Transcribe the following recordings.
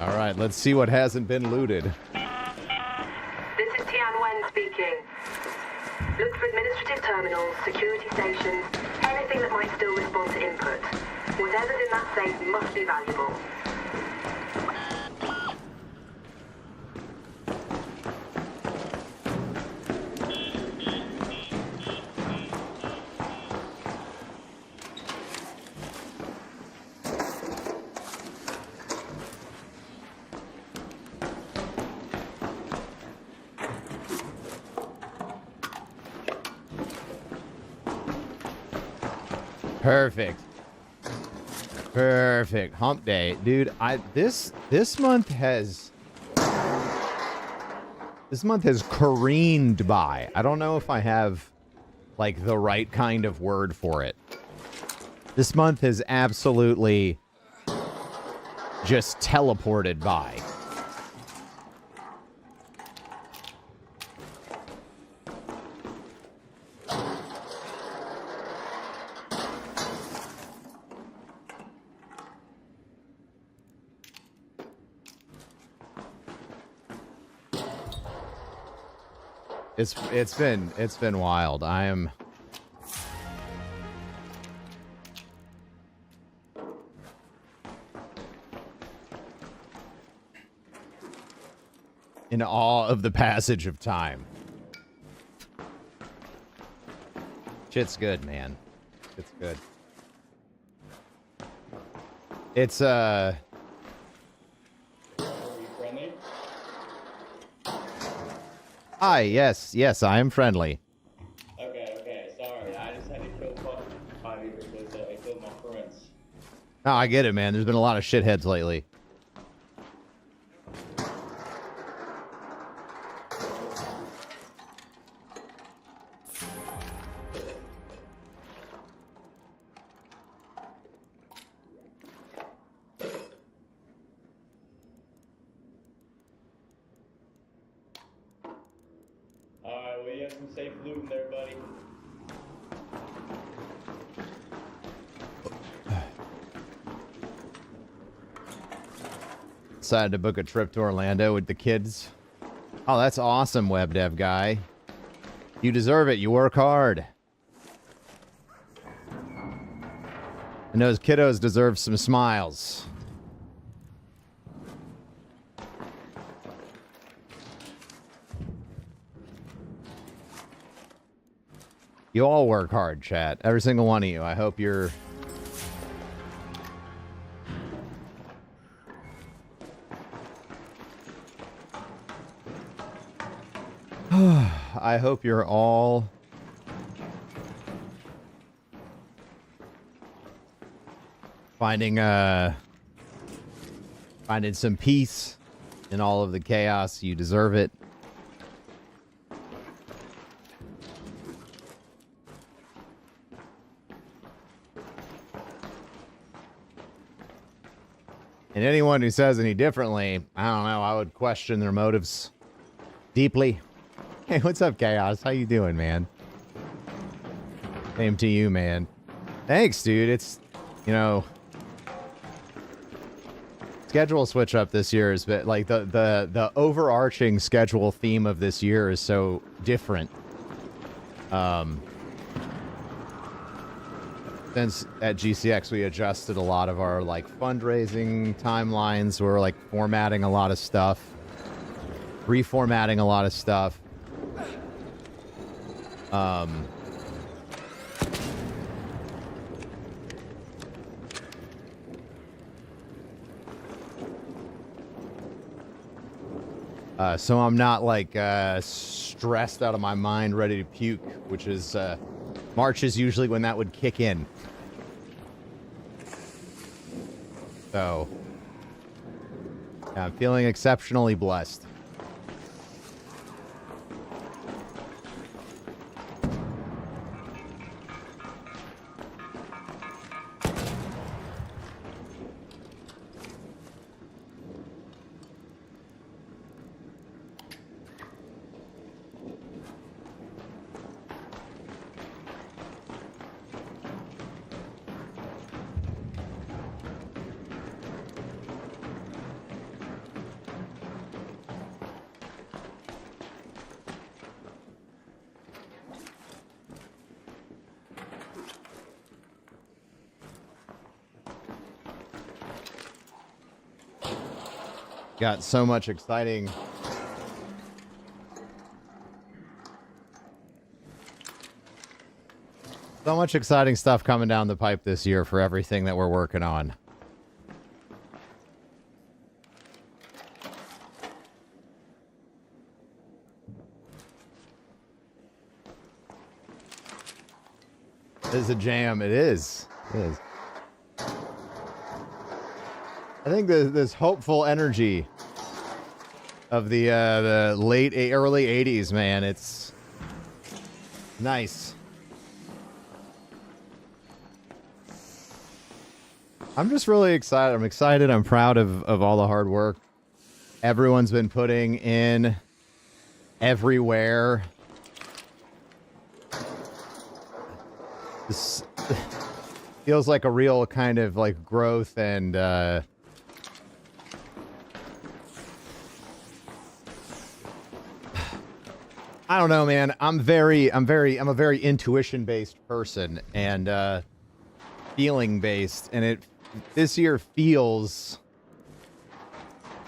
All right, let's see what hasn't been looted. This is Tian Wen speaking. Look for administrative terminals, security stations, anything that might still respond to input. Whatever's in that safe must be valuable. Perfect. Perfect. Hump day. Dude, this month has careened by. I don't know if I have like the right kind of word for it. This month has absolutely just teleported by. It's been wild. I am in awe of the passage of time. Shit's good, man. It's good. It's Hi, yes, I am friendly. Okay, sorry. I just had to kill Bobby because I killed my friends. No, I get it, man. There's been a lot of shitheads lately. Alright, well, you have some safe loot in there, buddy. Decided to book a trip to Orlando with the kids. Oh, that's awesome, web dev guy. You deserve it. You work hard. And those kiddos deserve some smiles. You all work hard, chat. Every single one of you. I hope you're... I hope you're all... finding some peace in all of the chaos. You deserve it. And anyone who says any differently, I don't know, I would question their motives deeply. Hey, what's up, Chaos? How you doing, man? Same to you, man. Thanks, dude. It's, you know, schedule switch up this year is bit like the overarching schedule theme of this year is so different. Since at GCX we adjusted a lot of our like fundraising timelines, we're like formatting a lot of stuff, reformatting a lot of stuff. So I'm not like stressed out of my mind, ready to puke, which is March is usually when that would kick in. So yeah, I'm feeling exceptionally blessed. Got so much exciting. So much exciting stuff coming down the pipe this year for everything that we're working on. It is a jam. It is. It is. I think this hopeful energy of the early 80s, man, it's nice. I'm just really excited. I'm excited. I'm proud of all the hard work everyone's been putting in everywhere. This feels like a real kind of like growth and I don't know, man. I'm a very intuition based person and feeling based, and this year feels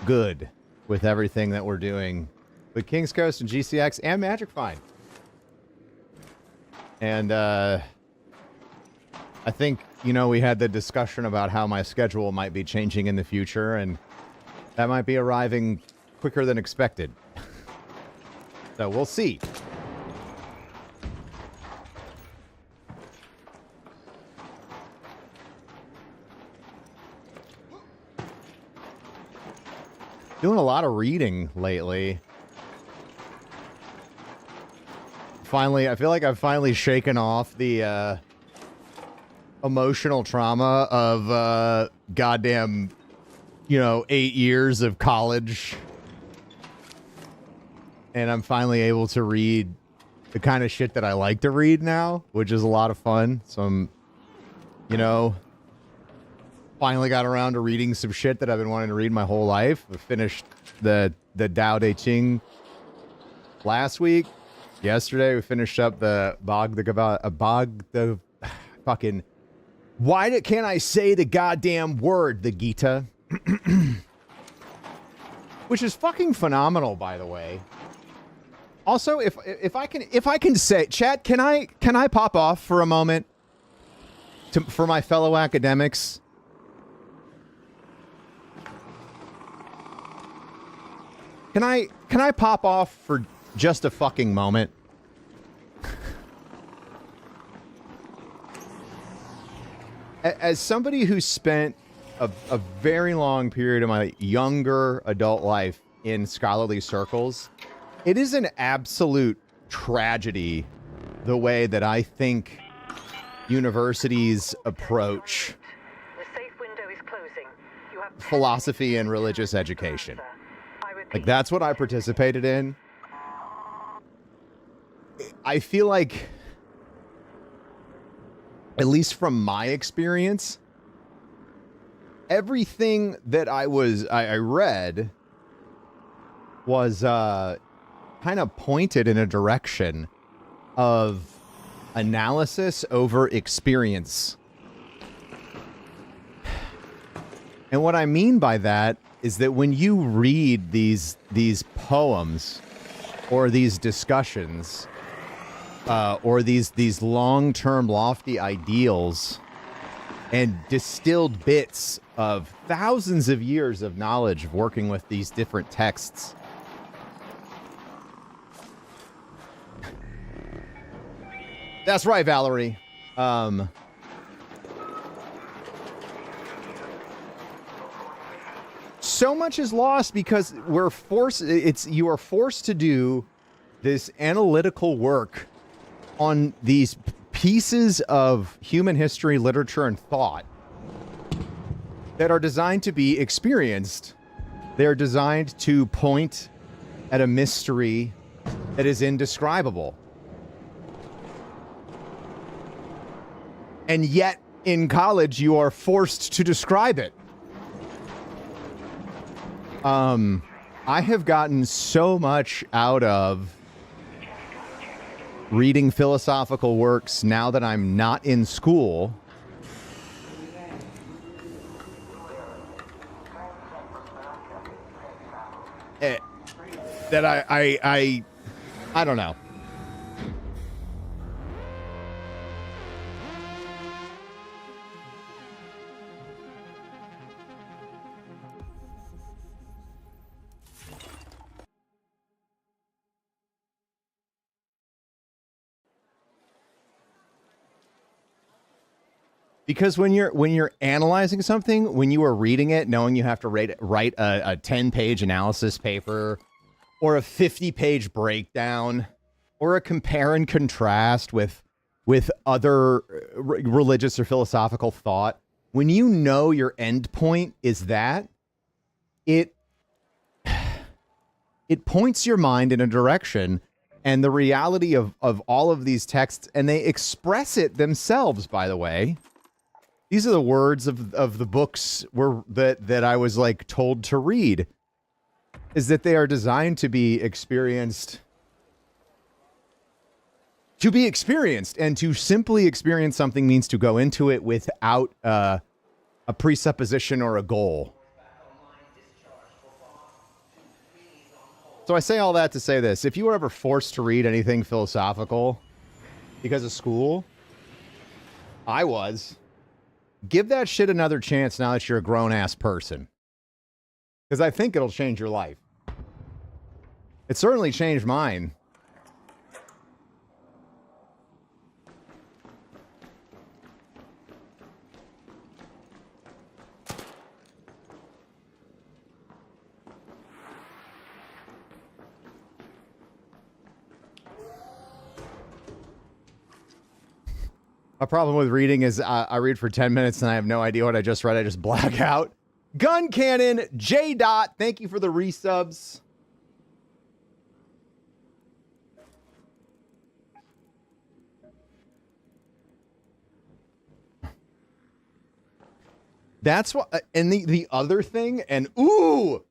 good with everything that we're doing with King's Coast and GCX and Magic Find. And I think, you know, we had the discussion about how my schedule might be changing in the future, and that might be arriving quicker than expected. So we'll see. Doing a lot of reading lately. Finally, I feel like I've finally shaken off the emotional trauma of goddamn, 8 years of college. And I'm finally able to read the kind of shit that I like to read now, which is a lot of fun. So I'm, finally got around to reading some shit that I've been wanting to read my whole life. I finished the Tao Te Ching last week. Yesterday we finished up the can't I say the goddamn word, the Gita? Which is fucking phenomenal, by the way. Also, if I can say, chat, can I pop off for a moment for my fellow academics? Can I pop off for just a fucking moment? As somebody who spent a very long period of my younger adult life in scholarly circles, it is an absolute tragedy the way that I think universities approach philosophy and religious education. Like, that's what I participated in. I feel like, at least from my experience, everything that I read was kind of pointed in a direction of analysis over experience. And what I mean by that is that when you read these poems or these discussions or these long-term lofty ideals and distilled bits of thousands of years of knowledge of working with these different texts, that's right, Valerie. So much is lost because you are forced to do this analytical work on these pieces of human history, literature, and thought that are designed to be experienced. They're designed to point at a mystery that is indescribable. And yet, in college, you are forced to describe it. I have gotten so much out of reading philosophical works now that I'm not in school. that I don't know. Because when you're analyzing something, when you are reading it, knowing you have to write a 10-page analysis paper or a 50-page breakdown or a compare and contrast with other religious or philosophical thought, when you know your end point is that, it points your mind in a direction. And the reality of all of these texts, and they express it themselves, by the way. These are the words of the books that I was like told to read, is that they are designed to be experienced. To be experienced, and to simply experience something means to go into it without a presupposition or a goal. So I say all that to say this. If you were ever forced to read anything philosophical because of school, I was. Give that shit another chance now that you're a grown-ass person. Because I think it'll change your life. It certainly changed mine. My problem with reading is I read for 10 minutes and I have no idea what I just read. I just black out. Gun Cannon, J. Dot, thank you for the resubs. That's what, and the other thing, and ooh!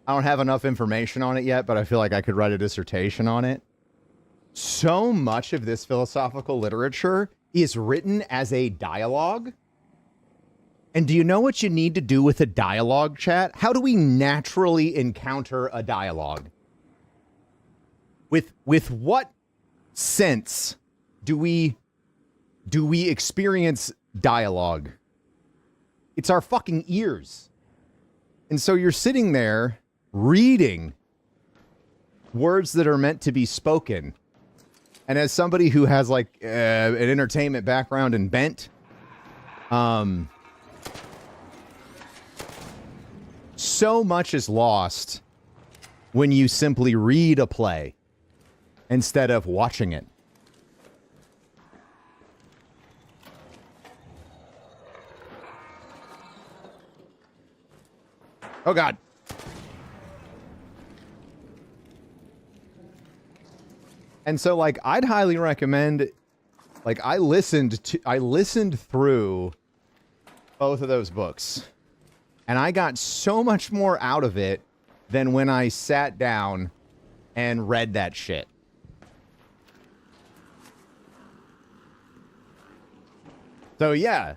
I don't have enough information on it yet, but I feel like I could write a dissertation on it. So much of this philosophical literature is written as a dialogue. And do you know what you need to do with a dialogue, chat? How do we naturally encounter a dialogue? With what sense do we experience dialogue? It's our fucking ears. And so you're sitting there reading words that are meant to be spoken. And as somebody who has like an entertainment background and bent, so much is lost when you simply read a play instead of watching it. Oh God. And so like I'd highly recommend, like I listened through both of those books and I got so much more out of it than when I sat down and read that shit. So yeah.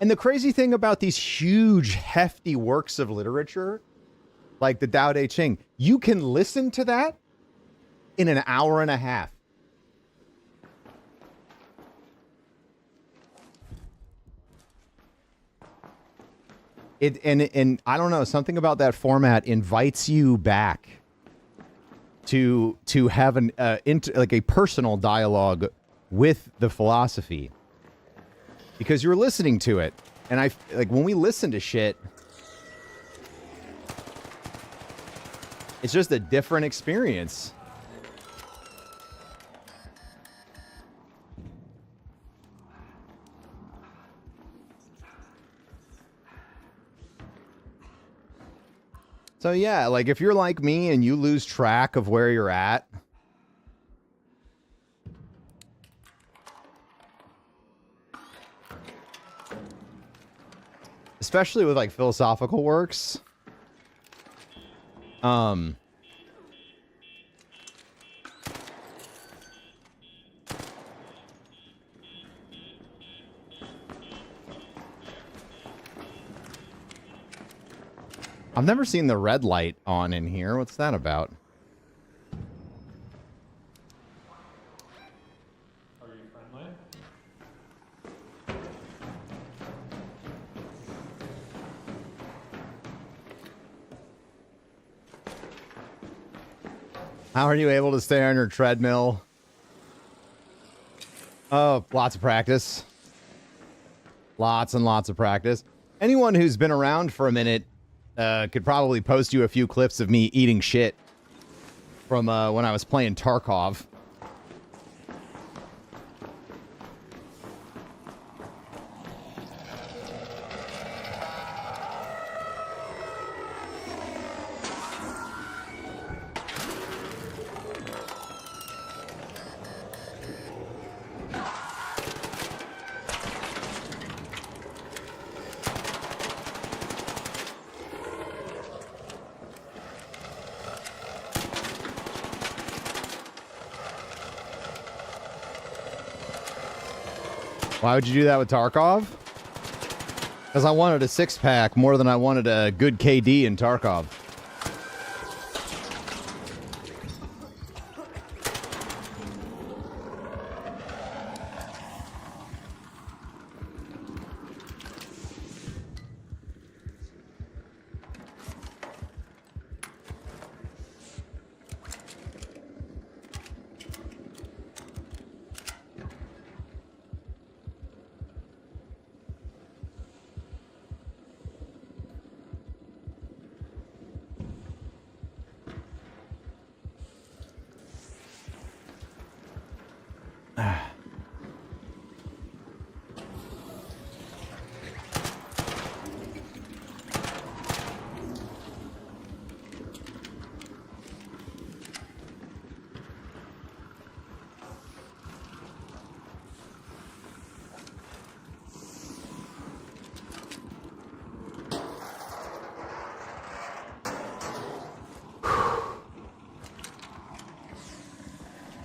And the crazy thing about these huge, hefty works of literature, like the Tao Te Ching, you can listen to that in an hour and a half. And I don't know, something about that format invites you back to have like a personal dialogue with the philosophy. Because you're listening to it. And I like when we listen to shit, it's just a different experience. So yeah, like if you're like me and you lose track of where you're at, especially with like philosophical works, I've never seen the red light on in here. What's that about? Are you friendly? How are you able to stay on your treadmill? Oh, lots of practice. Lots and lots of practice. Anyone who's been around for a minute could probably post you a few clips of me eating shit from when I was playing Tarkov. Why would you do that with Tarkov? Because I wanted a six-pack more than I wanted a good KD in Tarkov.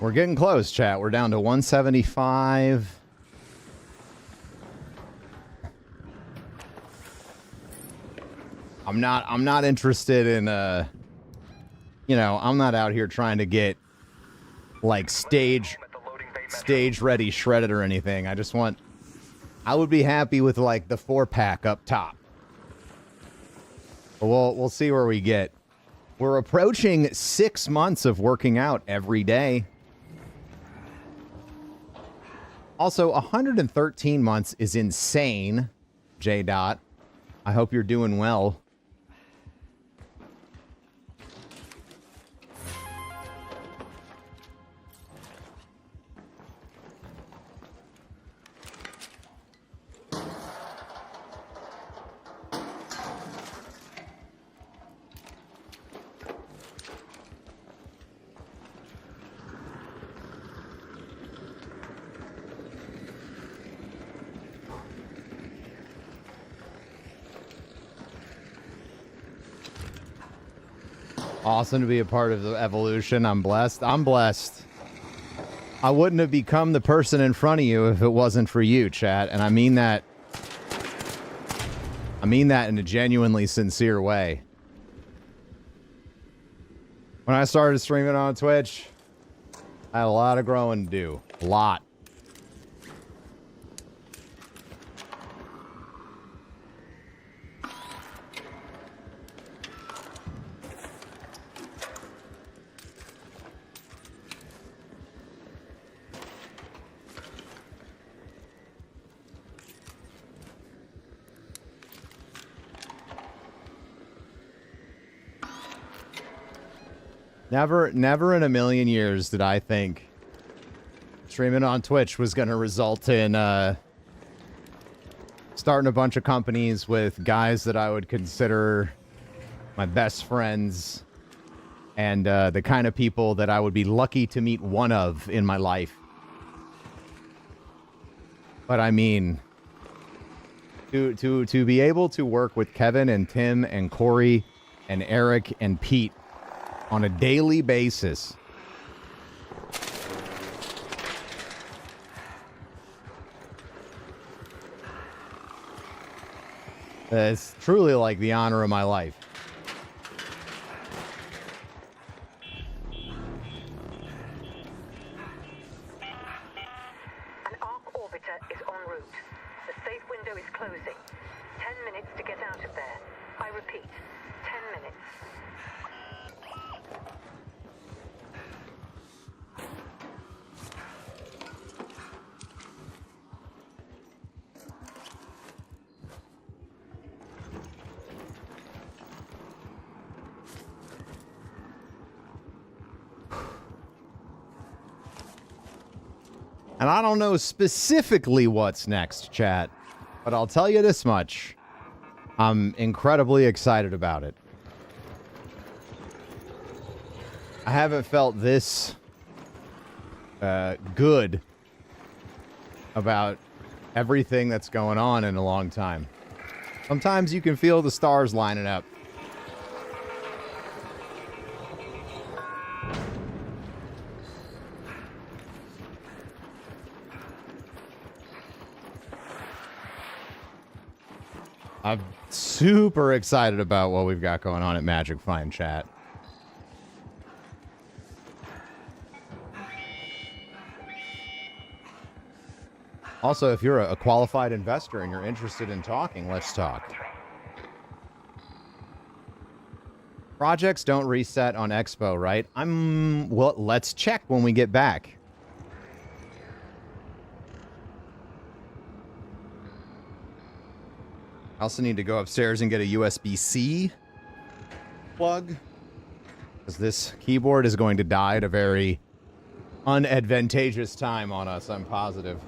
We're getting close, chat. We're down to 175. I'm not interested in you know, I'm not out here trying to get like stage ready shredded or anything. I would be happy with like the 4-pack up top. But we'll see where we get. We're approaching 6 months of working out every day. Also, 113 months is insane, J. Dot. I hope you're doing well. Awesome to be a part of the evolution. I'm blessed. I'm blessed. I wouldn't have become the person in front of you if it wasn't for you, chat. And I mean that in a genuinely sincere way. When I started streaming on Twitch, I had a lot of growing to do. A lot. Never in a million years did I think streaming on Twitch was going to result in starting a bunch of companies with guys that I would consider my best friends and the kind of people that I would be lucky to meet one of in my life. But I mean, to be able to work with Kevin and Tim and Corey and Eric and Pete on a daily basis. It's truly like the honor of my life. orbiter is en route. The safe window is closing. 10 minutes to get out of there. I repeat, 10 minutes. And I don't know specifically what's next, chat, but I'll tell you this much. I'm incredibly excited about it. I haven't felt this good about everything that's going on in a long time. Sometimes you can feel the stars lining up. I'm super excited about what we've got going on at Magic Find, chat. Also, if you're a qualified investor and you're interested in talking, let's talk. Projects don't reset on Expo, right? Well, let's check when we get back. I also need to go upstairs and get a USB-C plug, because this keyboard is going to die at a very unadvantageous time on us, I'm positive.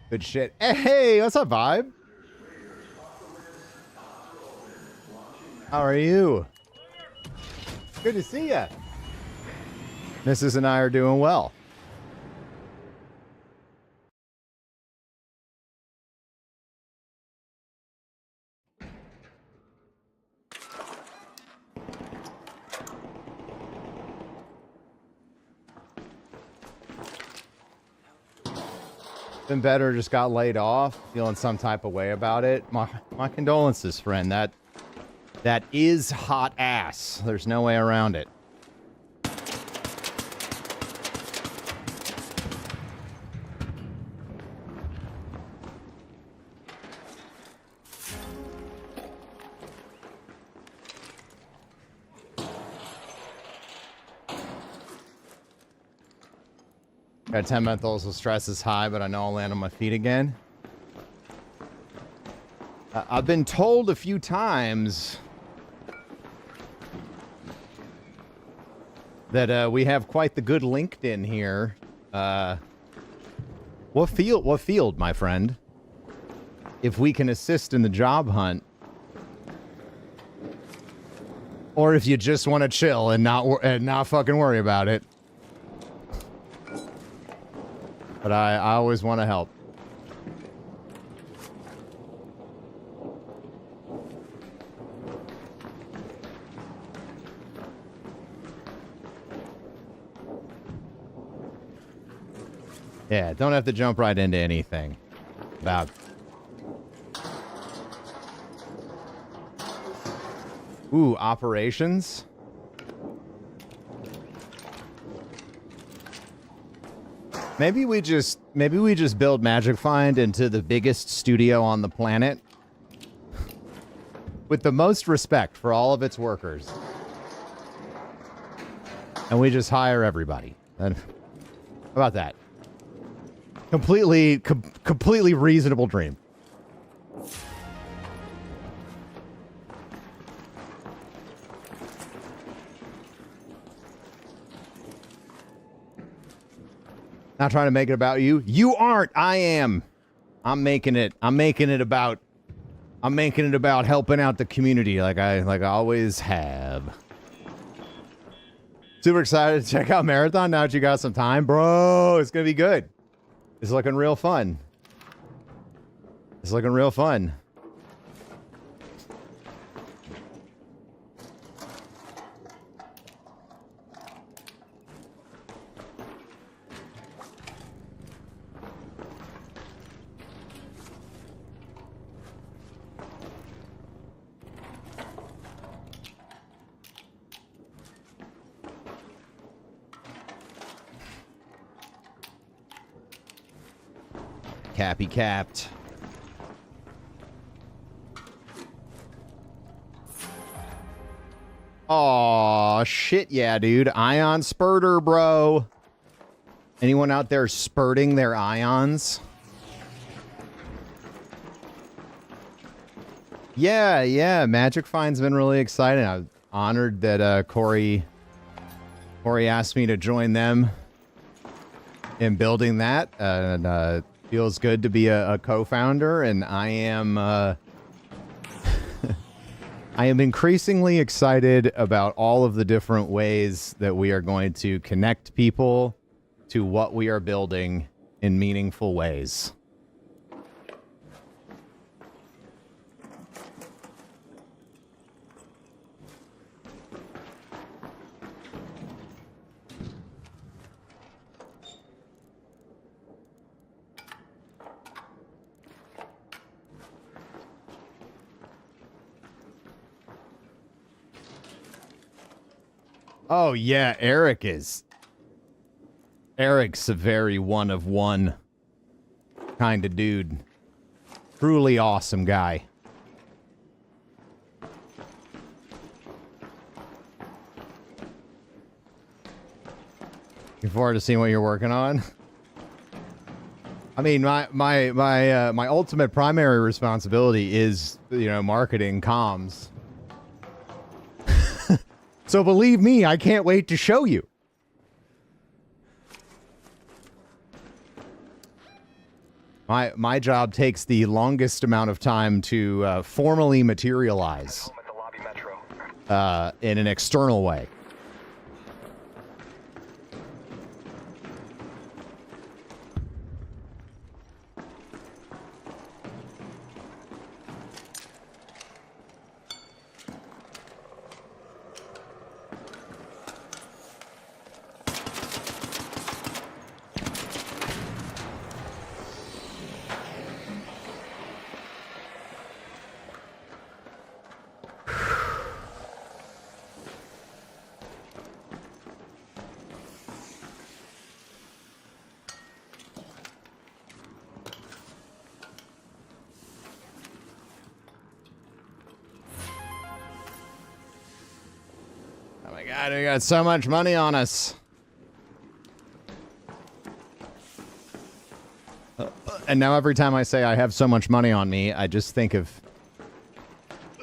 Good shit. Hey, what's up, Vibe? How are you? Good to see ya. Mrs. and I are doing well. Been better, just got laid off, feeling some type of way about it. My condolences, friend. That is hot ass. There's no way around it. Got 10-month-olds, so stress is high, but I know I'll land on my feet again. I've been told a few times that we have quite the good LinkedIn here. What field, my friend? If we can assist in the job hunt, or if you just want to chill and not fucking worry about it. But I always want to help. Yeah, don't have to jump right into anything. About. Ooh, operations? Maybe we just build Magic Find into the biggest studio on the planet with the most respect for all of its workers. And we just hire everybody. And how about that? Completely reasonable dream. Not trying to make it about you. You aren't. I am. I'm making it about helping out the community like I always have. Super excited to check out Marathon now that you got some time. Bro, it's going to be good. It's looking real fun. It's looking real fun. Cappy capped. Aw, shit, yeah, dude. Ion spurter, bro. Anyone out there spurting their ions? Yeah. Magic Find's been really exciting. I'm honored that Corey asked me to join them in building that. And feels good to be a co-founder, and I am I am increasingly excited about all of the different ways that we are going to connect people to what we are building in meaningful ways. Oh, yeah, Eric's a very one of one kind of dude. Truly awesome guy. Looking forward to seeing what you're working on. I mean, my ultimate primary responsibility is, marketing comms. So believe me, I can't wait to show you. My job takes the longest amount of time to formally materialize in an external way. God, we got so much money on us. And now every time I say I have so much money on me, I just think of...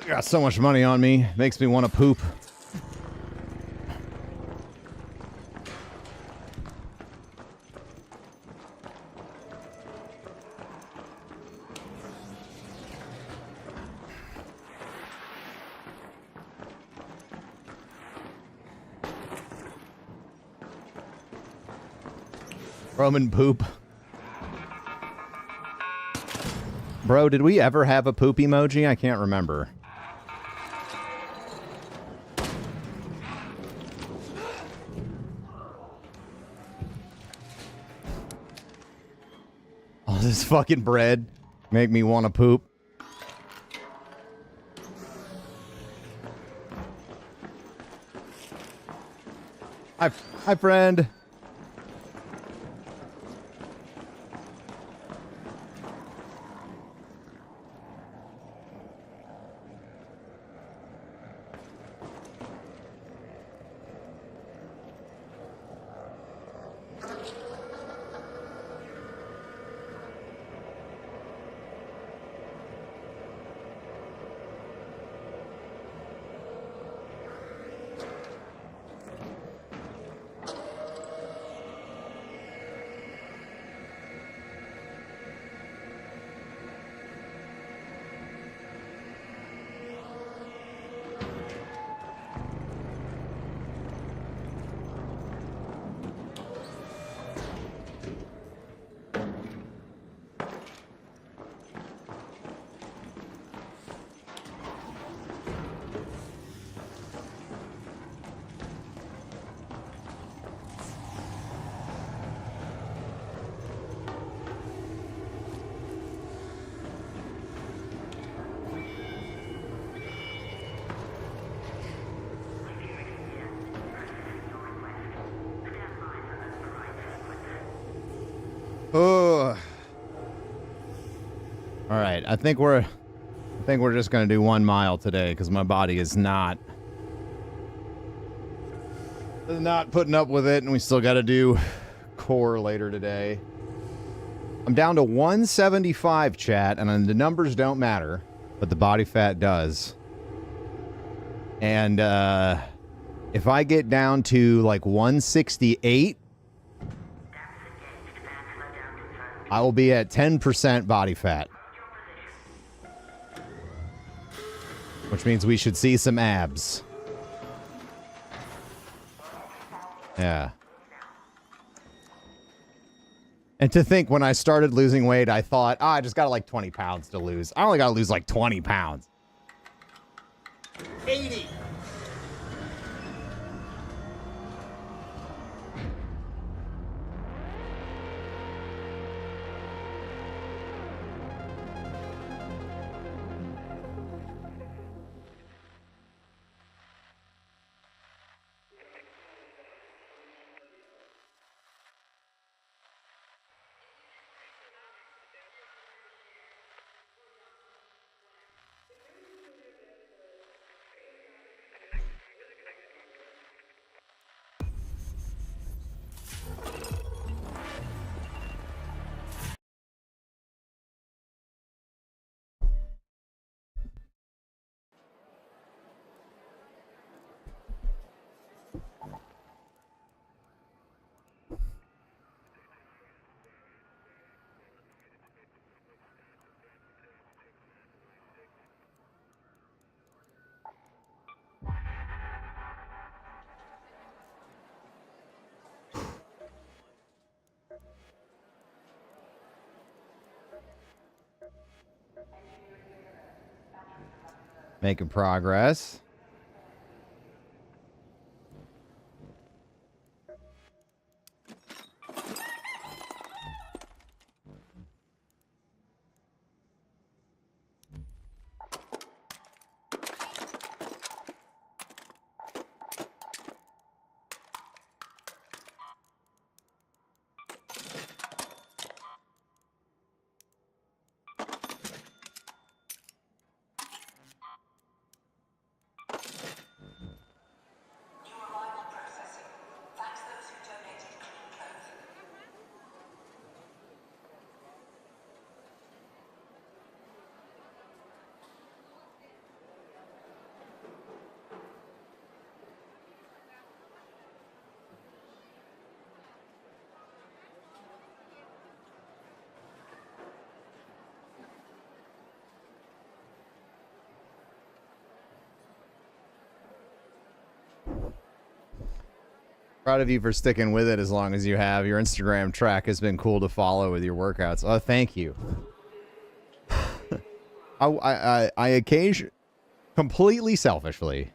I got so much money on me. Makes me want to poop. Broman poop. Bro, did we ever have a poop emoji? I can't remember. Oh, this fucking bread make me want to poop. Hi, friend. Oh. All right, I think we're just gonna do 1 mile today because my body is not putting up with it, and we still got to do core later today. I'm down to 175, chat, and the numbers don't matter, but the body fat does. And if I get down to like 168. I will be at 10% body fat. Which means we should see some abs. Yeah. And to think when I started losing weight, I thought, I just got like 20 pounds to lose. I only got to lose like 20 pounds. 80. Making progress. Proud of you for sticking with it as long as you have. Your Instagram track has been cool to follow with your workouts. Oh, thank you. I occasion completely selfishly.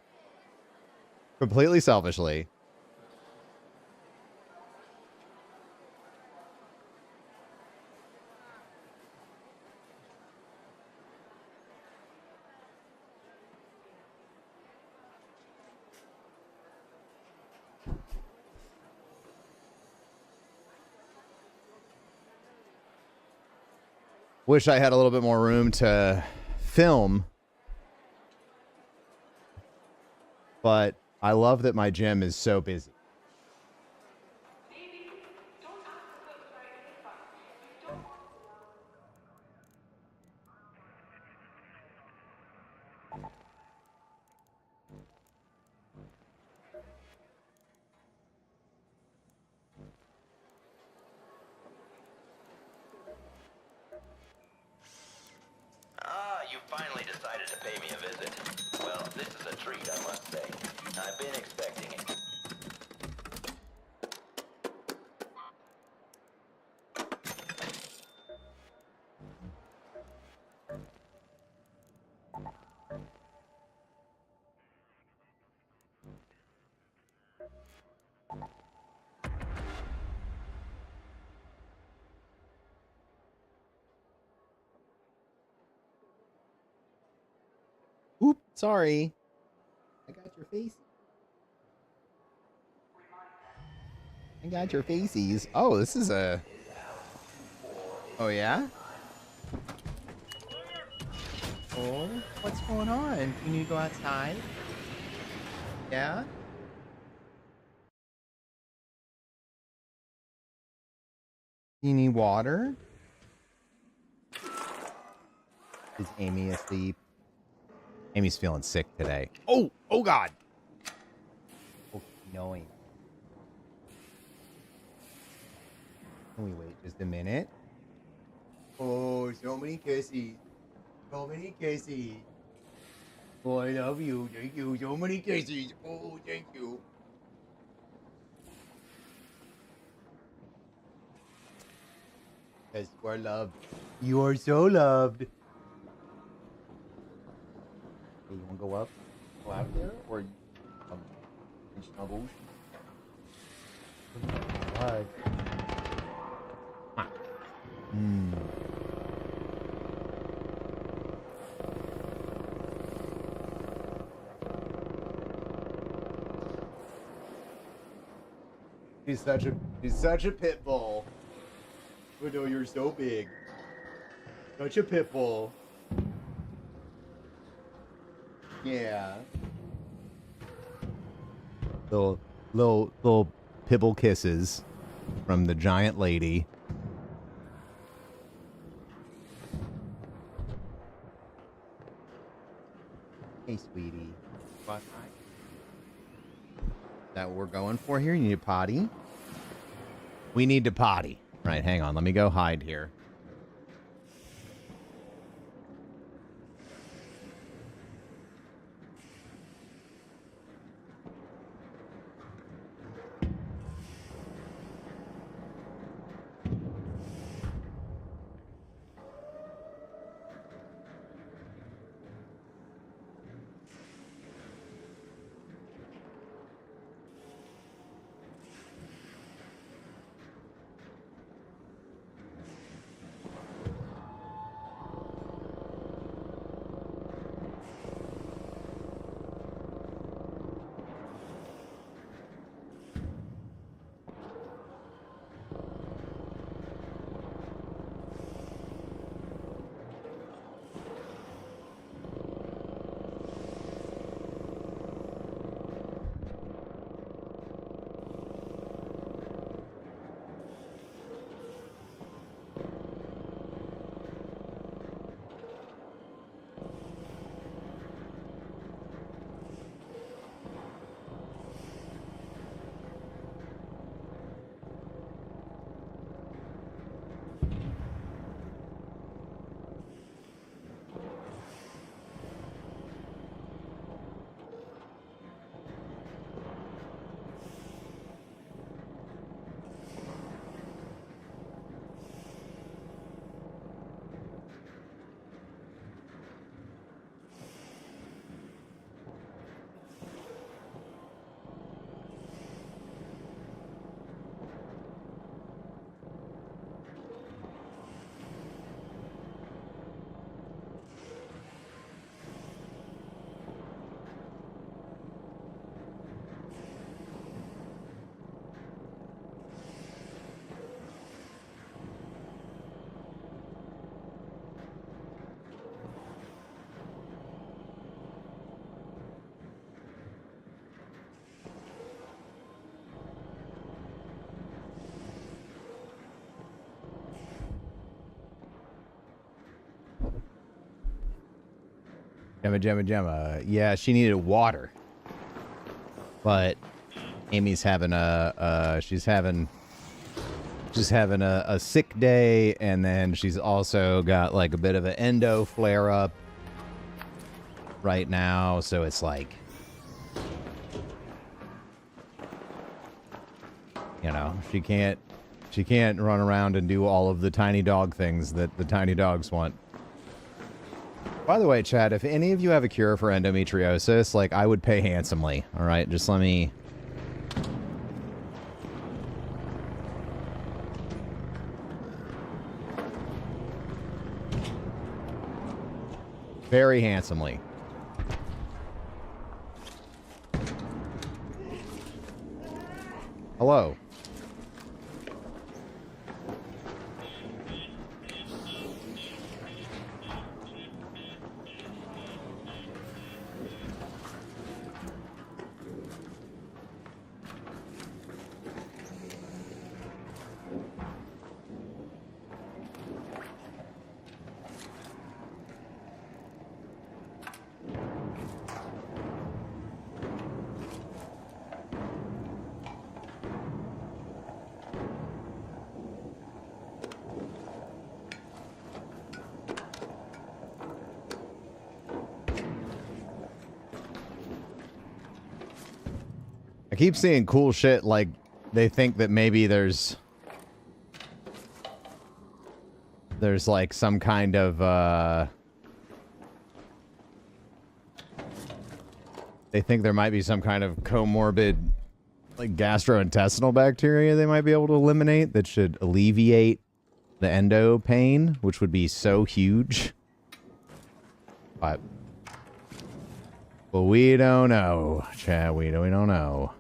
Wish I had a little bit more room to film, but I love that my gym is so busy. Ah, you finally decided to pay me a visit. Well, this is a treat, I must say. I've been expecting it. Oop, sorry. I got your face. I got your faces. Oh, this is a... Oh, yeah? Oh, what's going on? You need to go outside? Yeah? You need water? Is Amy asleep? Amy's feeling sick today. Oh, oh God. Oh, knowing. Can we wait just a minute? Oh, so many kisses. So many kisses. Oh, I love you. Thank you. So many kisses. Oh, thank you. Yes, you are loved. You are so loved. Hey, you want to go up? Go out there? Or snuggles? What? Hmm. He's such a pit bull. But no, you're so big. Such a pit bull. Yeah. Little pibble kisses from the giant lady. Hey, sweetie. What? That what we're going for here? You need a potty? We need to potty. Right, hang on. Let me go hide here. Gemma. Yeah, she needed water. But Amy's having she's having a sick day, and then she's also got like a bit of an endo flare up right now, so it's like, you know, she can't run around and do all of the tiny dog things that the tiny dogs want. By the way, Chad, if any of you have a cure for endometriosis, like, I would pay handsomely. All right, just let me... Very handsomely. Hello. I keep seeing cool shit, like, they think that maybe there's like some kind of, they think there might be some kind of comorbid, like, gastrointestinal bacteria they might be able to eliminate that should alleviate the endo pain, which would be so huge. But we don't know, Chad. We don't know.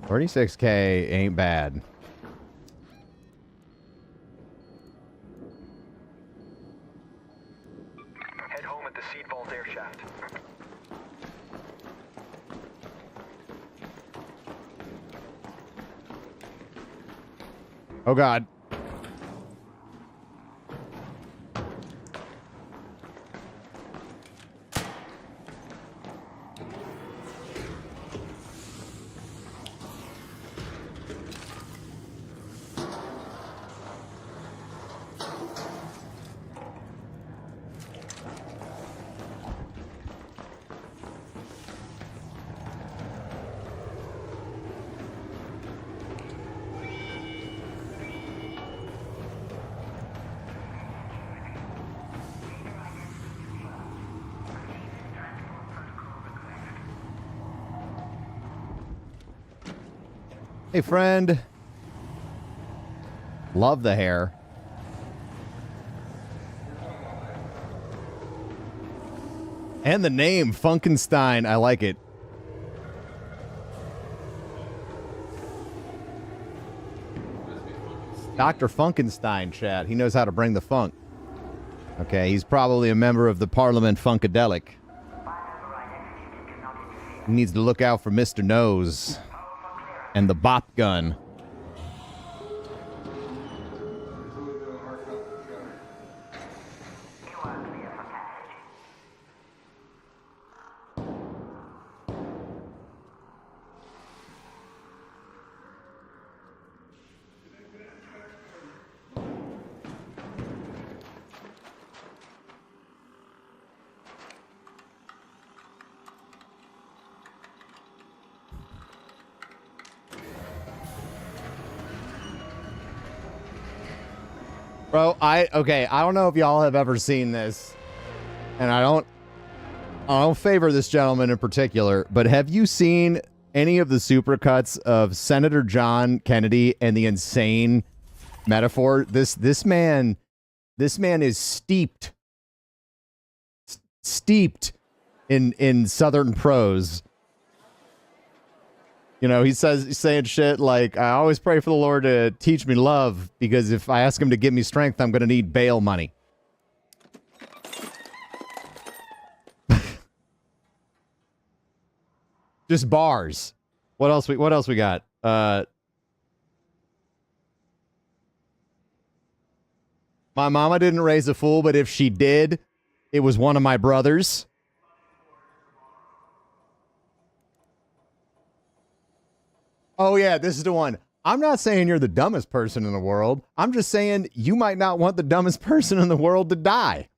36K ain't bad. Head home at the seed vault air shaft. Oh, God. Hey, friend. Love the hair. And the name, Funkenstein. I like it. Dr. Funkenstein, chat. He knows how to bring the funk. Okay, he's probably a member of the Parliament Funkadelic. He needs to look out for Mr. Nose. And the bop gun. Bro, I don't know if y'all have ever seen this, and I don't favor this gentleman in particular, but have you seen any of the supercuts of Senator John Kennedy and the insane metaphor? This man is steeped in Southern prose. You know, he's saying shit like, I always pray for the Lord to teach me love, because if I ask him to give me strength, I'm going to need bail money. Just bars. What else we got? My mama didn't raise a fool, but if she did, It was one of my brothers. Oh, yeah, this is the one. I'm not saying you're the dumbest person in the world. I'm just saying you might not want the dumbest person in the world to die.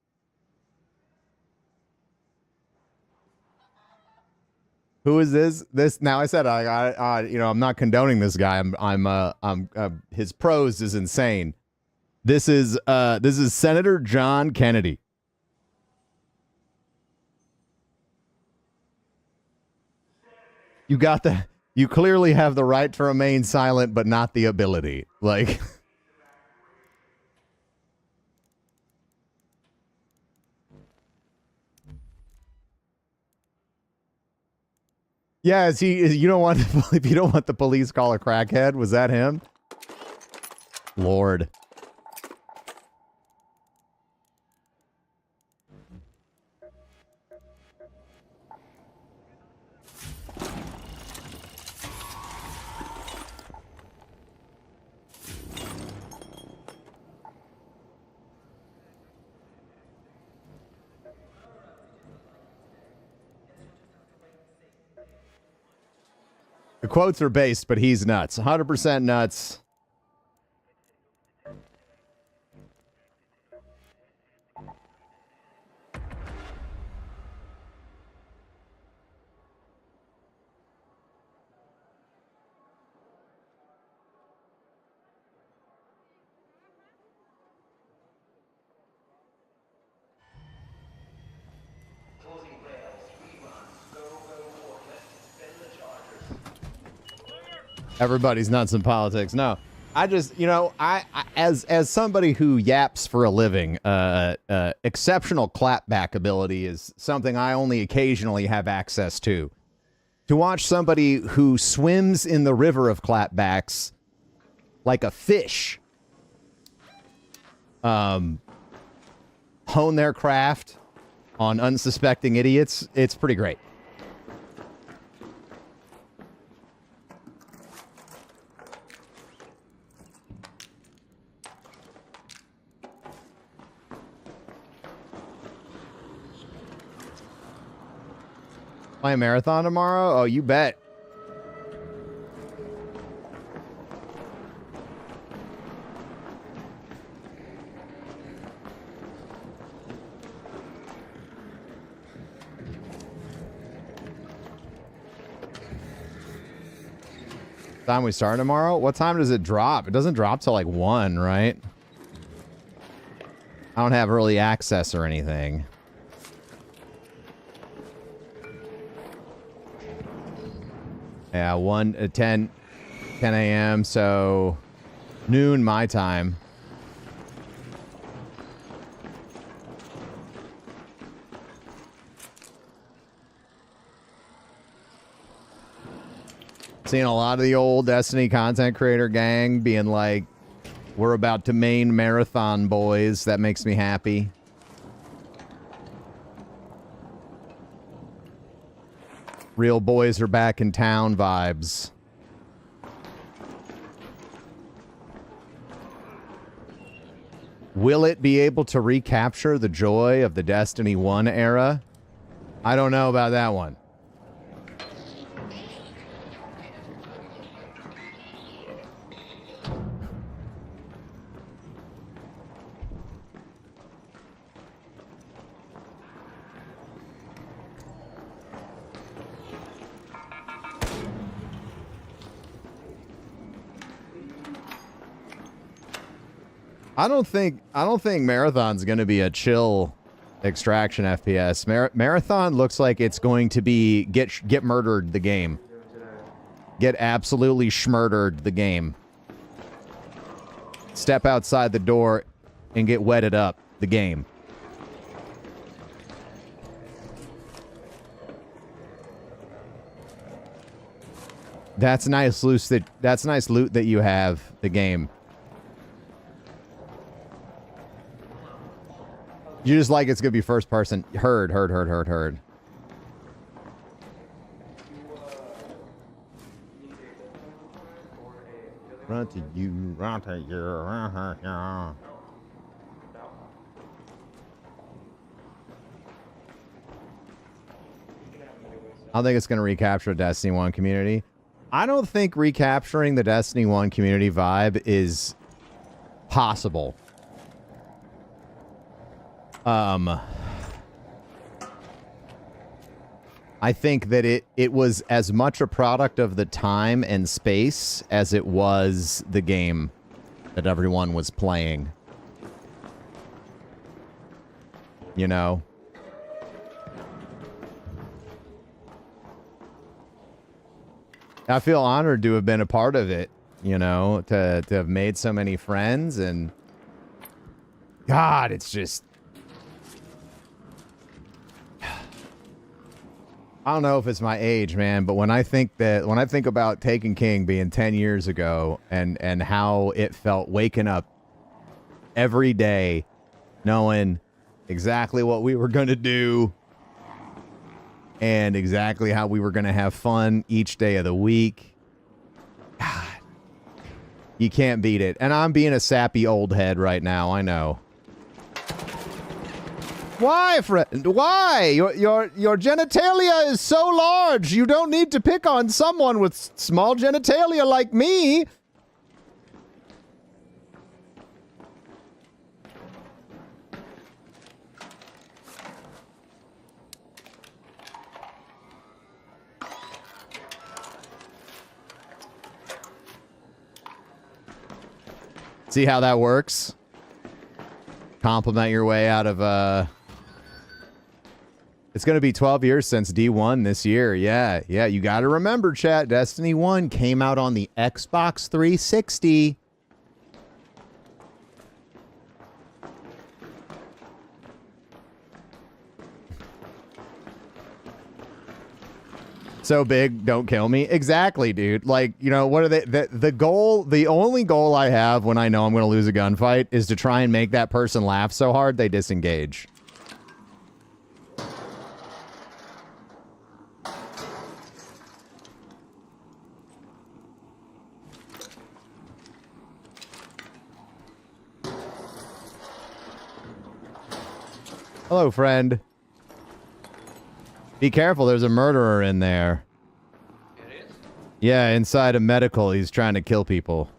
Who is this? This now I said I'm not condoning this guy. His prose is insane. This is Senator John Kennedy. You clearly have the right to remain silent, but not the ability. Like, yeah, you don't want if you don't want the police call a crackhead. Was that him? Lord. The quotes are based, but he's nuts. 100% nuts. Everybody's nuts in politics. No, I just, I as somebody who yaps for a living, exceptional clapback ability is something I only occasionally have access to. To watch somebody who swims in the river of clapbacks like a fish, hone their craft on unsuspecting idiots, it's pretty great. Play a marathon tomorrow? Oh, you bet. Time we start tomorrow? What time does it drop? It doesn't drop till like 1, right? I don't have early access or anything. Yeah, 10 a.m., so noon my time. Seeing a lot of the old Destiny content creator gang being like, we're about to main marathon, boys. That makes me happy. Real boys are back in town vibes. Will it be able to recapture the joy of the Destiny 1 era? I don't know about that one. I don't think Marathon's going to be a chill extraction FPS. Marathon looks like it's going to be get murdered the game. Get absolutely schmurdered the game. Step outside the door and get wetted up the game. That's nice loot that you have the game. You just like it's gonna be first person. Heard. Run to you, run to you. I don't think it's going to recapture the Destiny 1 community. I don't think recapturing the Destiny 1 community vibe is possible. I think that it was as much a product of the time and space as it was the game that everyone was playing. You know? I feel honored to have been a part of it, you know, to have made so many friends, and God, it's just, I don't know if it's my age, man, but when I think about Taken King being 10 years ago and how it felt waking up every day knowing exactly what we were going to do and exactly how we were going to have fun each day of the week. God, you can't beat it. And I'm being a sappy old head right now, I know. Why, friend? Why? Your genitalia is so large. You don't need to pick on someone with small genitalia like me. See how that works? Compliment your way out of, It's going to be 12 years since D1 this year. Yeah, you got to remember, chat. Destiny 1 came out on the Xbox 360. So big, don't kill me. Exactly, dude. Like, you know, what are they? The only goal I have when I know I'm going to lose a gunfight is to try and make that person laugh so hard they disengage. Hello, friend. Be careful, there's a murderer in there. It is? Yeah, inside a medical, he's trying to kill people.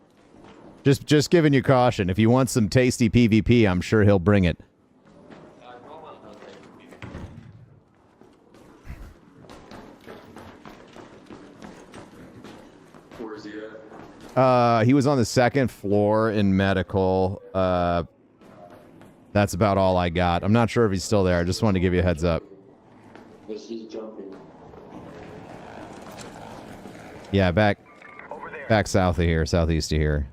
Just giving you caution. If you want some tasty PvP, I'm sure he'll bring it. Broman has a Where's he at? He was on the second floor in medical. That's about all I got. I'm not sure if he's still there. I just wanted to give you a heads up. Yes, he's jumping. Yeah, back Over there. back south of here, southeast of here.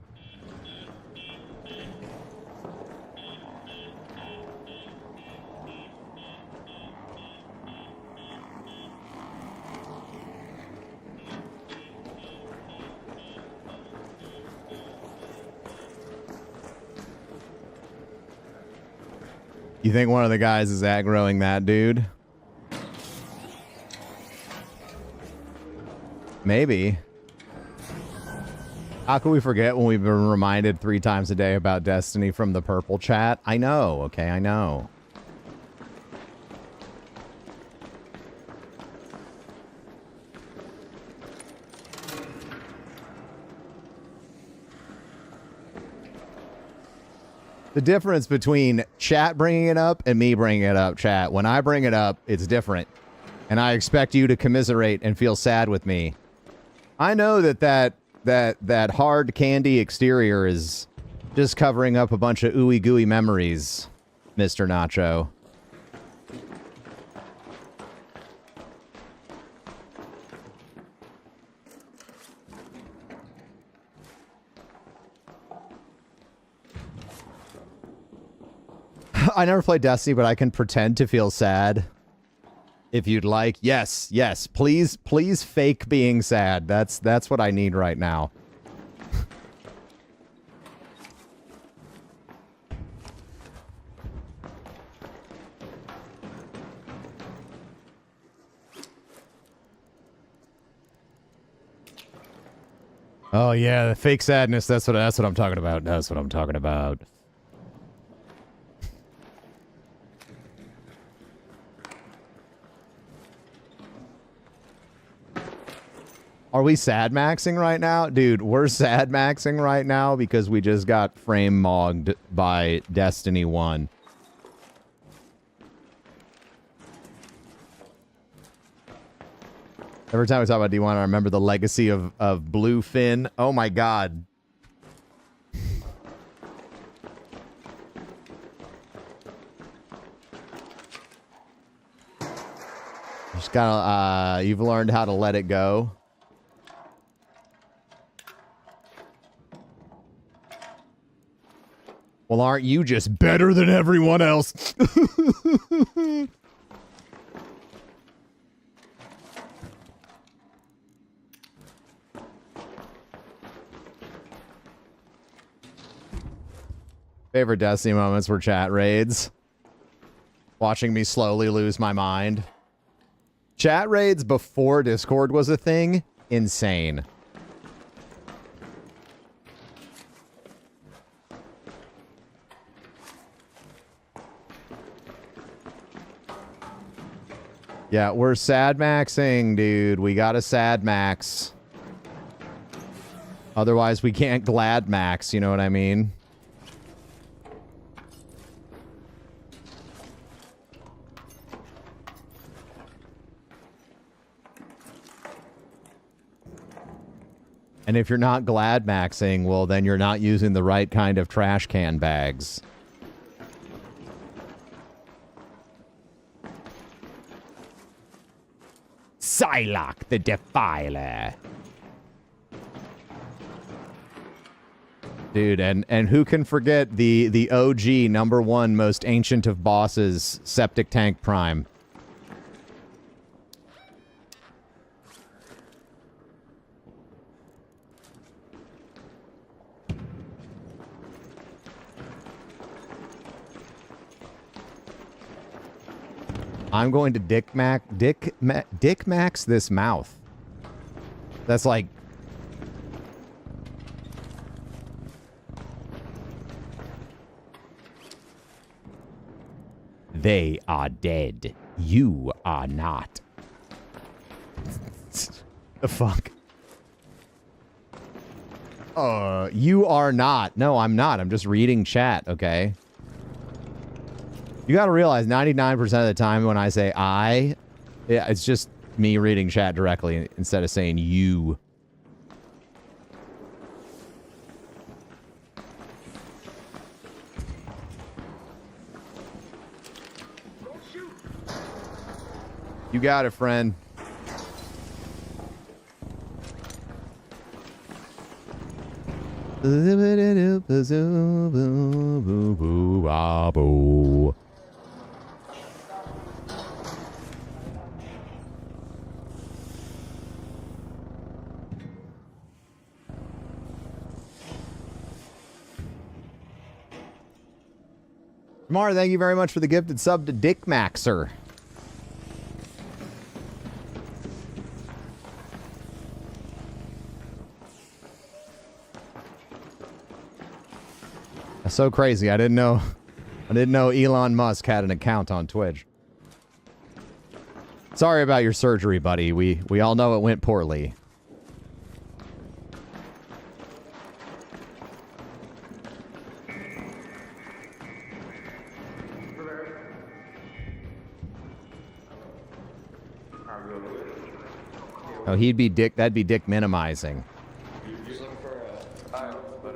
You think one of the guys is aggroing that dude? Maybe. How can we forget when we've been reminded 3 times a day about Destiny from the purple chat? I know, okay, I know. The difference between chat bringing it up and me bringing it up, chat. When I bring it up, it's different. And I expect you to commiserate and feel sad with me. I know that hard candy exterior is just covering up a bunch of ooey gooey memories, Mr. Nacho. I never played Destiny, but I can pretend to feel sad. If you'd like. Yes, yes. Please fake being sad. That's what I need right now. Oh yeah, the fake sadness. That's what I'm talking about. That's what I'm talking about. Are we sad maxing right now? Dude, we're sad maxing right now because we just got frame mogged by Destiny 1. Every time we talk about D1, I remember the legacy of Bluefin. Oh my god. Just gotta, you've learned how to let it go. Well, aren't you just better than everyone else? Favorite Destiny moments were chat raids. Watching me slowly lose my mind. Chat raids before Discord was a thing? Insane. Yeah, we're sad maxing, dude. We got a sad max. Otherwise, we can't glad max, you know what I mean? And if you're not glad maxing, well, then you're not using the right kind of trash can bags. Psylocke the Defiler. Dude, and who can forget the OG #1 most ancient of bosses, Septic Tank Prime? I'm going to dick max this mouth. That's like... They are dead. You are not. The fuck? You are not. No, I'm not. I'm just reading chat, okay? You gotta realize 99% of the time when I say I, yeah, it's just me reading chat directly instead of saying you. You got it, friend. Mar, thank you very much for the gifted sub to Dick Maxer. That's so crazy. I didn't know Elon Musk had an account on Twitch. Sorry about your surgery, buddy. We all know it went poorly. Oh, he'd be dick. That'd be dick minimizing. Just looking for a file, but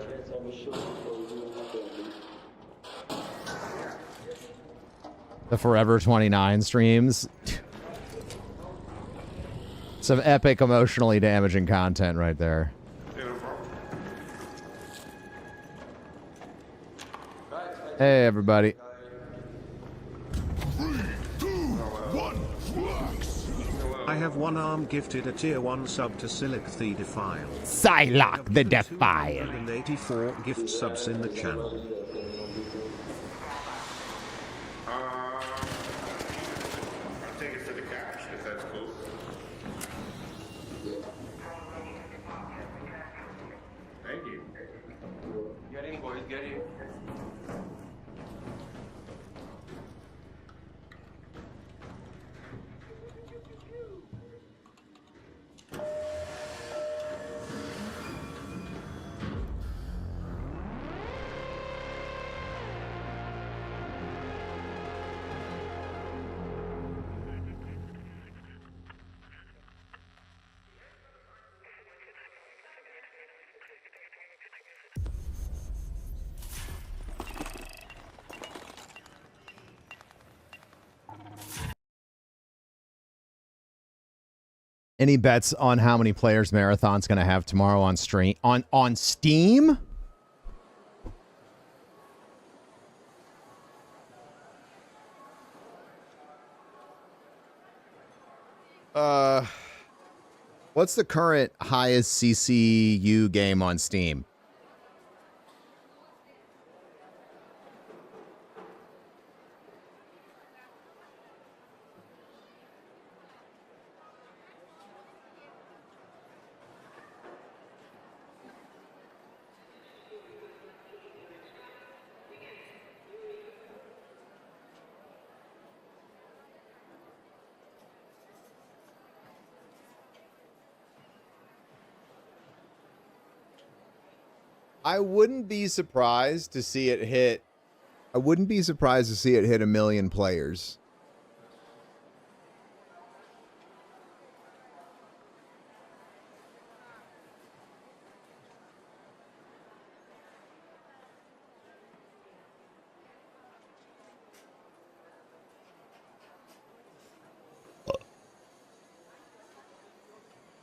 The Forever 29 streams. Some epic, emotionally damaging content right there. Hey, everybody. I have one arm gifted a tier 1 sub to Silic the Defile. Psylocke the Defile. 284 gift subs in the channel. I'll take it for the cash, if that's cool. Thank you. get in, boys, get in. Any bets on how many players Marathon's going to have tomorrow on stream on Steam? What's the current highest CCU game on Steam? I wouldn't be surprised to see it hit. I wouldn't be surprised to see it hit 1 million players.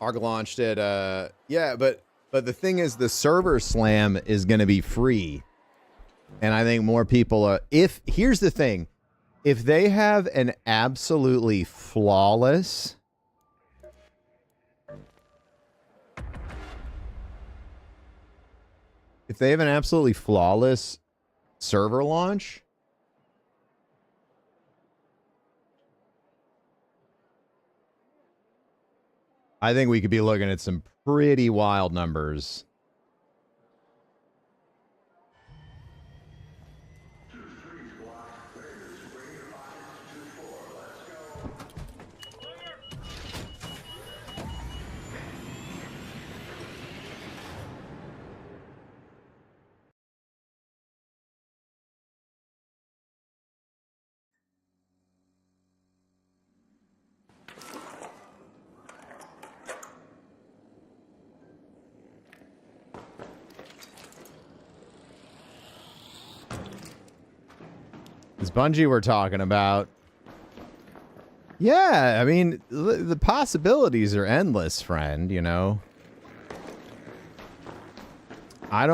Arg launched it. Yeah, but the thing is, the server slam is going to be free. And I think more people are... Here's the thing. If they have an absolutely flawless... If they have an absolutely flawless server launch... I think we could be looking at some pretty wild numbers. This Bungie we're talking about. Yeah, I mean, the possibilities are endless, friend, you know. I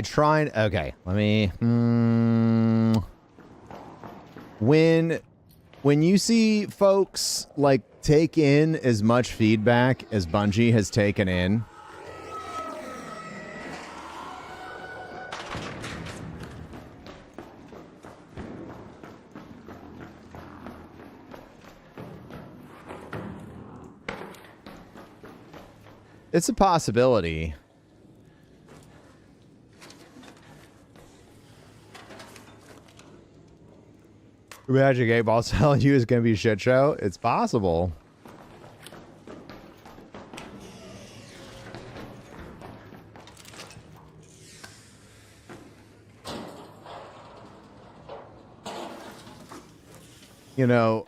try and... Okay, let me... When you see folks, like, take in as much feedback as Bungie has taken in... It's a possibility. Magic 8 Ball telling you is going to be a shit show. It's possible. You know,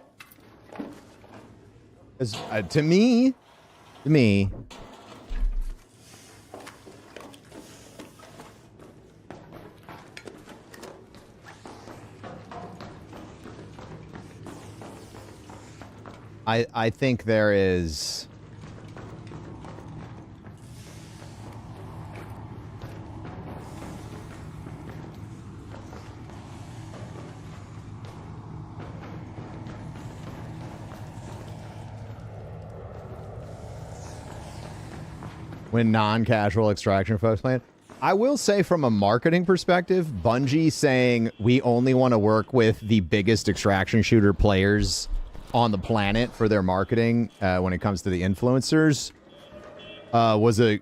as, to me, I think there is... When non-casual extraction folks playing. I will say from a marketing perspective, Bungie saying we only want to work with the biggest extraction shooter players on the planet for their marketing when it comes to the influencers was a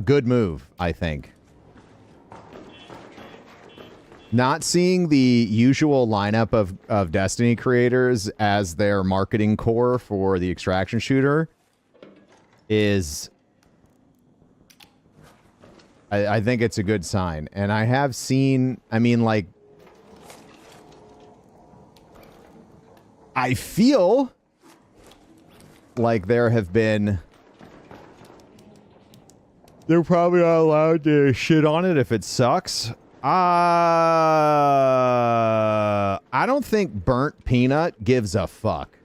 good move, I think. Not seeing the usual lineup of Destiny creators as their marketing core for the extraction shooter is... I think it's a good sign. And I have seen, I mean, like, I feel like there have been... They're probably not allowed to shit on it if it sucks. I don't think Burnt Peanut gives a fuck.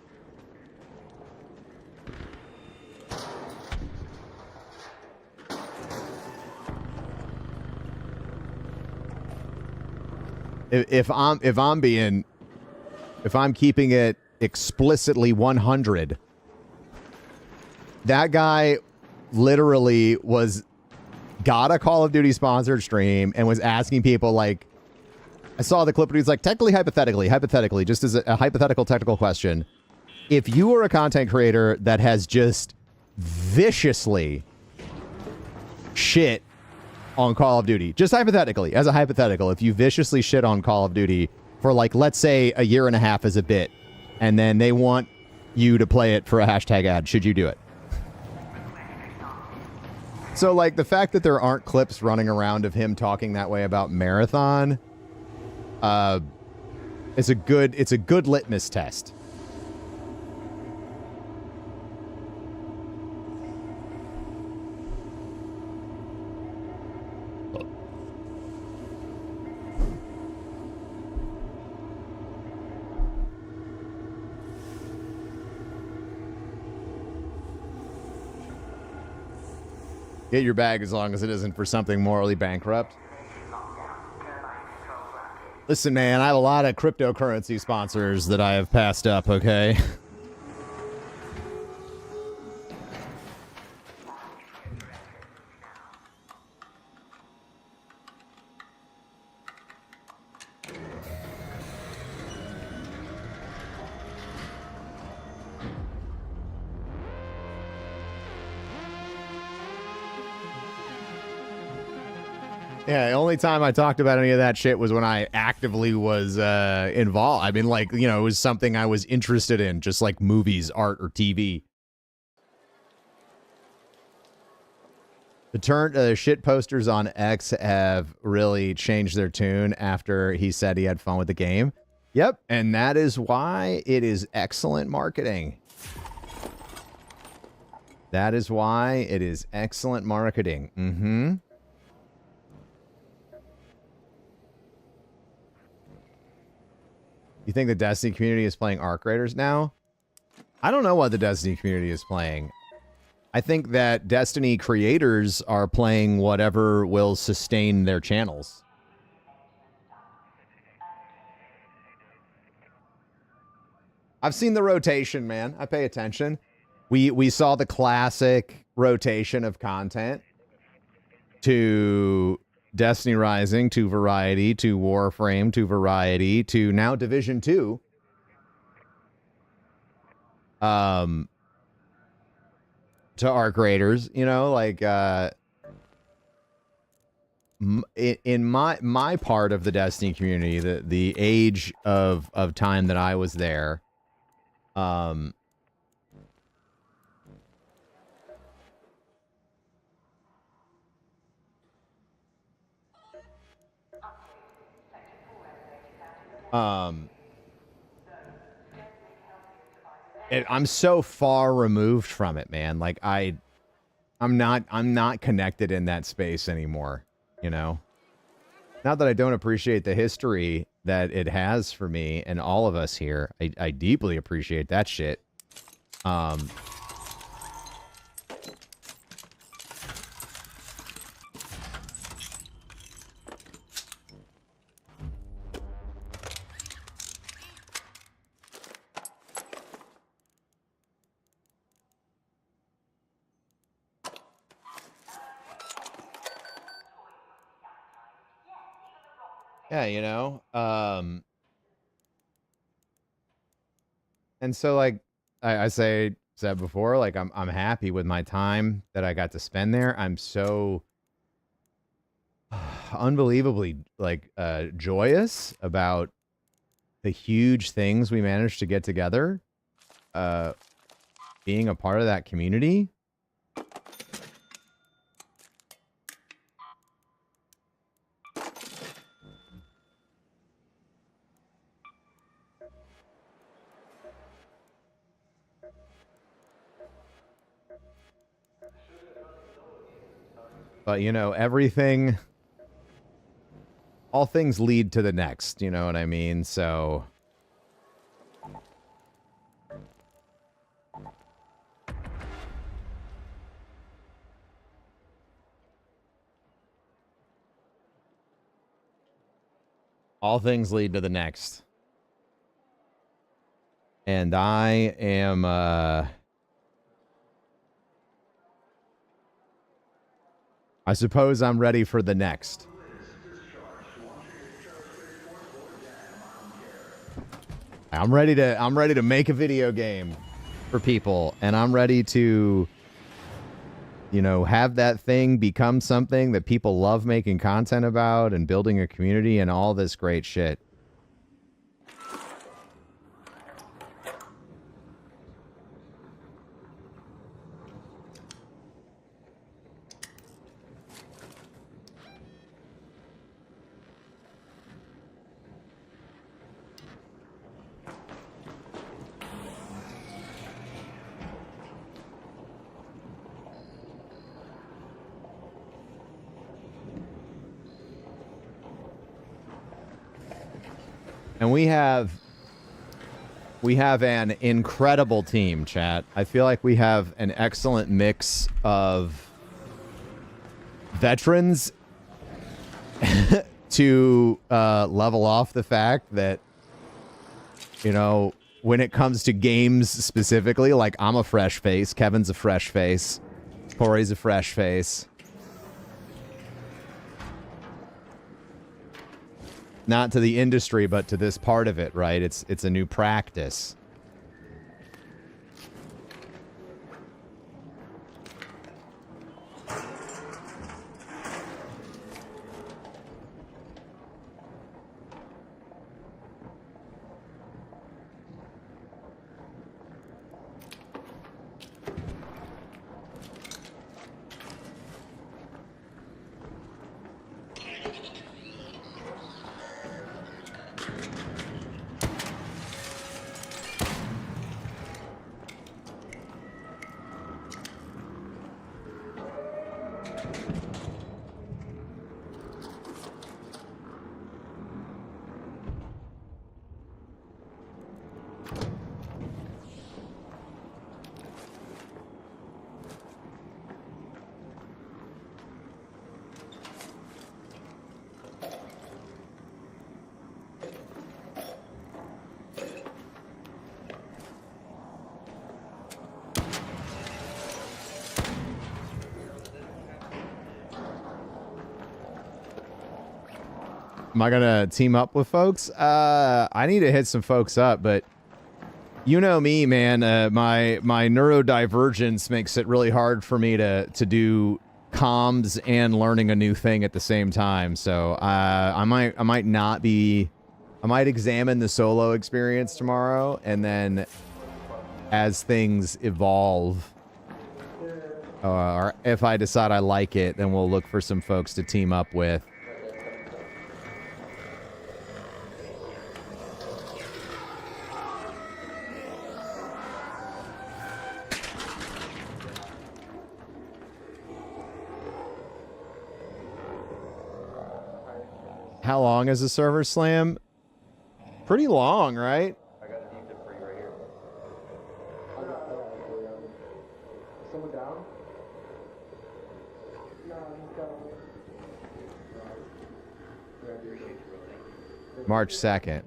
If I'm keeping it explicitly 100, that guy literally got a Call of Duty sponsored stream and was asking people, like, I saw the clip where he's like, technically, hypothetically, just as a hypothetical technical question, if you were a content creator that has just viciously shit on Call of Duty, just hypothetically, as a hypothetical, if you viciously shit on Call of Duty for, like, let's say a year and a half as a bit, and then they want you to play it for a hashtag ad, should you do it? So, like, the fact that there aren't clips running around of him talking that way about Marathon, it's a good litmus test. Get your bag as long as it isn't for something morally bankrupt. Listen, man, I have a lot of cryptocurrency sponsors that I have passed up, okay? Yeah, the only time I talked about any of that shit was when I actively was involved. I mean, like, you know, it was something I was interested in, just like movies, art, or TV. The shit posters on X have really changed their tune after he said he had fun with the game. Yep, and that is why it is excellent marketing. That is why it is excellent marketing. Mm-hmm. You think the Destiny community is playing Arc Raiders now? I don't know what the Destiny community is playing. I think that Destiny creators are playing whatever will sustain their channels. I've seen the rotation, man. I pay attention. We saw the classic rotation of content to Destiny Rising, to Variety, to Warframe, to Variety, to now Division 2. To Arc Raiders, you know, like, in my part of the Destiny community, the age of time that I was there, I'm so far removed from it, man. Like, I'm not connected in that space anymore, you know? Not that I don't appreciate the history that it has for me and all of us here. I deeply appreciate that shit. Yeah, you know, and so, like, I said before, like, I'm happy with my time that I got to spend there. I'm so unbelievably, like, joyous about the huge things we managed to get together, being a part of that community. But, you know, everything all things lead to the next, you know what I mean? So all things lead to the next. And I am I suppose I'm ready for the next. I'm ready to make a video game for people, and I'm ready to, you know, have that thing become something that people love making content about and building a community and all this great shit. And we have an incredible team, chat. I feel like we have an excellent mix of veterans to level off the fact that, you know, when it comes to games specifically, like I'm a fresh face, Kevin's a fresh face, Corey's a fresh face. Not to the industry, but to this part of it, right? It's a new practice. Am I gonna team up with folks? I need to hit some folks up, but you know me, man. My neurodivergence makes it really hard for me to do comms and learning a new thing at the same time. So I might examine the solo experience tomorrow, and then as things evolve, or if I decide I like it, then we'll look for some folks to team up with. How long is a server slam? Pretty long, right? I got a defib for you right here. Someone down? March 2nd.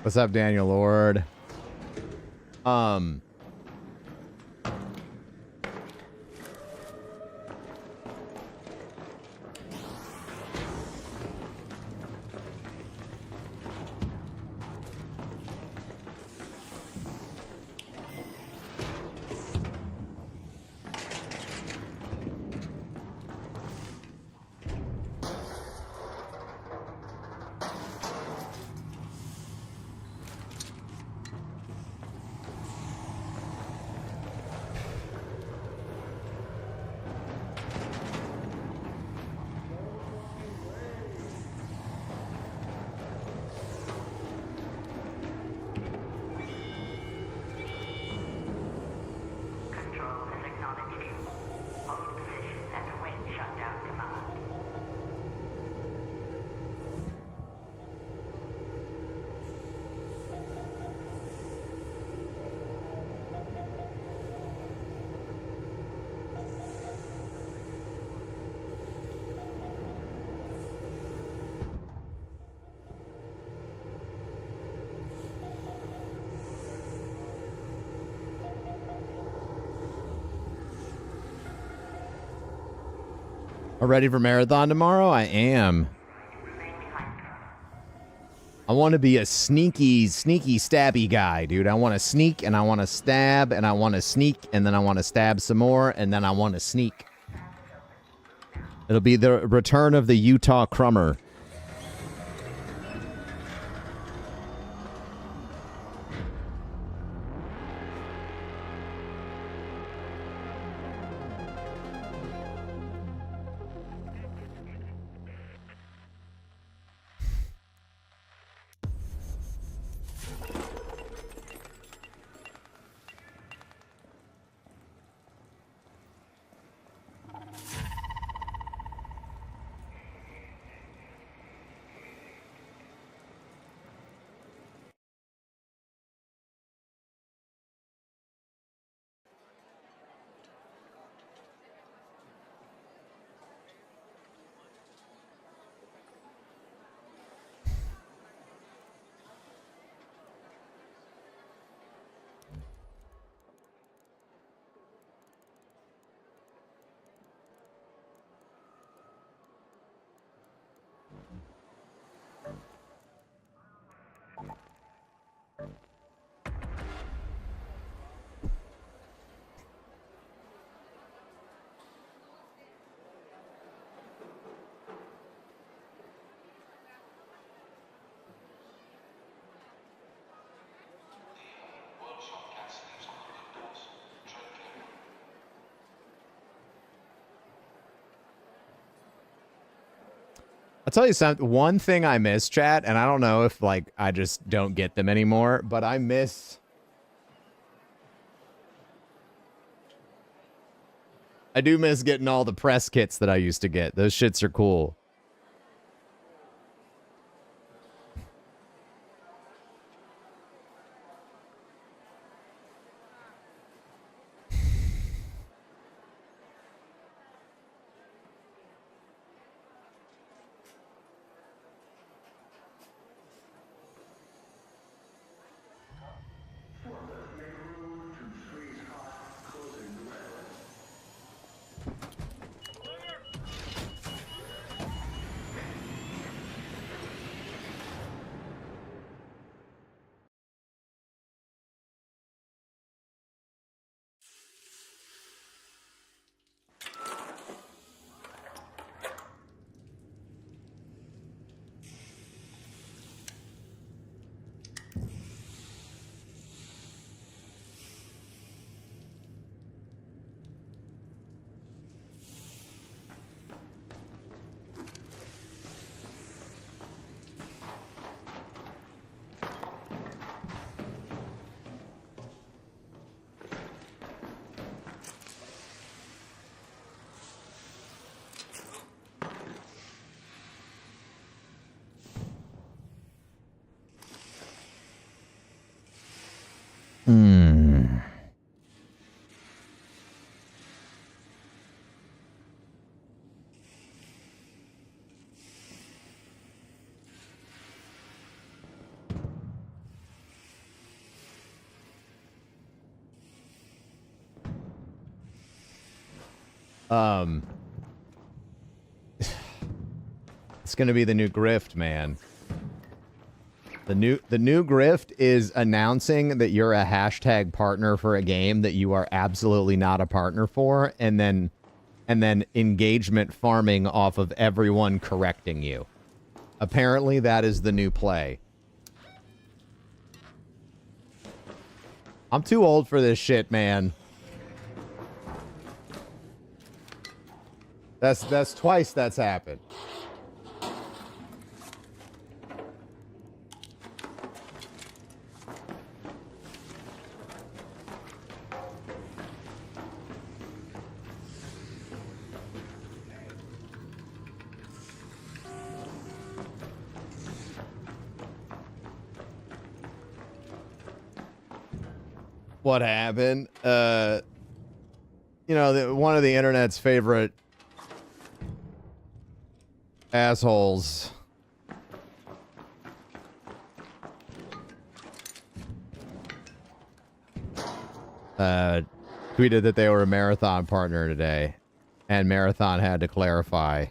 What's up, Daniel Lord? Control has acknowledged you. Hold position and await shutdown command. Are ready for marathon tomorrow? I am. I want to be a sneaky stabby guy, dude. I want to sneak and I want to stab and I want to sneak and then I want to stab some more and then I want to sneak. It'll be the return of the Utah Crummer. I'll tell you something. One thing I miss, chat, and I don't know if like I just don't get them anymore, but I do miss getting all the press kits that I used to get. Those shits are cool. It's gonna be the new grift, man. The new grift is announcing that you're a hashtag partner for a game that you are absolutely not a partner for, and then engagement farming off of everyone correcting you. Apparently that is the new play. I'm too old for this shit, man. That's twice that's happened. What happened? You know, one of the internet's favorite assholes tweeted that they were a Marathon partner today, and Marathon had to clarify.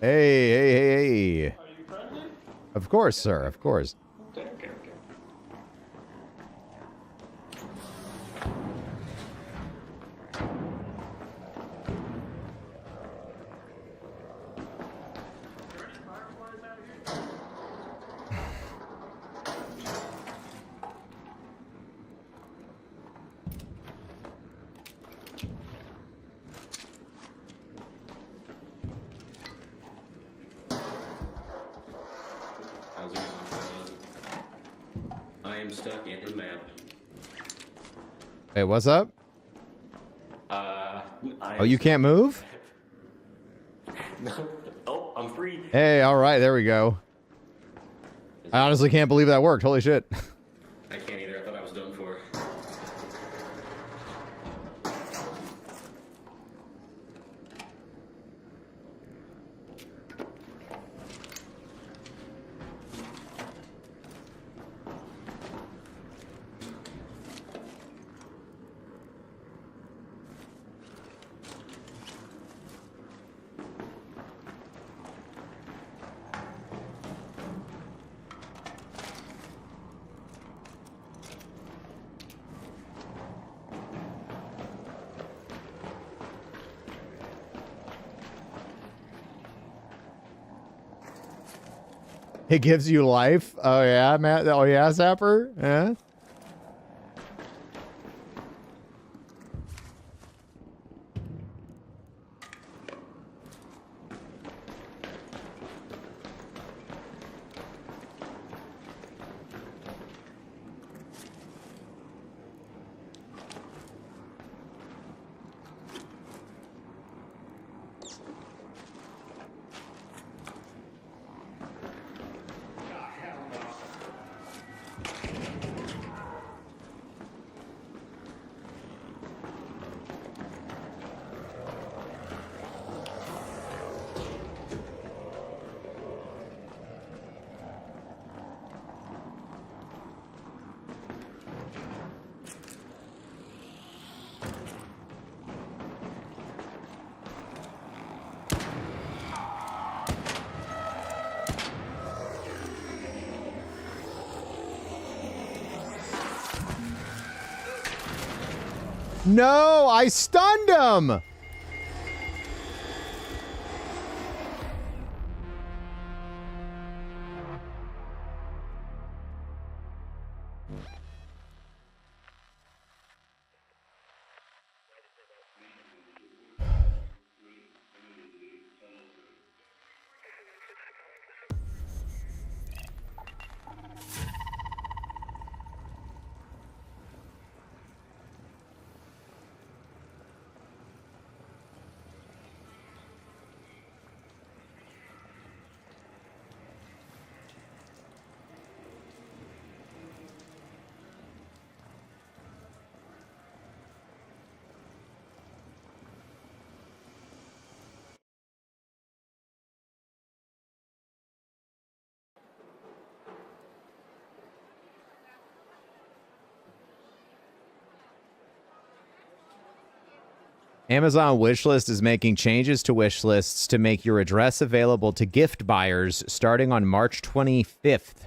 Hey. Are you friendly? Of course, sir. Of course. Okay. How's it going? I am stuck in the map. Hey, what's up? Oh, you can't move? Oh, I'm free. Hey, all right, there we go. I honestly can't believe that worked. Holy shit. I can't either. I thought I was done for. It gives you life? Oh, yeah, Matt? Oh, yeah, Zapper? Yeah? No, I stunned him! Amazon Wishlist is making changes to wish lists to make your address available to gift buyers starting on March 25th.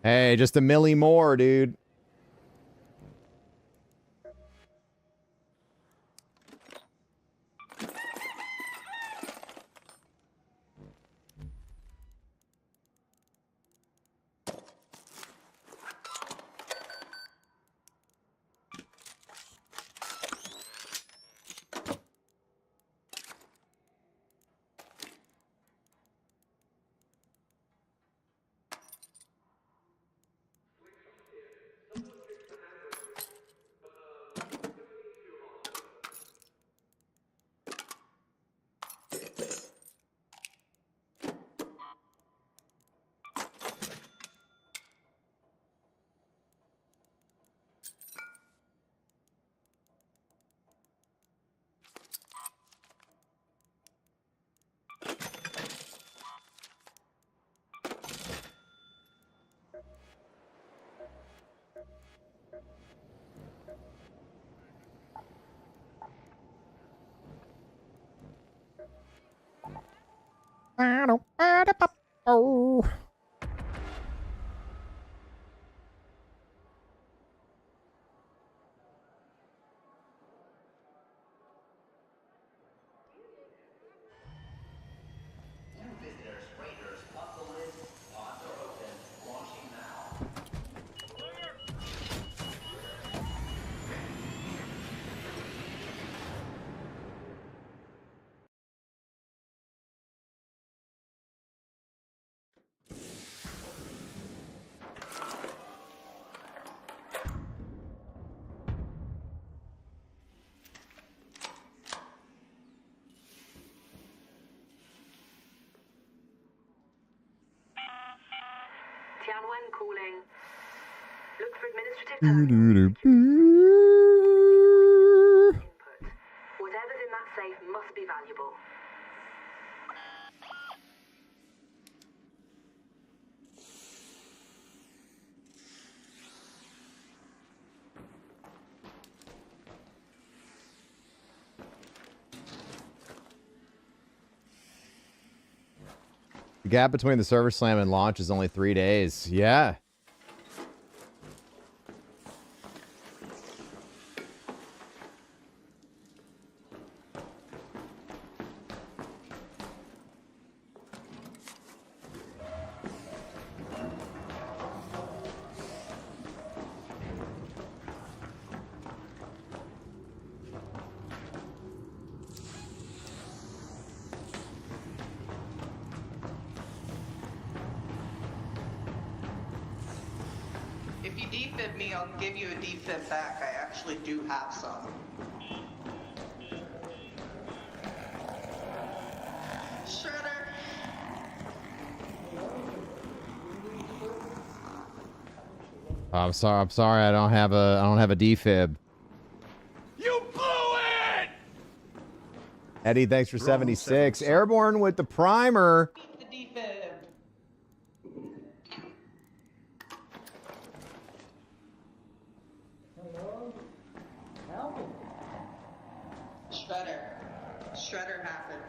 Hey, just a milli more, dude. Oh. Tianwen calling. Look for administrative terminals. Input. Whatever's in that safe must be valuable. The gap between the server slam and launch is only 3 days. Yeah. If you defib me, I'll give you a defib back. I actually do have some. Shredder. I'm sorry. I don't have a defib. You blew it! Eddie, thanks for 76. Airborne with the primer. The defib. Shredder. Shredder happened.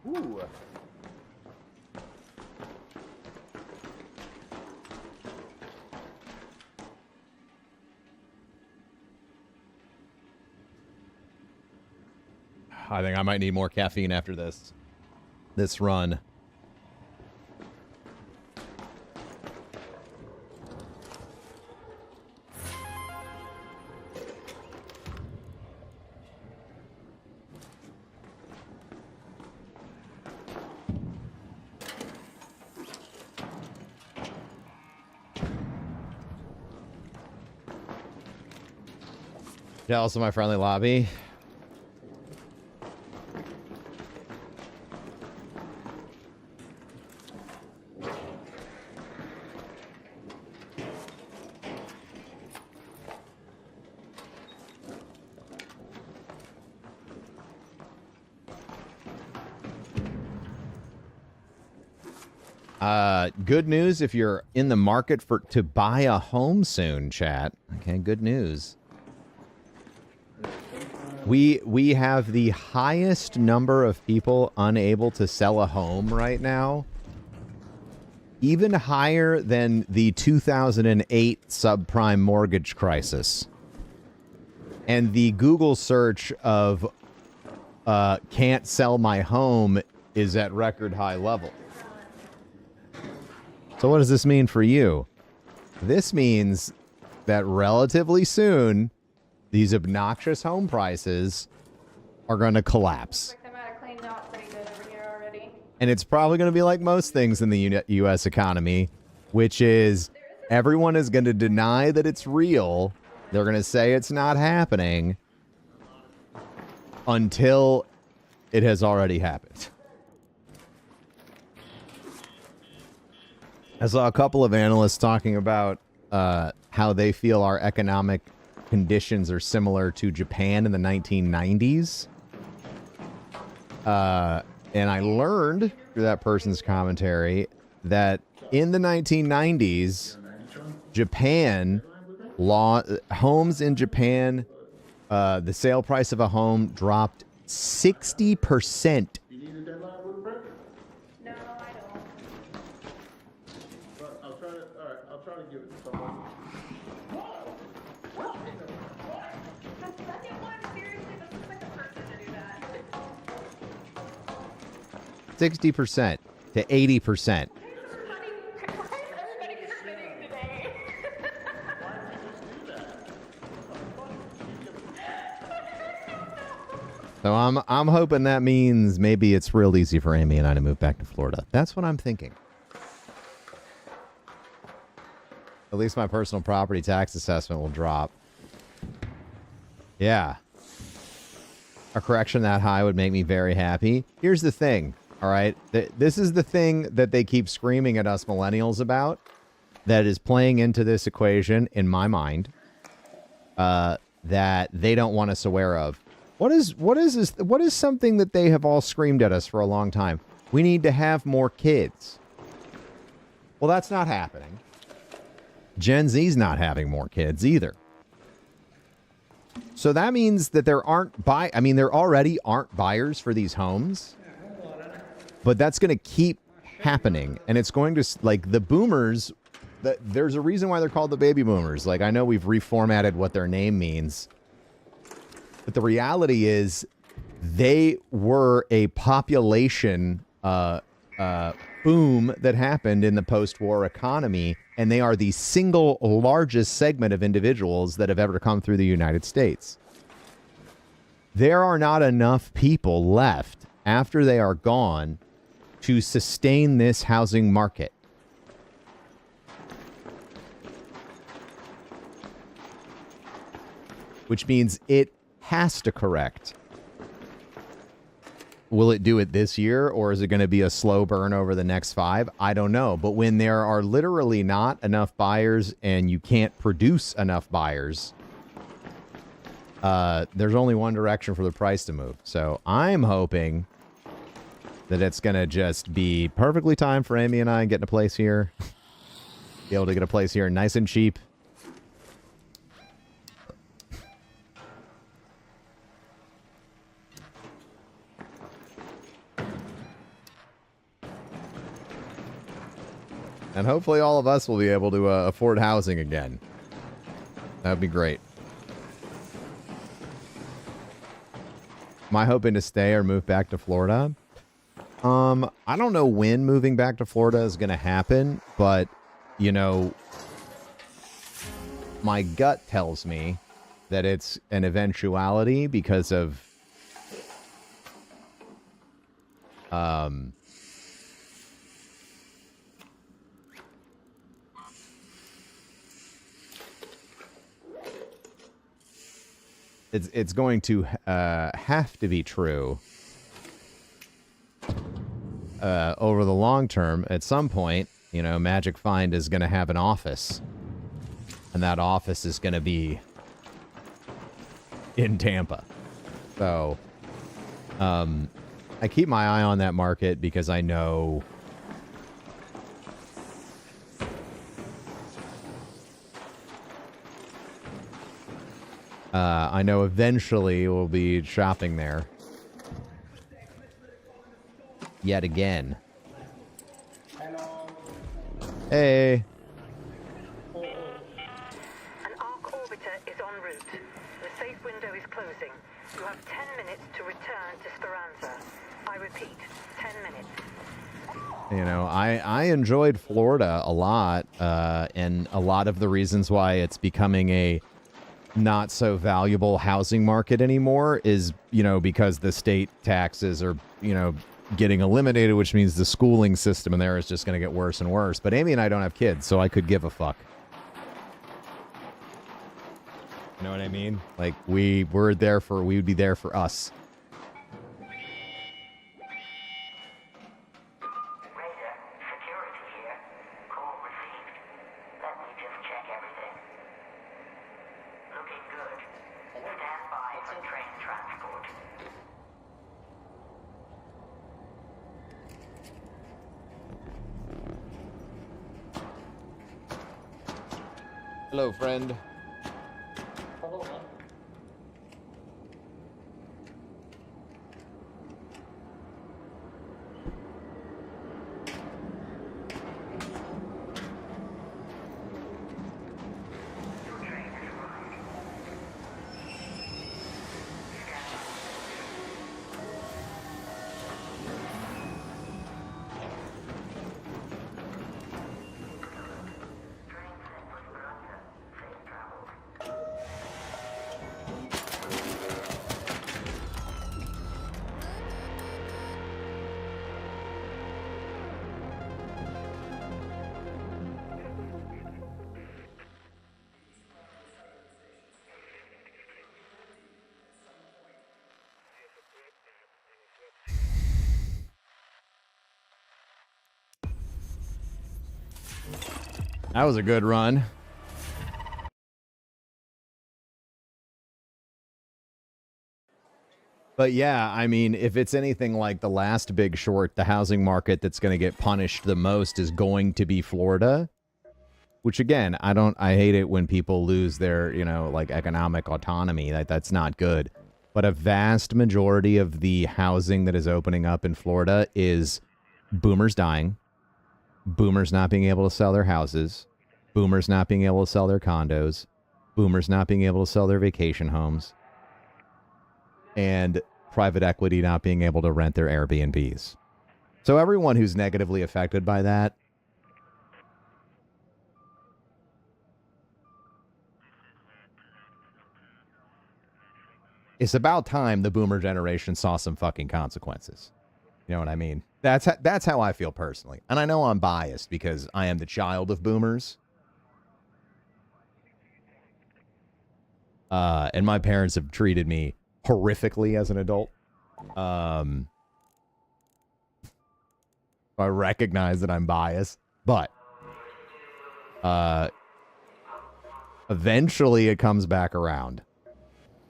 Ooh. I think I might need more caffeine after this run. Jealous of my friendly lobby. Good news if you're in the market to buy a home soon, chat. Okay, good news. We have the highest number of people unable to sell a home right now. Even higher than the 2008 subprime mortgage crisis. And the Google search of can't sell my home is at record high level. So what does this mean for you? This means that relatively soon, these obnoxious home prices are going to collapse. And it's probably going to be like most things in the U.S. economy, which is everyone is going to deny that it's real. They're going to say it's not happening until it has already happened. I saw a couple of analysts talking about how they feel our economic conditions are similar to Japan in the 1990s. And I learned through that person's commentary that in the 1990s, Japan, homes in Japan, the sale price of a home dropped 60%. I'll try to give it to someone. 60% to 80%. So I'm hoping that means maybe it's real easy for Amy and I to move back to Florida. That's what I'm thinking. At least my personal property tax assessment will drop. Yeah. A correction that high would make me very happy. Here's the thing, all right? This is the thing that they keep screaming at us millennials about that is playing into this equation in my mind that they don't want us aware of. What is something that they have all screamed at us for a long time? We need to have more kids. Well, that's not happening. Gen Z's not having more kids either. So that means that there already aren't buyers for these homes. But that's going to keep happening. And it's going to, like, the boomers, there's a reason why they're called the baby boomers. Like, I know we've reformatted what their name means. But the reality is they were a population boom that happened in the post-war economy, and they are the single largest segment of individuals that have ever come through the United States. There are not enough people left after they are gone to sustain this housing market. Which means it has to correct. Will it do it this year, or is it going to be a slow burn over the next 5? I don't know. But when there are literally not enough buyers and you can't produce enough buyers, there's only one direction for the price to move. So I'm hoping that it's going to just be perfectly timed for Amy and I getting a place here. Be able to get a place here nice and cheap. And hopefully all of us will be able to afford housing again. That would be great. Am I hoping to stay or move back to Florida? I don't know when moving back to Florida is going to happen, but, you know, my gut tells me that it's an eventuality because of it's going to have to be true over the long term. At some point, you know, Magic Find is going to have an office, and that office is going to be in Tampa. So I keep my eye on that market because I know I know eventually we'll be shopping there. Yet again. Hello. Hey. An arc orbiter is en route. The safe window is closing. You have 10 minutes to return to Speranza. I repeat, 10 minutes. You know, I enjoyed Florida a lot, and a lot of the reasons why it's becoming a not so valuable housing market anymore is, you know, because the state taxes are, you know, getting eliminated, which means the schooling system in there is just going to get worse and worse. But Amy and I don't have kids, so I could give a fuck. You know what I mean? Like, we would be there for us. Hello, friend. That was a good run. But yeah, I mean, if it's anything like The Last Big Short, the housing market that's going to get punished the most is going to be Florida. Which again, I hate it when people lose their, you know, like economic autonomy. That's not good. But a vast majority of the housing that is opening up in Florida is boomers dying, boomers not being able to sell their houses, boomers not being able to sell their condos, boomers not being able to sell their vacation homes, and private equity not being able to rent their Airbnbs. So everyone who's negatively affected by that, it's about time the boomer generation saw some fucking consequences. You know what I mean? That's how I feel personally. And I know I'm biased because I am the child of boomers. And my parents have treated me horrifically as an adult. I recognize that I'm biased, but eventually it comes back around.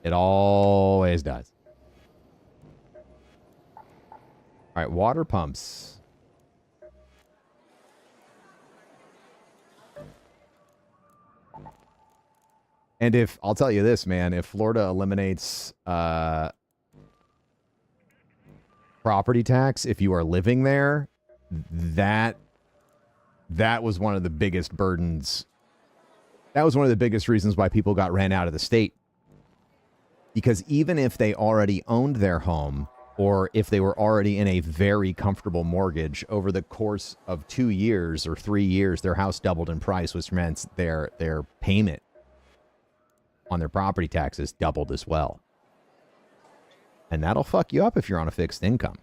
It always does. All right, water pumps. And I'll tell you this, man, if Florida eliminates property tax, if you are living there, that was one of the biggest burdens. That was one of the biggest reasons why people got ran out of the state. Because even if they already owned their home, or if they were already in a very comfortable mortgage, over the course of 2 years or 3 years, their house doubled in price, which meant their payment on their property taxes doubled as well. And that'll fuck you up if you're on a fixed income.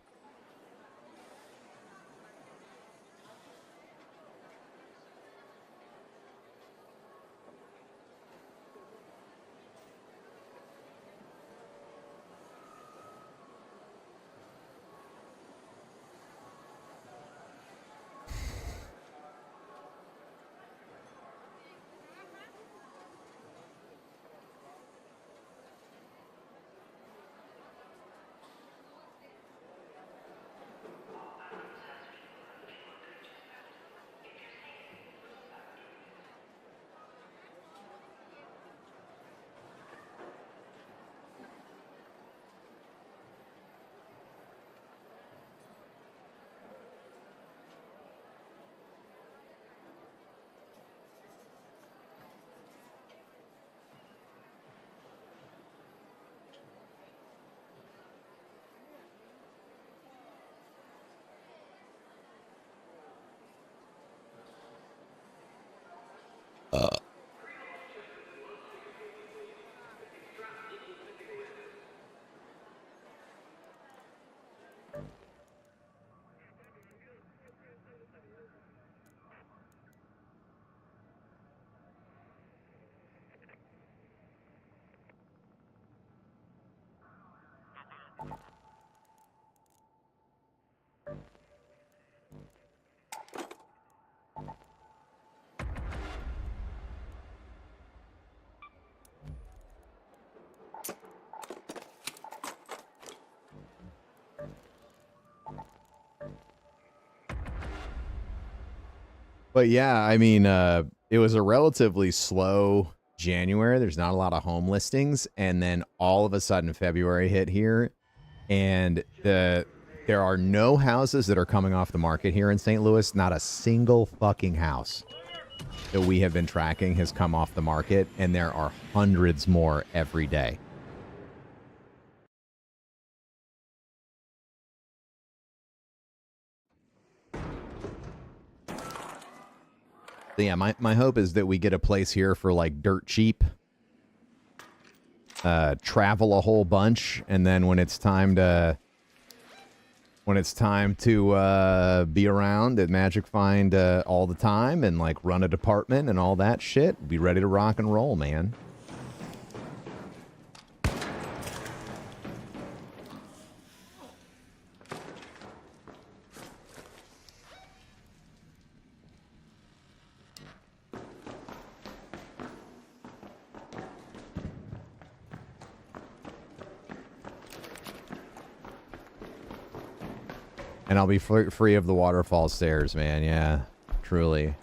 But yeah, I mean, it was a relatively slow January. There's not a lot of home listings. And then all of a sudden February hit here. And there are no houses that are coming off the market here in St. Louis. Not a single fucking house that we have been tracking has come off the market. And there are hundreds more every day. So yeah, my hope is that we get a place here for like dirt cheap. Travel a whole bunch, and then when it's time to be around at Magic Find all the time and like run a department and all that shit, be ready to rock and roll, man. And I'll be free of the waterfall stairs, man. Yeah, truly.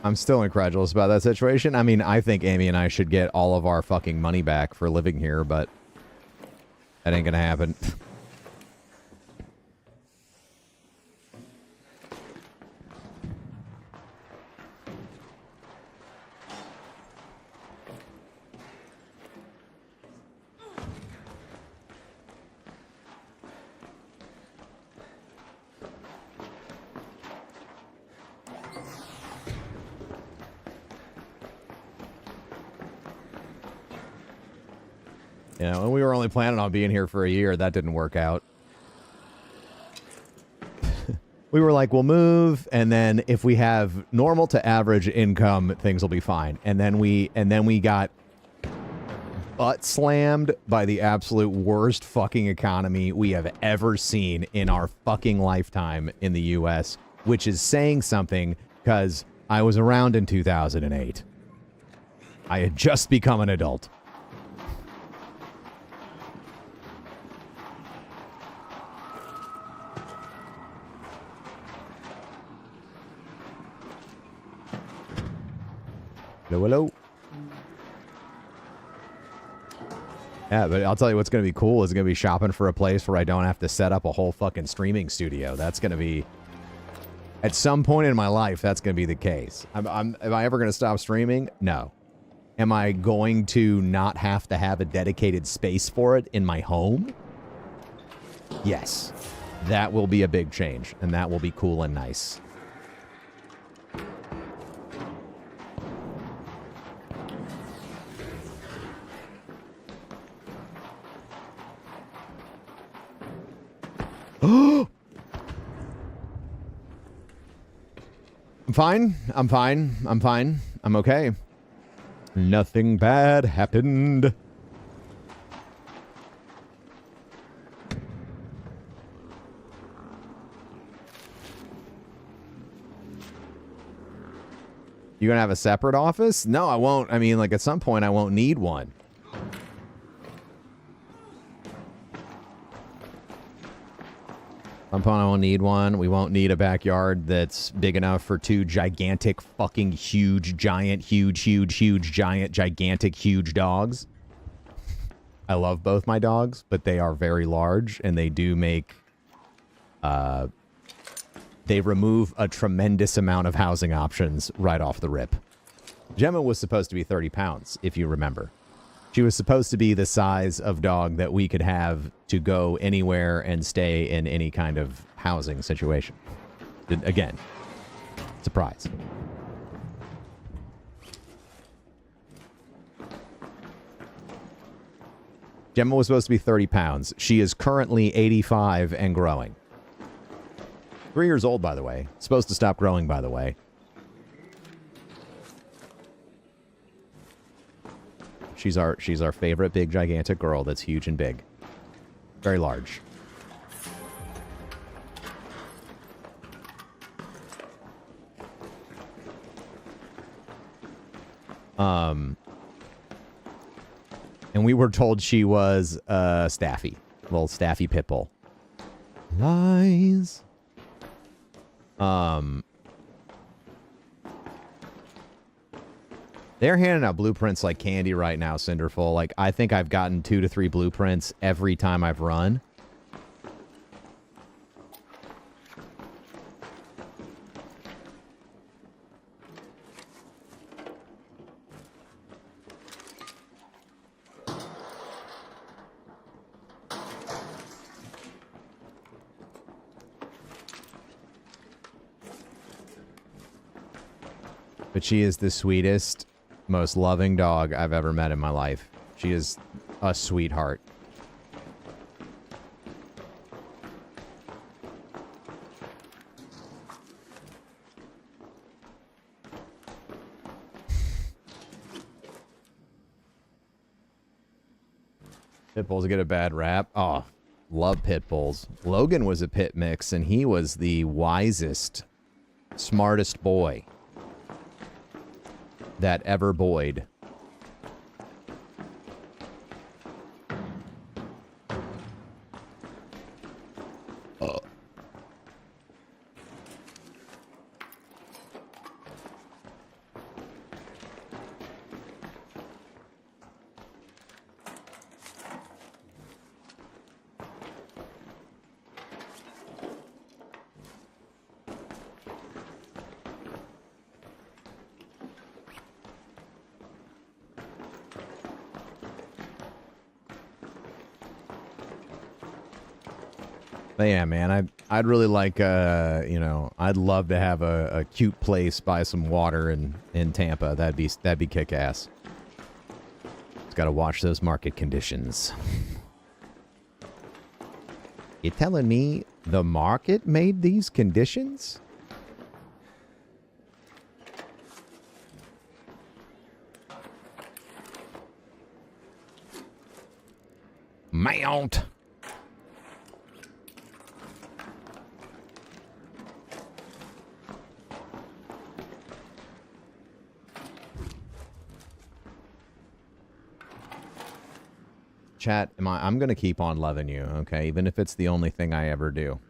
I'm still incredulous about that situation. I mean, I think Amy and I should get all of our fucking money back for living here, but that ain't gonna happen. Yeah, when we were only planning on being here for a year, that didn't work out. We were like, we'll move, and then if we have normal to average income, things will be fine. And then we got butt slammed by the absolute worst fucking economy we have ever seen in our fucking lifetime in the US, which is saying something because I was around in 2008. I had just become an adult. Hello, hello. Yeah, but I'll tell you what's going to be cool is going to be shopping for a place where I don't have to set up a whole fucking streaming studio. That's going to be, at some point in my life, that's going to be the case. Am I ever going to stop streaming? No. Am I going to not have to have a dedicated space for it in my home? Yes. That will be a big change, and that will be cool and nice. I'm fine. I'm fine. I'm fine. I'm okay. Nothing bad happened. You gonna have a separate office? No, I won't. I mean, like, at some point, I won't need one. Some point I won't need one. We won't need a backyard that's big enough for two gigantic, fucking huge, giant, gigantic, huge dogs. I love both my dogs, but they are very large, and they do make... they remove a tremendous amount of housing options right off the rip. Gemma was supposed to be 30 pounds, if you remember. She was supposed to be the size of dog that we could have to go anywhere and stay in any kind of housing situation. Again, surprise. Gemma was supposed to be 30 pounds. She is currently 85 and growing. 3 years old, by the way. Supposed to stop growing, by the way. She's our favorite big gigantic girl that's huge and big. Very large. And we were told she was Staffy. Little Staffy pit bull. Lies. They're handing out blueprints like candy right now, Cinderful. Like, I think I've gotten 2 to 3 blueprints every time I've run. But she is the sweetest, most loving dog I've ever met in my life. She is a sweetheart. Pit bulls get a bad rap. Oh, love pit bulls. Logan was a pit mix, and he was the wisest, smartest boy that ever boyed. But yeah, man, I'd really like, you know, I'd love to have a cute place by some water in Tampa. That'd be kick-ass. Just gotta watch those market conditions. You telling me the market made these conditions? Mount. Chat, I'm going to keep on loving you, okay? Even if it's the only thing I ever do.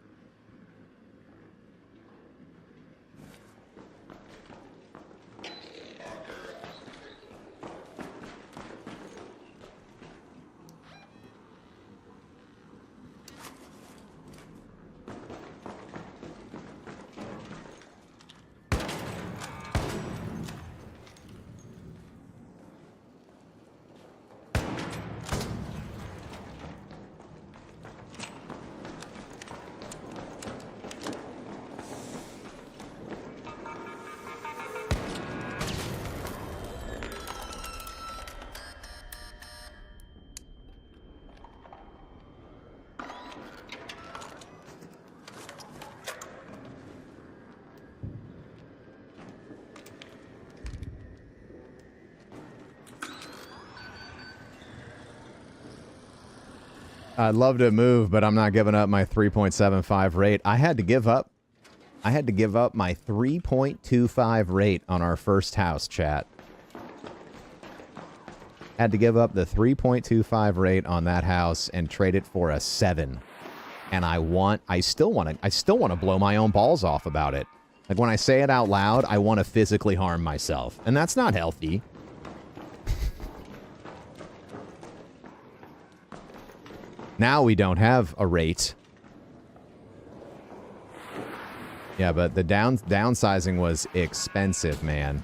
I'd love to move, but I'm not giving up my 3.75 rate. I had to give up my 3.25 rate on our first house, chat. Had to give up the 3.25 rate on that house and trade it for a 7. And I still want to blow my own balls off about it. Like, when I say it out loud, I want to physically harm myself, and that's not healthy. Now we don't have a rate. Yeah, but the downsizing was expensive, man.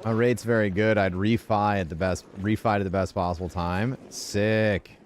My rate's very good. I'd refi at the best possible time. Sick.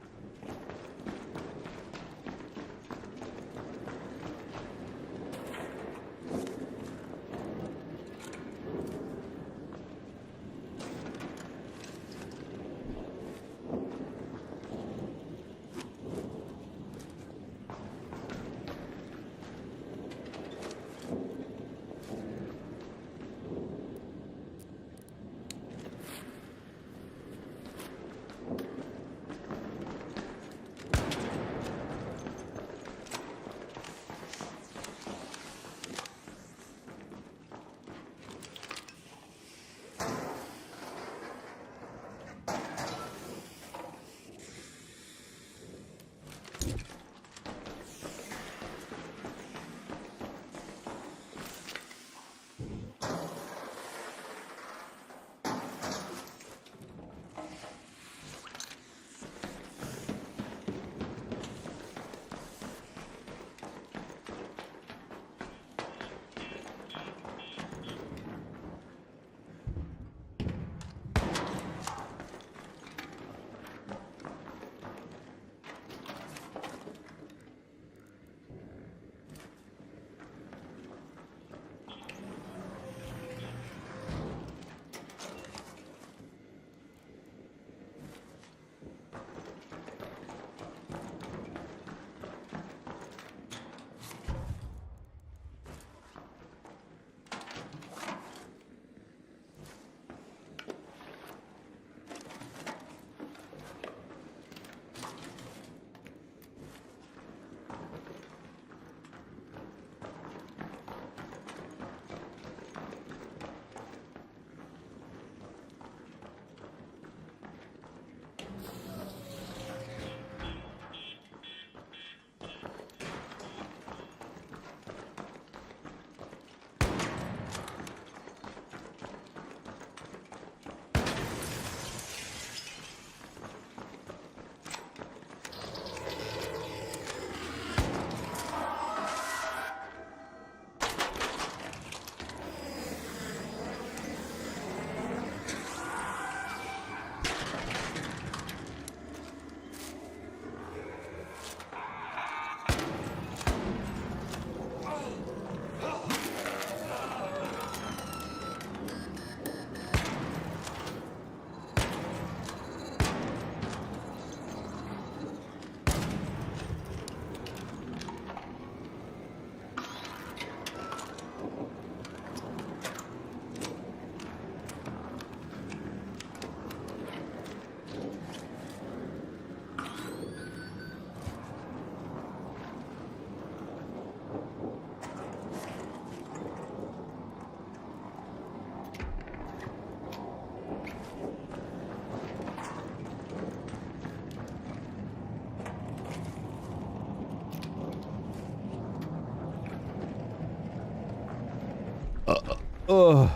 Ugh.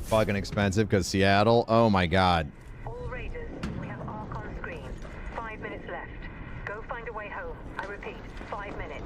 Fucking expensive because Seattle. Oh my god. All Raiders, we have Ark on screen. 5 minutes left. Go find a way home. I repeat, 5 minutes.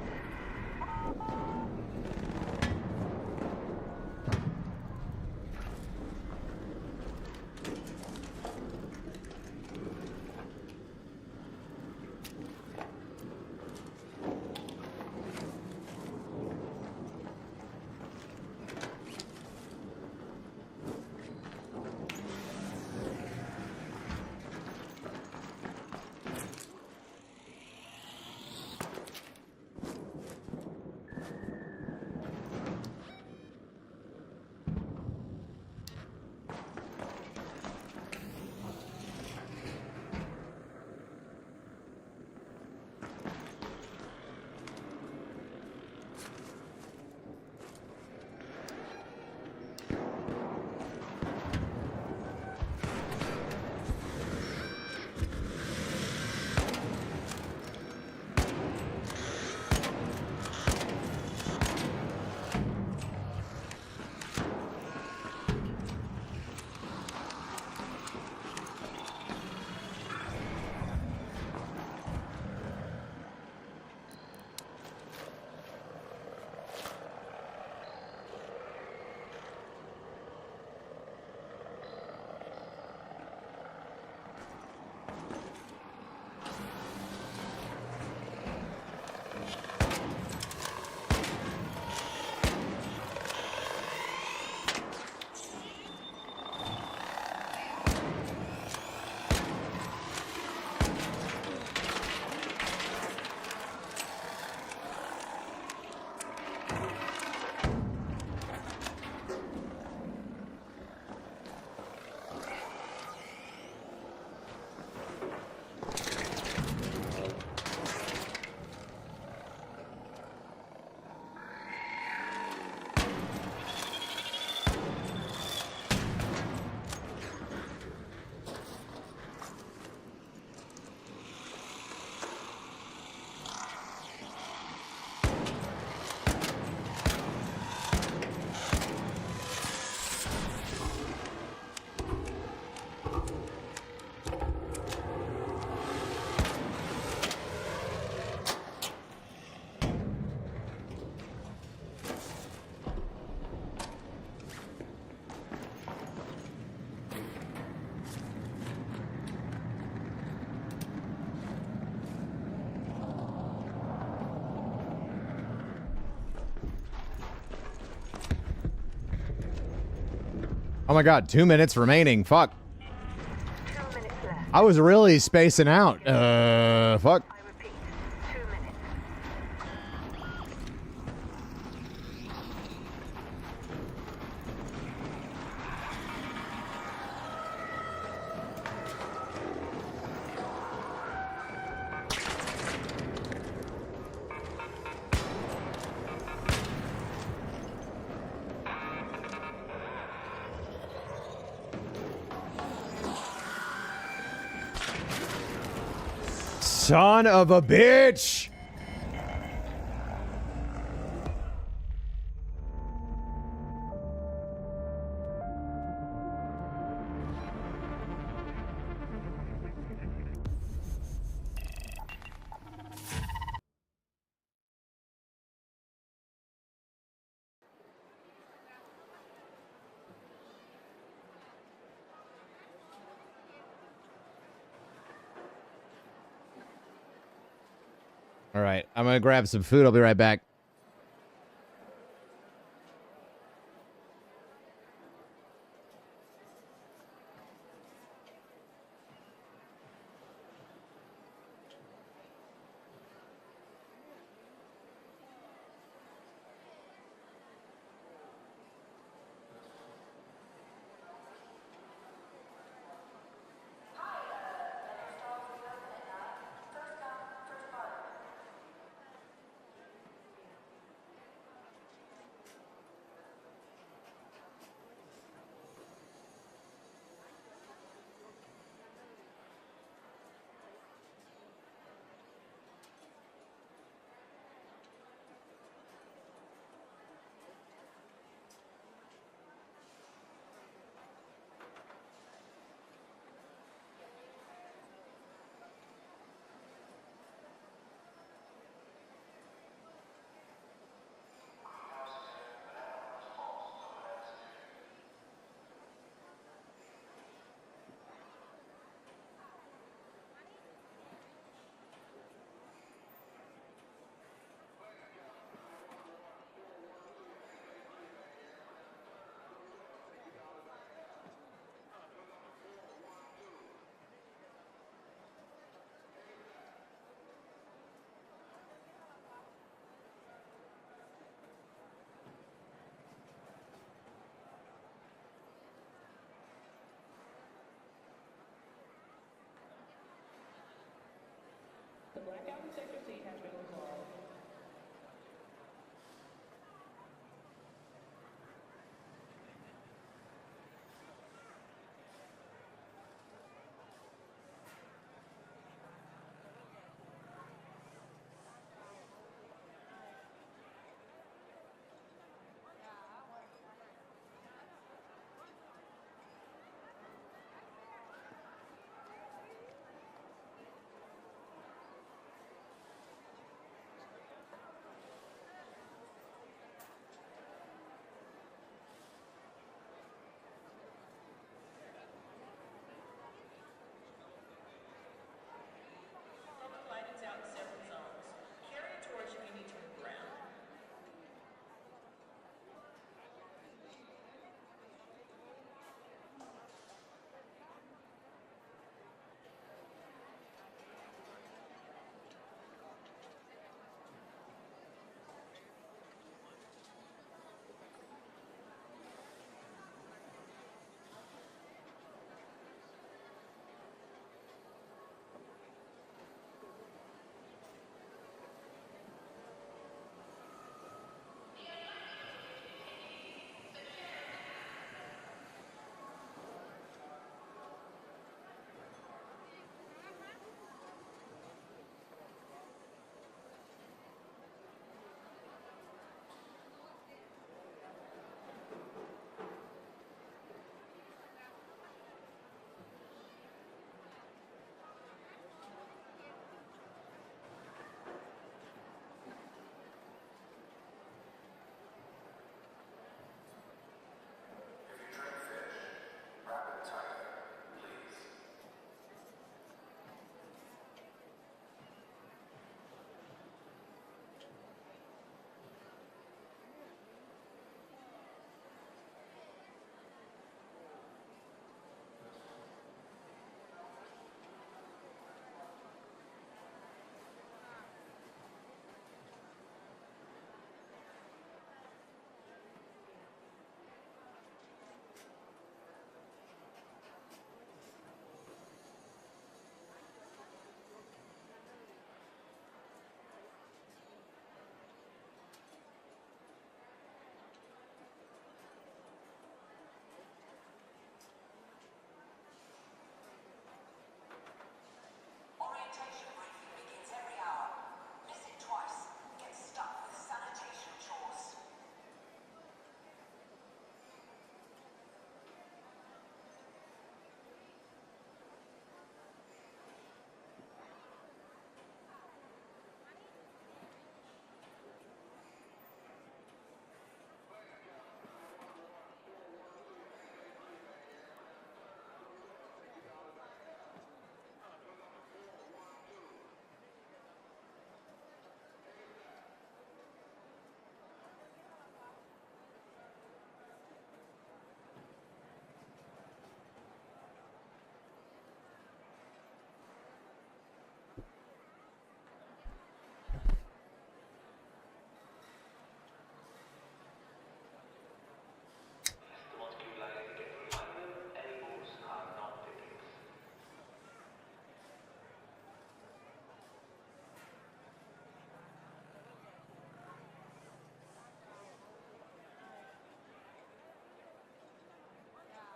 Oh my god, 2 minutes remaining. Fuck. 2 minutes left. I was really spacing out. Fuck. I repeat, 2 minutes. Son of a bitch! All right, I'm gonna grab some food. I'll be right back.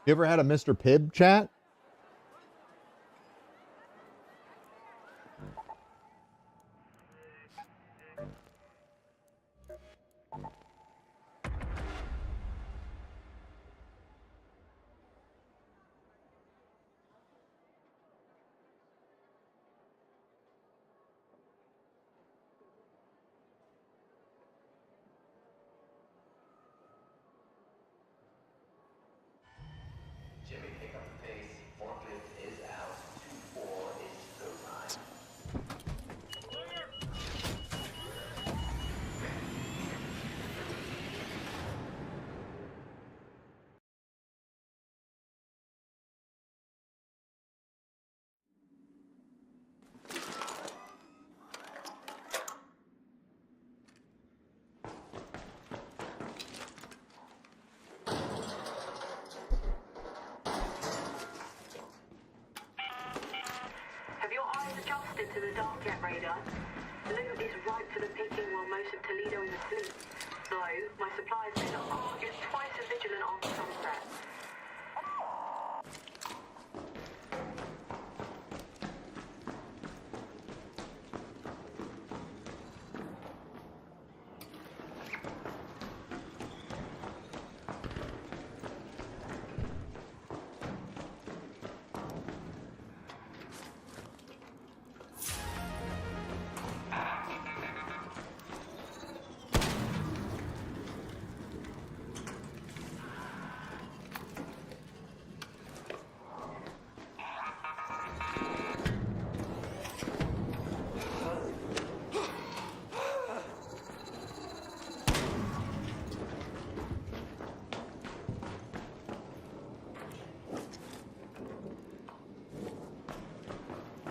You ever had a Mr. Pibb chat? Jimmy, pick up the pace. Forklift is out. 2-4 is go time. Have your eyes adjusted to the dark yet, Raider? The loot is ripe for the picking while most of Toledo is asleep. So, my suppliers say that is twice as vigilant after sunset.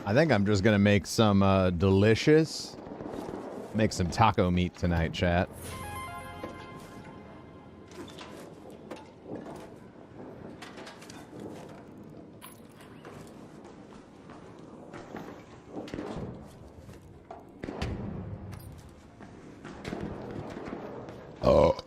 I think I'm just gonna make some make some taco meat tonight, chat. Oh.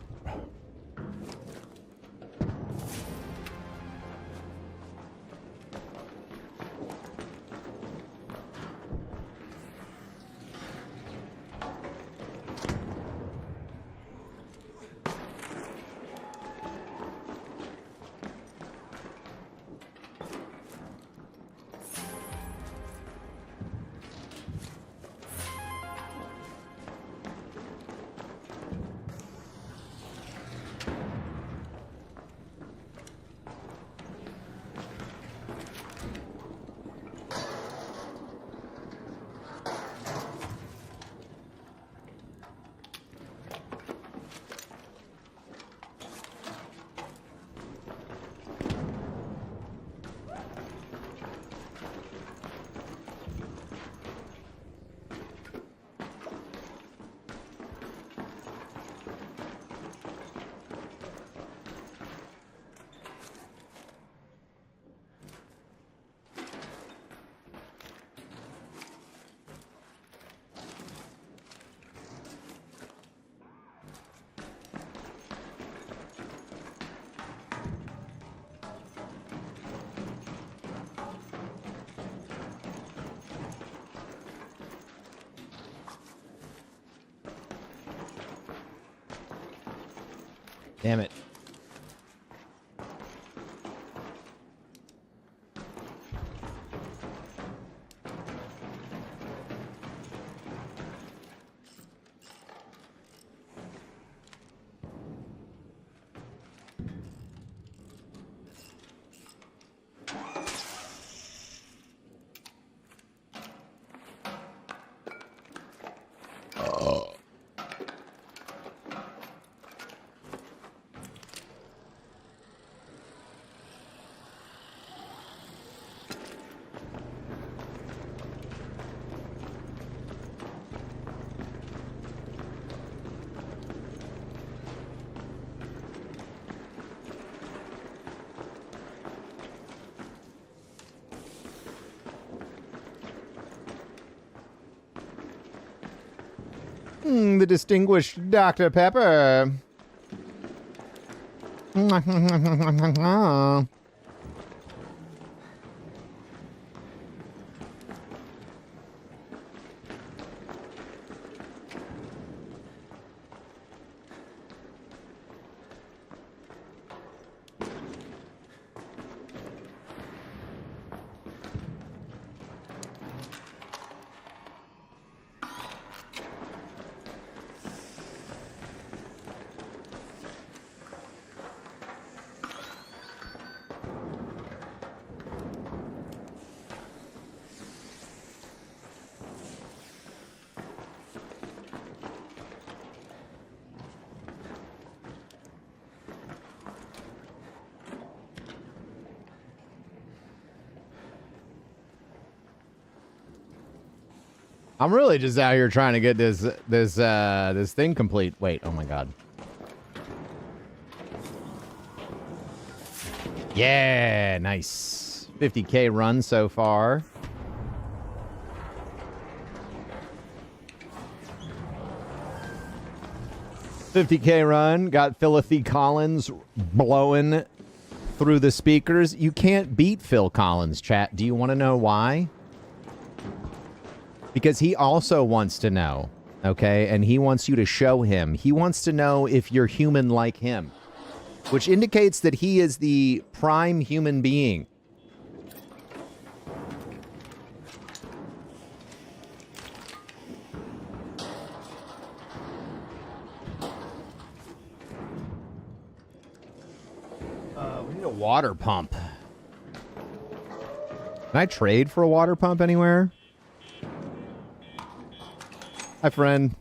Damn it. The distinguished Dr. Pepper. I'm really just out here trying to get this thing complete. Wait, oh my god. Yeah, nice. 50K run so far. $50K run. Got Philippi Collins blowing through the speakers. You can't beat Phil Collins, chat. Do you want to know why? Because he also wants to know, okay? And he wants you to show him. He wants to know if you're human like him, which indicates that he is the prime human being. We need a water pump. Can I trade for a water pump anywhere? Hi, friend.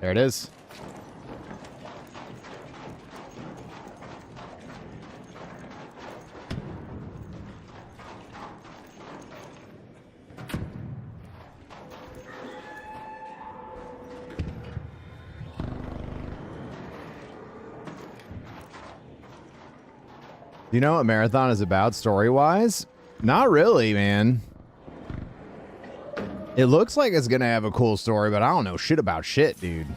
There it is. Do you know what Marathon is about story-wise? Not really, man. It looks like it's gonna have a cool story, but I don't know shit about shit, dude.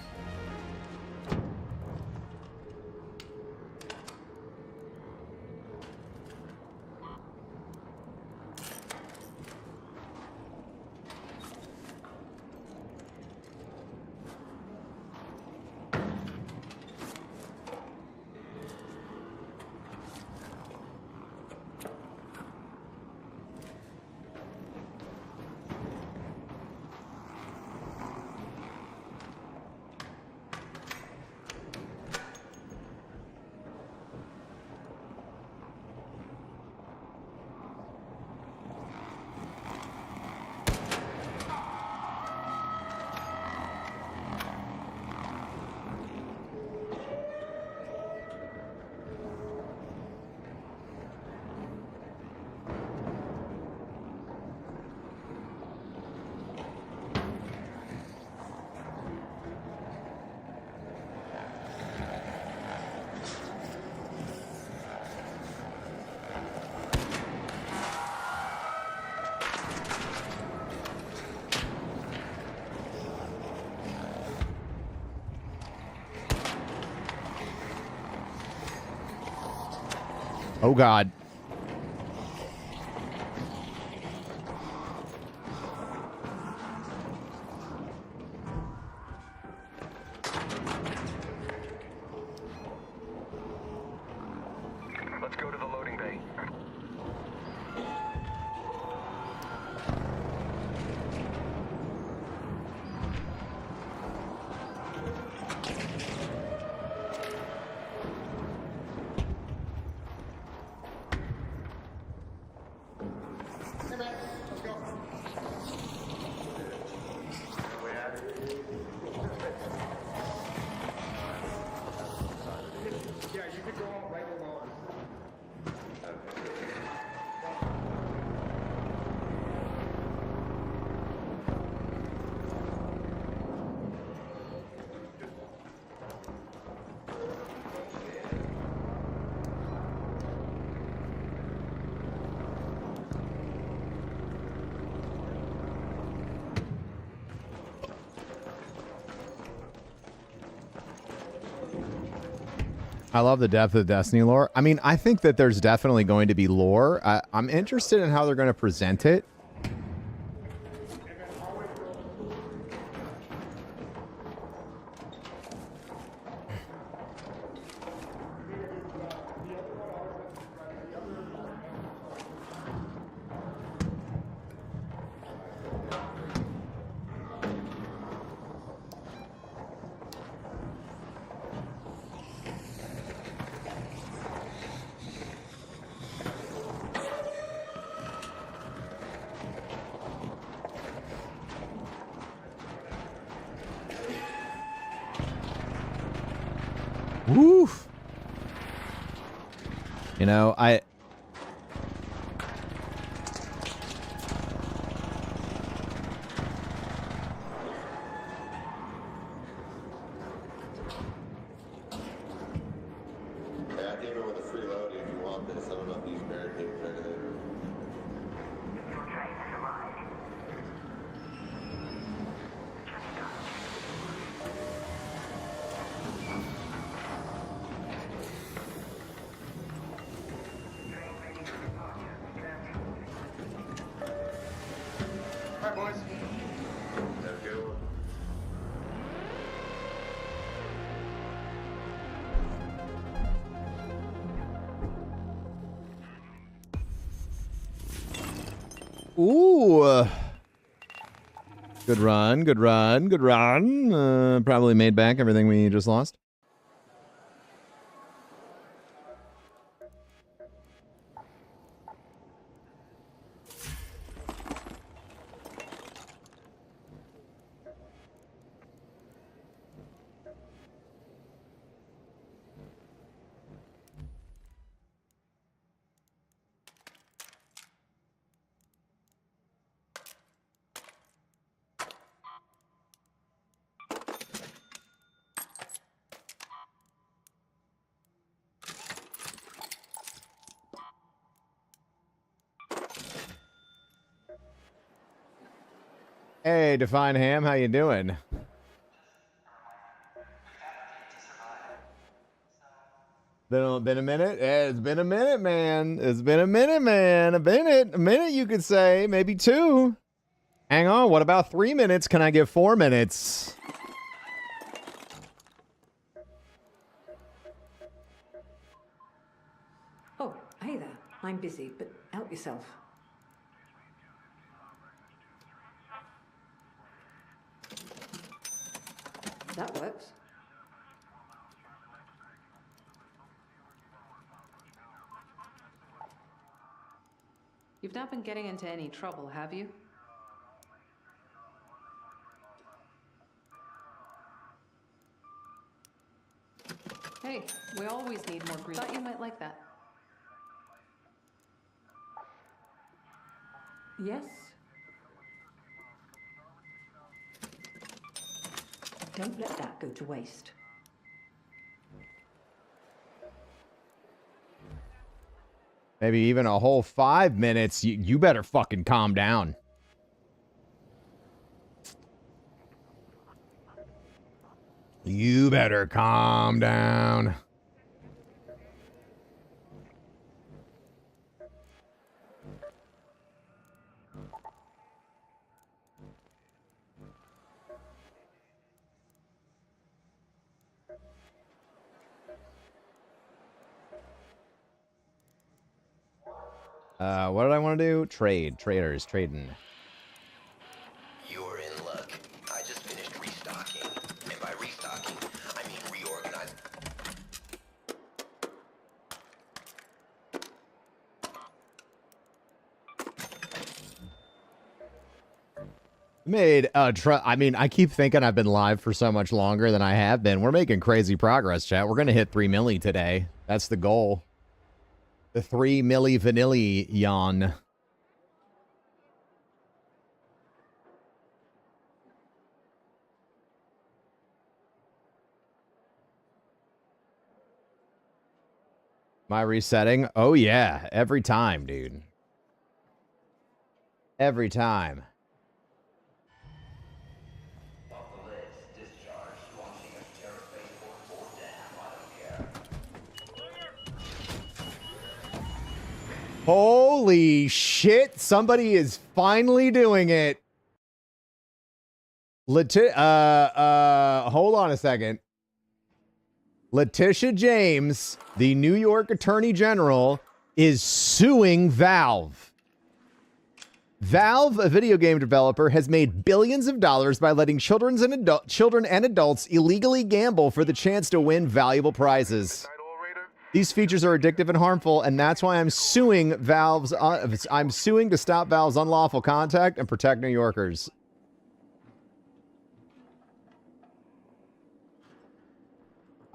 Oh, God. Let's go to the loading bay. Yeah, you could go out right along. I love the depth of Destiny lore. I mean, I think that there's definitely going to be lore. I'm interested in how they're going to present it. Woof. You know, Yeah, I came in with a free loading if you want this. I don't know if these barricades or anything. Alright, boys. Have a good one. ooh. Good run, good run, good run. Probably made back everything we just lost. Hey, Define Ham, how you doing? Been a minute? Yeah, it's been a minute, man. It's been a minute, man. A minute, you could say. Maybe 2. Hang on, what about 3 minutes? Can I give 4 minutes? Oh, hey there. I'm busy, but help yourself. That works. You've not been getting into any trouble, have you? Hey, we always need more green. Thought you might like that. Yes? Don't let that go to waste. Maybe even a whole 5 minutes. You better fucking calm down. You better calm down. What did I want to do? Traders, trading. You're in luck. I just finished restocking. And by restocking, I mean reorganizing. Made I mean, I keep thinking I've been live for so much longer than I have been. We're making crazy progress, chat. We're gonna hit 3 milli today. That's the goal. The 3 milli vanilli yawn. My resetting? Oh yeah, every time, dude. Every time. Holy shit, somebody is finally doing it. Hold on a second. Letitia James, the New York Attorney General, is suing Valve. Valve, a video game developer, has made billions of dollars by letting children and adults illegally gamble for the chance to win valuable prizes. These features are addictive and harmful, and that's why I'm suing Valve's. I'm suing to stop Valve's unlawful contact and protect New Yorkers.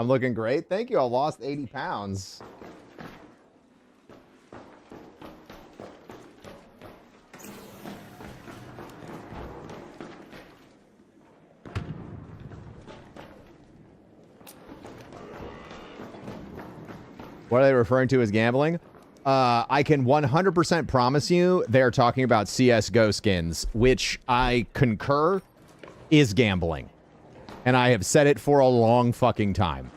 I'm looking great. Thank you. I lost 80 pounds. What are they referring to as gambling? I can 100% promise you they're talking about CSGO skins, which I concur is gambling. And I have said it for a long fucking time.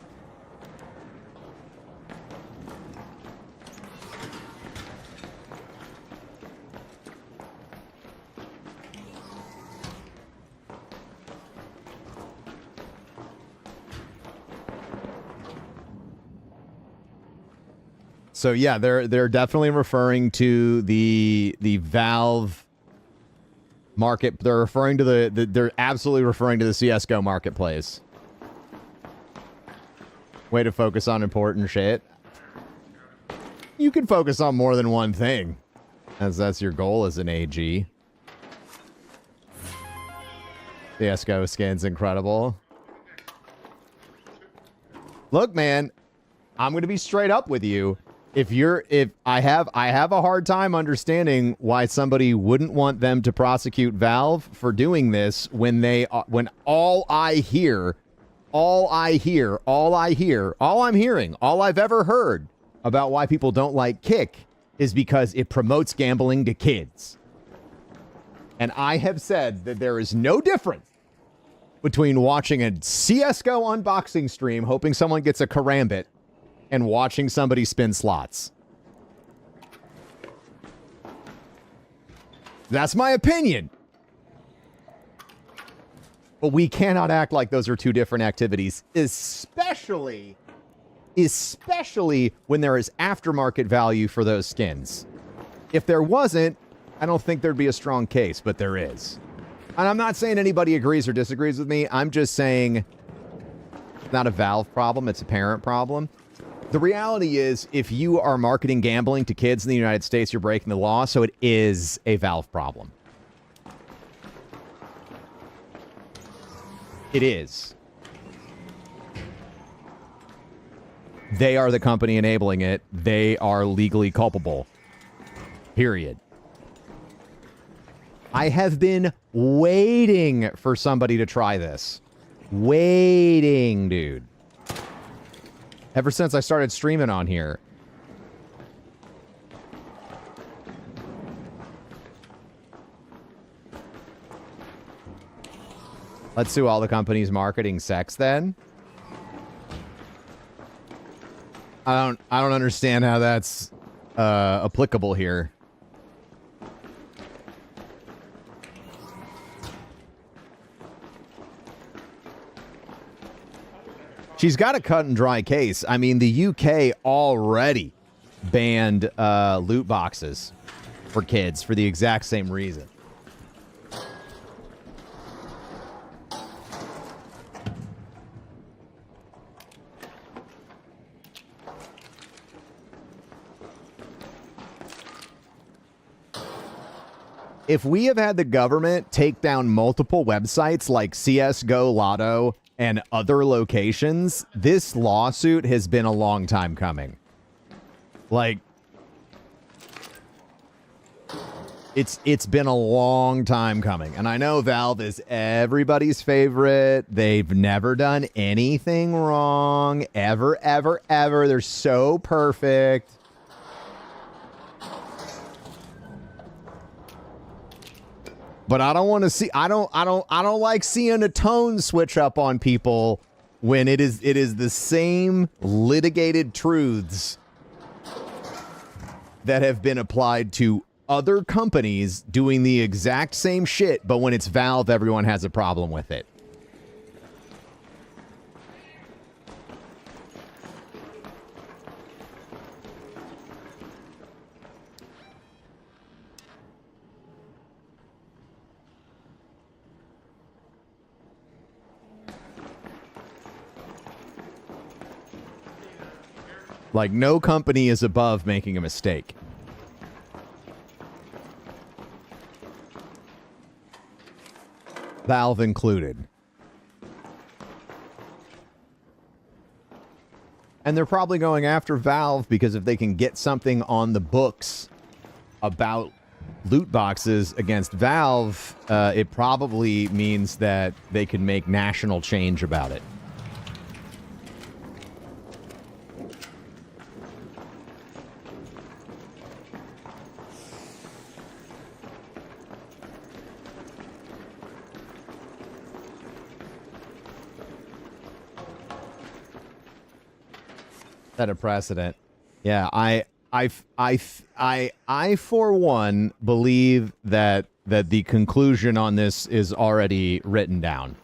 So yeah, they're definitely referring to the Valve market. They're referring to they're absolutely referring to the CS:GO marketplace. Way to focus on important shit. You can focus on more than one thing, as that's your goal as an AG. CS:GO skin's incredible. Look, man, I'm gonna be straight up with you. If I have a hard time understanding why somebody wouldn't want them to prosecute Valve for doing this when all I'm hearing, all I've ever heard about why people don't like Kick is because it promotes gambling to kids. And I have said that there is no difference between watching a CS:GO unboxing stream hoping someone gets a karambit and watching somebody spin slots. That's my opinion. But we cannot act like those are two different activities, especially when there is aftermarket value for those skins. If there wasn't, I don't think there'd be a strong case, but there is. And I'm not saying anybody agrees or disagrees with me. I'm just saying it's not a Valve problem, it's a parent problem. The reality is, if you are marketing gambling to kids in the United States, you're breaking the law, so it is a Valve problem. It is. They are the company enabling it. They are legally culpable. Period. I have been waiting for somebody to try this. Waiting, dude. Ever since I started streaming on here. Let's sue all the companies marketing sex then. I don't understand how that's applicable here. She's got a cut and dry case. I mean, the UK already banned loot boxes for kids for the exact same reason. If we have had the government take down multiple websites like CSGO Lotto and other locations, this lawsuit has been a long time coming. Like, it's been a long time coming. And I know Valve is everybody's favorite. They've never done anything wrong. Ever, ever, ever. They're so perfect. But I don't want to see. I don't like seeing a tone switch up on people when it is the same litigated truths that have been applied to other companies doing the exact same shit. But when it's Valve, everyone has a problem with it. Like, no company is above making a mistake. Valve included. And they're probably going after Valve because if they can get something on the books about loot boxes against Valve, it probably means that they can make national change about it. Set a precedent. Yeah, I for one believe that the conclusion on this is already written down.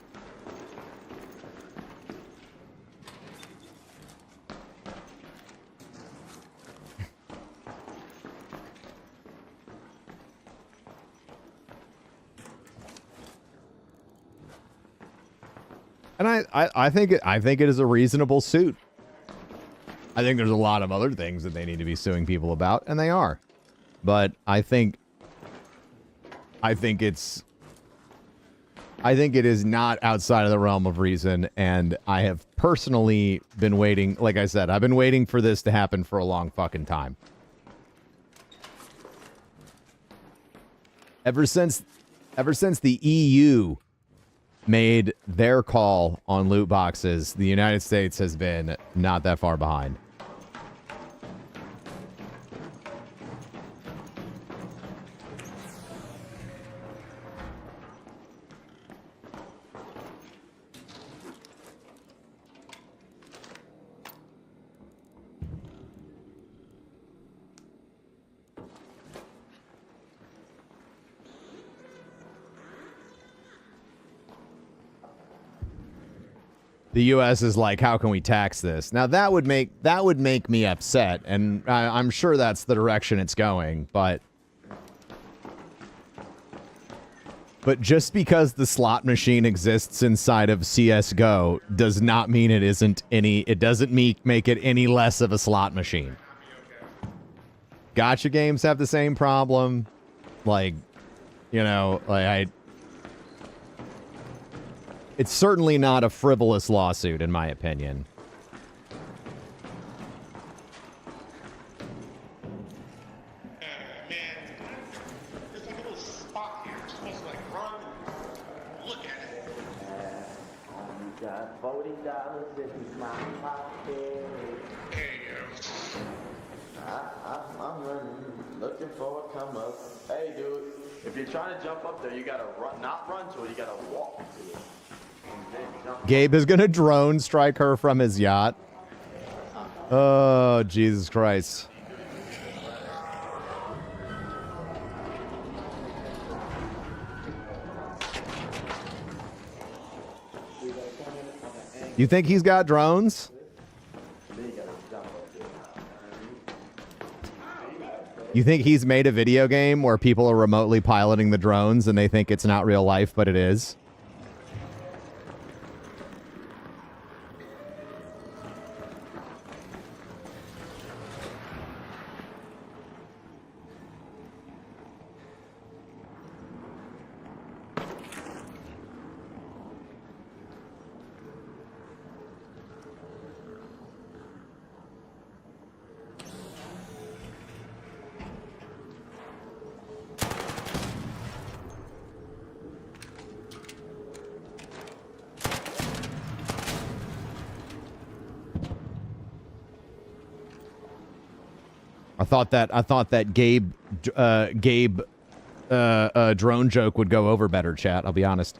And I think it is a reasonable suit. I think there's a lot of other things that they need to be suing people about, and they are. But I think it is not outside of the realm of reason, and I have personally been waiting, like I said, I've been waiting for this to happen for a long fucking time. Ever since the EU made their call on loot boxes, the United States has been not that far behind. The U.S. is like, how can we tax this? Now that would make me upset, and I'm sure that's the direction it's going. But just because the slot machine exists inside of CS:GO does not mean it isn't any. It doesn't make it any less of a slot machine. Gacha games have the same problem. Like, you know, it's certainly not a frivolous lawsuit, in my opinion. Man, there's like a little spot here. You're supposed to like run and look at it. You got $40 in my pocket. I'm running, looking for a come up. Hey, dude, if you're trying to jump up there, you gotta run, not run to it, you gotta walk to it. Gabe is gonna drone strike her from his yacht. Oh, Jesus Christ. You think he's got drones? You think he's made a video game where people are remotely piloting the drones and they think it's not real life, but it is? I thought that Gabe drone joke would go over better, chat. I'll be honest.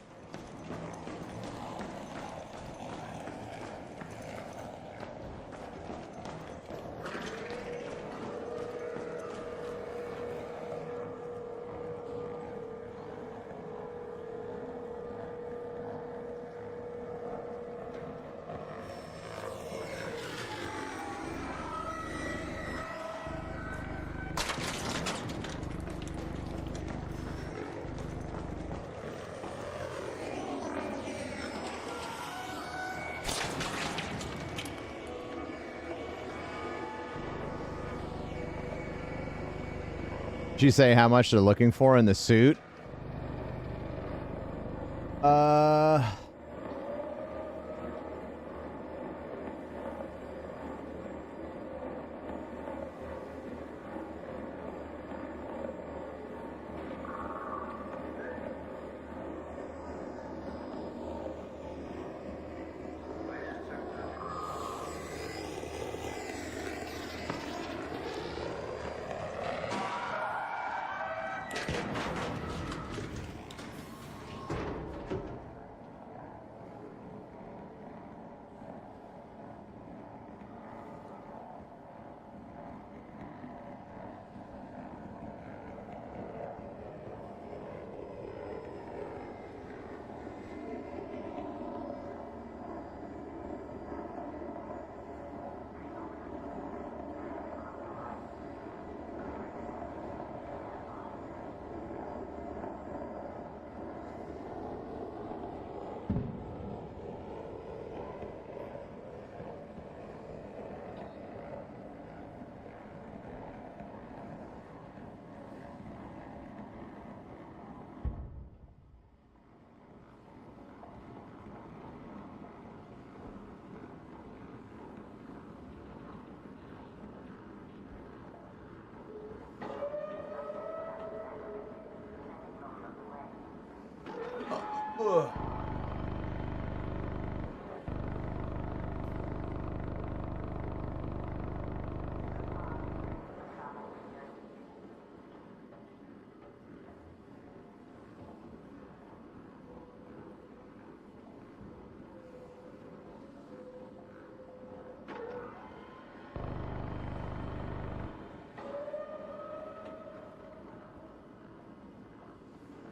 Did you say how much they're looking for in the suit?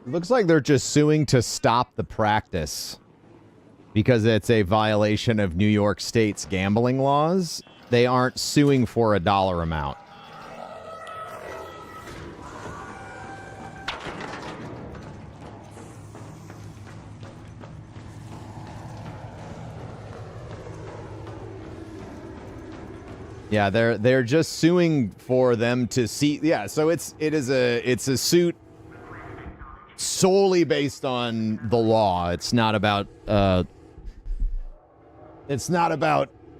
Looks like they're just suing to stop the practice because it's a violation of New York State's gambling laws. They aren't suing for a dollar amount. Yeah, they're just suing for them to see. Yeah, so it's a suit solely based on the law. It's not about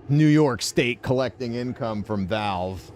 New York State collecting income from Valve.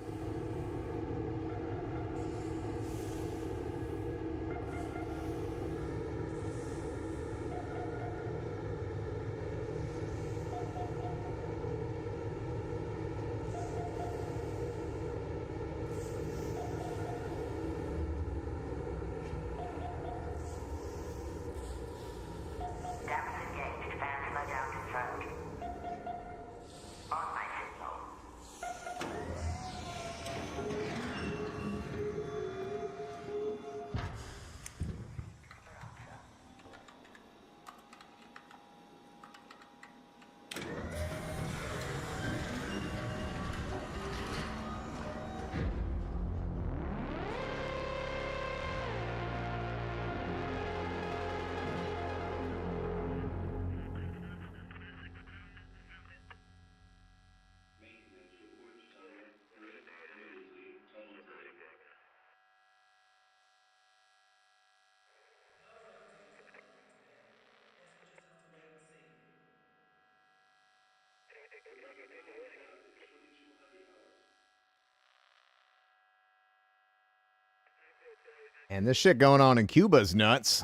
And this shit going on in Cuba's nuts.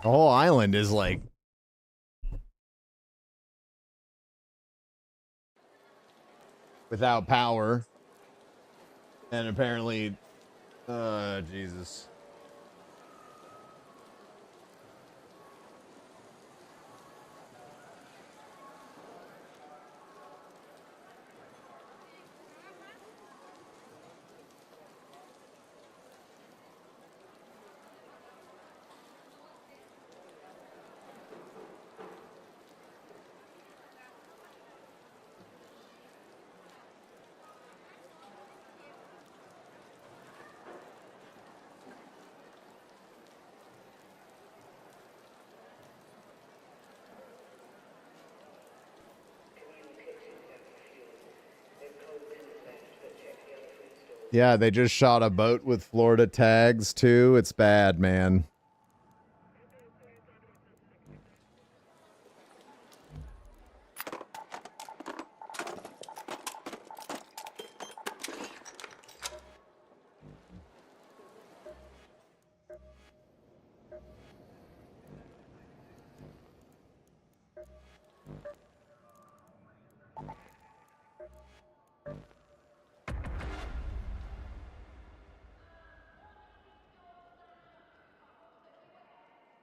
The whole island is like without power. And apparently, Jesus. Yeah, they just shot a boat with Florida tags, too. It's bad, man.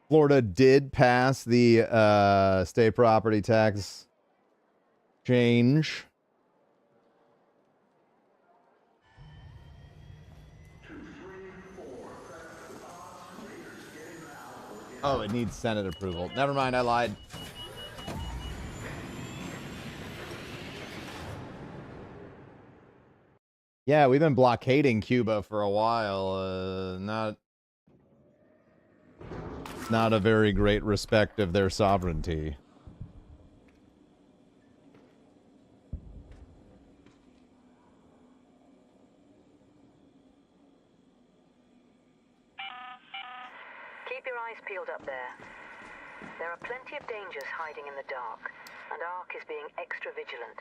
Florida did pass the state property tax change. Oh, it needs Senate approval. Never mind, I lied. Yeah, we've been blockading Cuba for a while. Not a very great respect of their sovereignty. Keep your eyes peeled up there. There are plenty of dangers hiding in the dark, and ARC is being extra vigilant.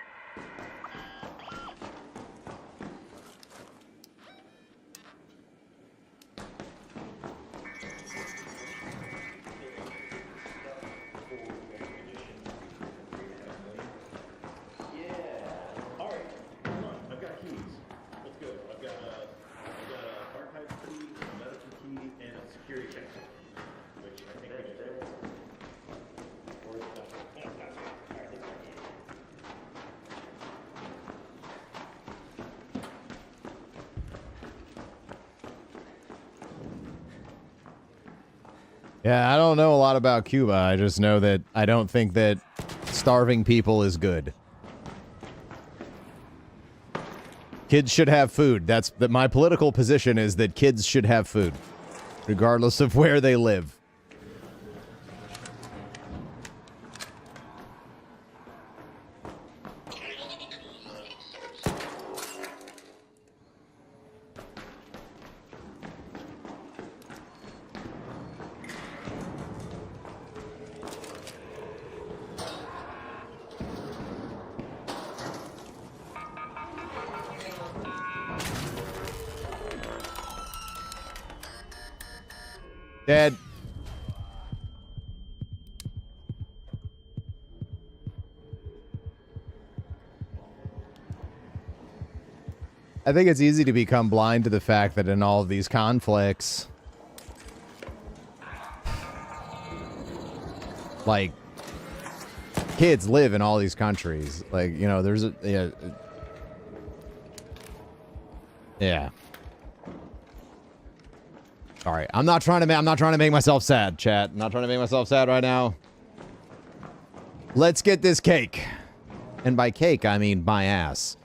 Yeah, I don't know a lot about Cuba. I just know that I don't think that starving people is good. Kids should have food. That's that. My political position is that kids should have food, regardless of where they live. Dead. I think it's easy to become blind to the fact that in all of these conflicts, like, kids live in all these countries. Like, you know, there's a... Yeah. All right, I'm not trying to make myself sad, chat. I'm not trying to make myself sad right now. Let's get this cake. And by cake, I mean my ass.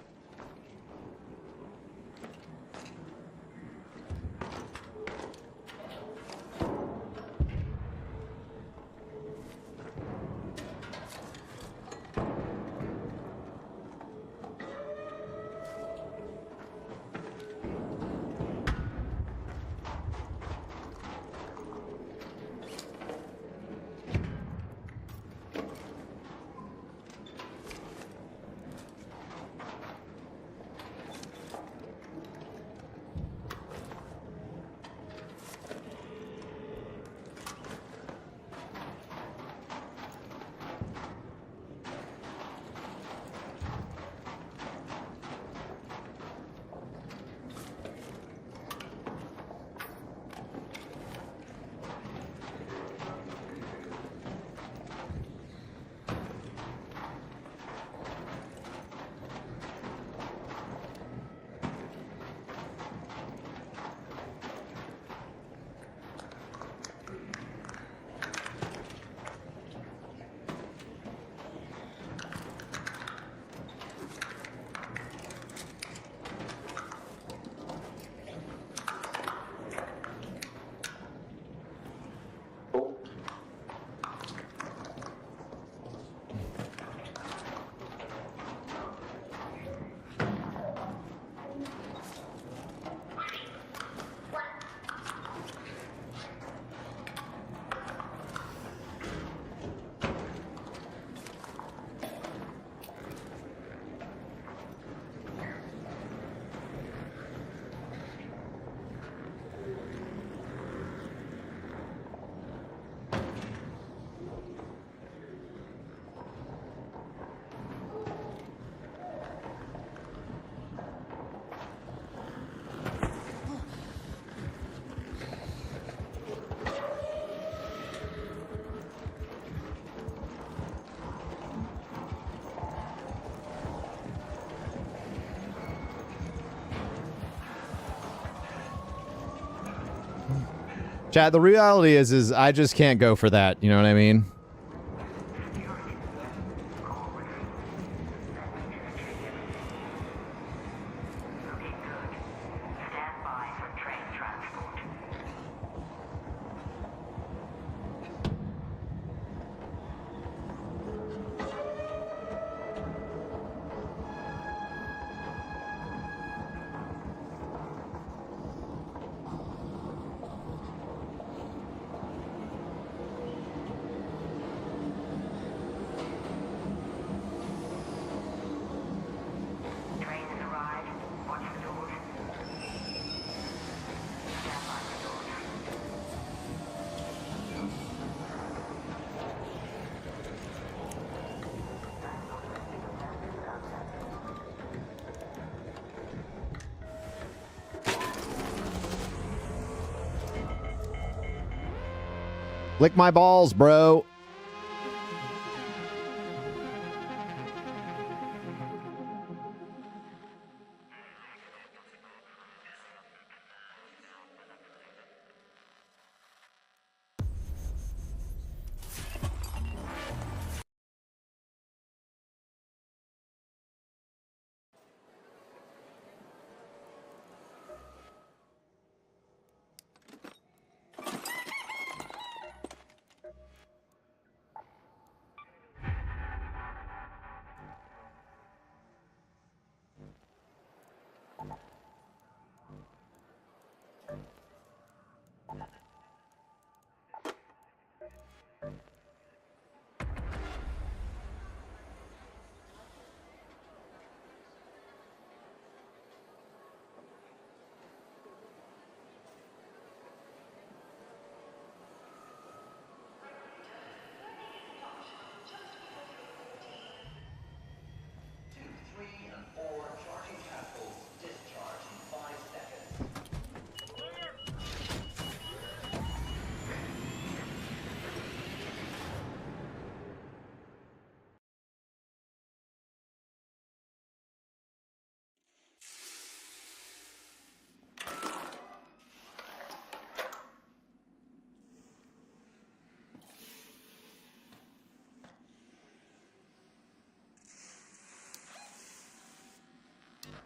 Chat, the reality is I just can't go for that. You know what I mean? Lick my balls, bro.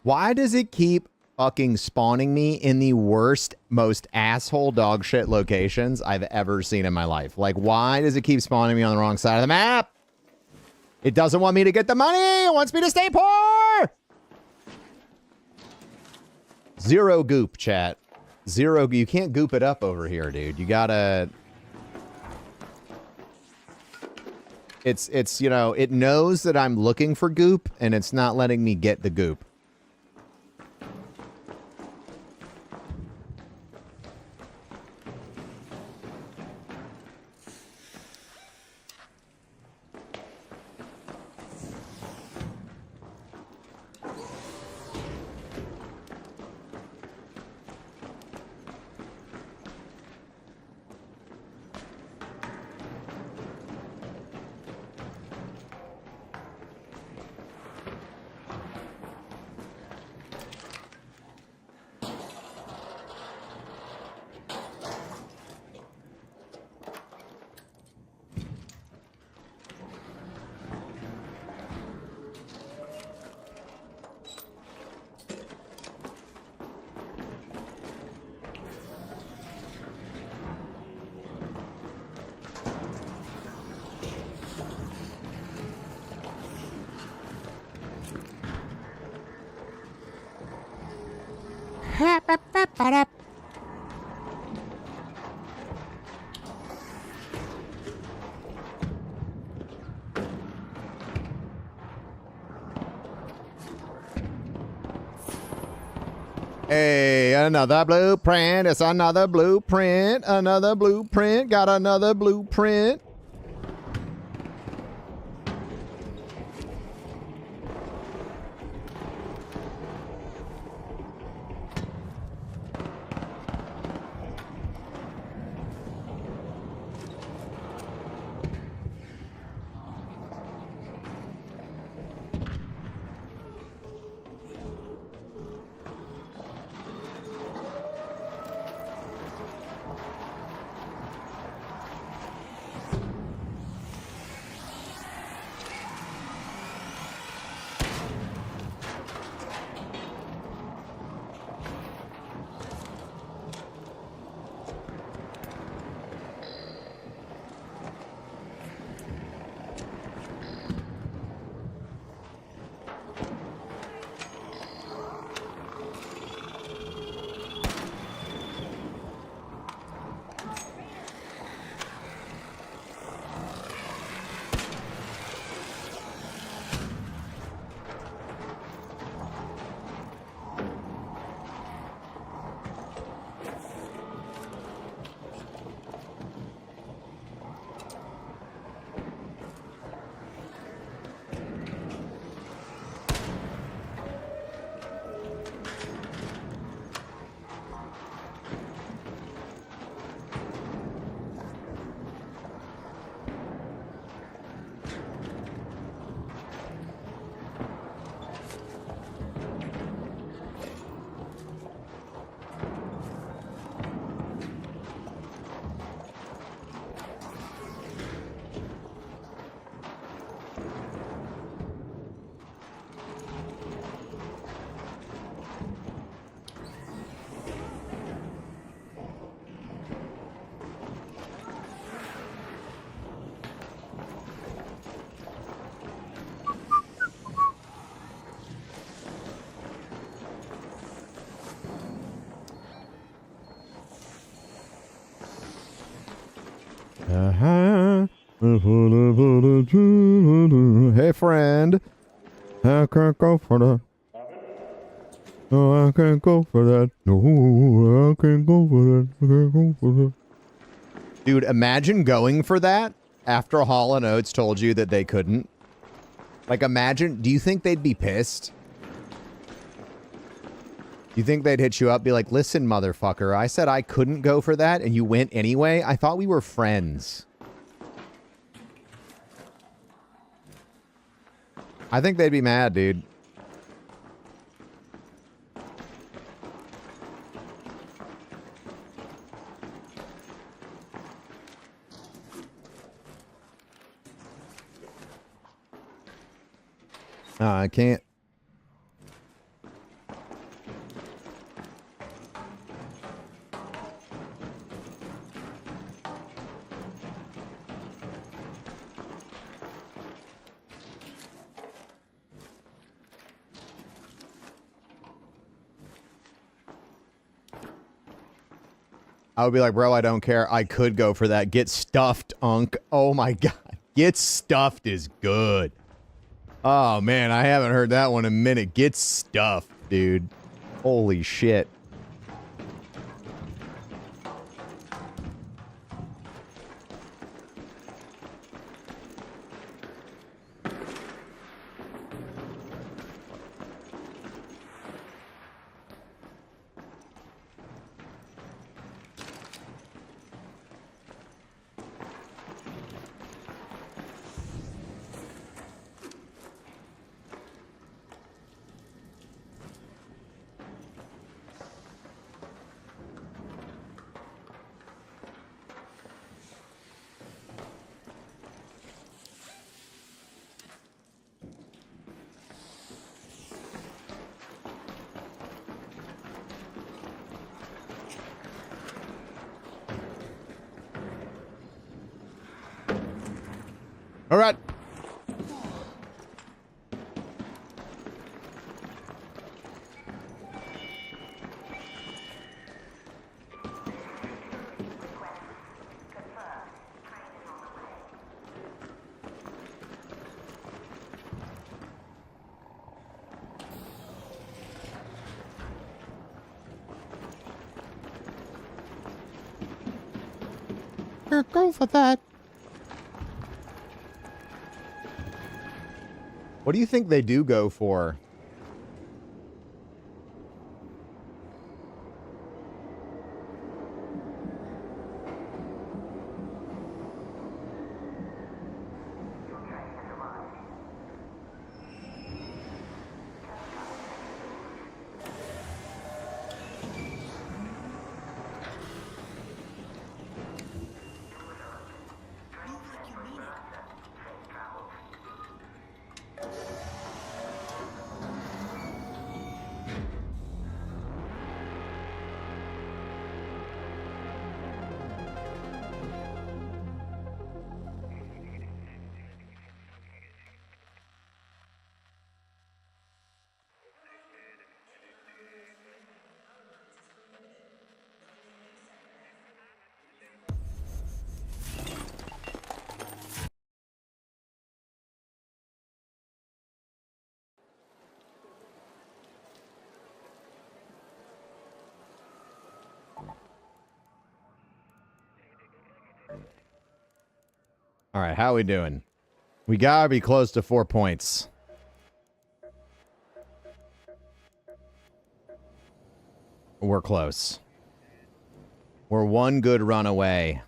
Why does it keep fucking spawning me in the worst, most asshole dog shit locations I've ever seen in my life? Like, why does it keep spawning me on the wrong side of the map? It doesn't want me to get the money. It wants me to stay poor. Zero goop, chat. Zero. You can't goop it up over here, dude. You gotta... It's, you know, it knows that I'm looking for goop, and it's not letting me get the goop. Hey, another blueprint. It's another blueprint. Another blueprint. Got another blueprint. Hey, friend. I can't go for that. No, I can't go for that. No, I can't go for that. I can't go for that. Dude, imagine going for that after Hall & Oates told you that they couldn't. Like, imagine, do you think they'd be pissed? You think they'd hit you up, be like, listen, motherfucker, I said I couldn't go for that, and you went anyway? I thought we were friends. I think they'd be mad, dude. I can't. I would be like, bro, I don't care. I could go for that. Get stuffed, Unk. Oh my god. Get stuffed is good. Oh man, I haven't heard that one in a minute. Get stuffed, dude. Holy shit. All right. Go for that. What do you think they do go for? All right, how we doing? We gotta be close to 4 points. We're close. We're one good run away.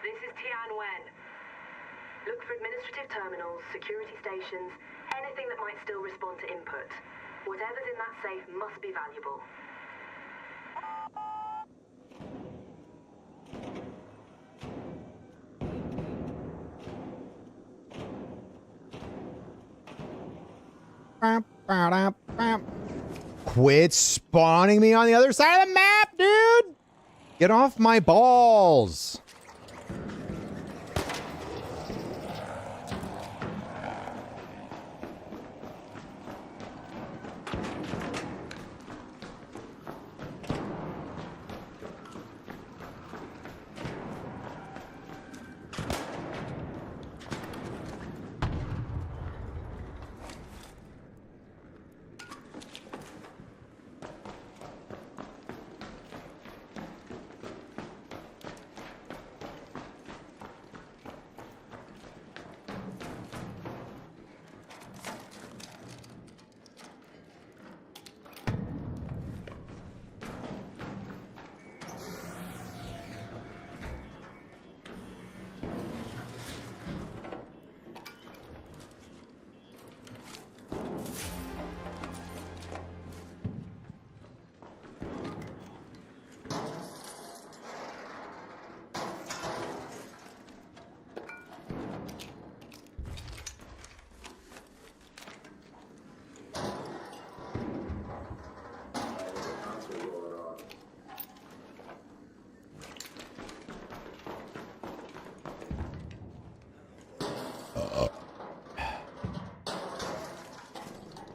This is Tian Wen. Look for administrative terminals, security stations, anything that might still respond to input. Whatever's in that safe must be valuable. Quit spawning me on the other side of the map, dude! Get off my balls!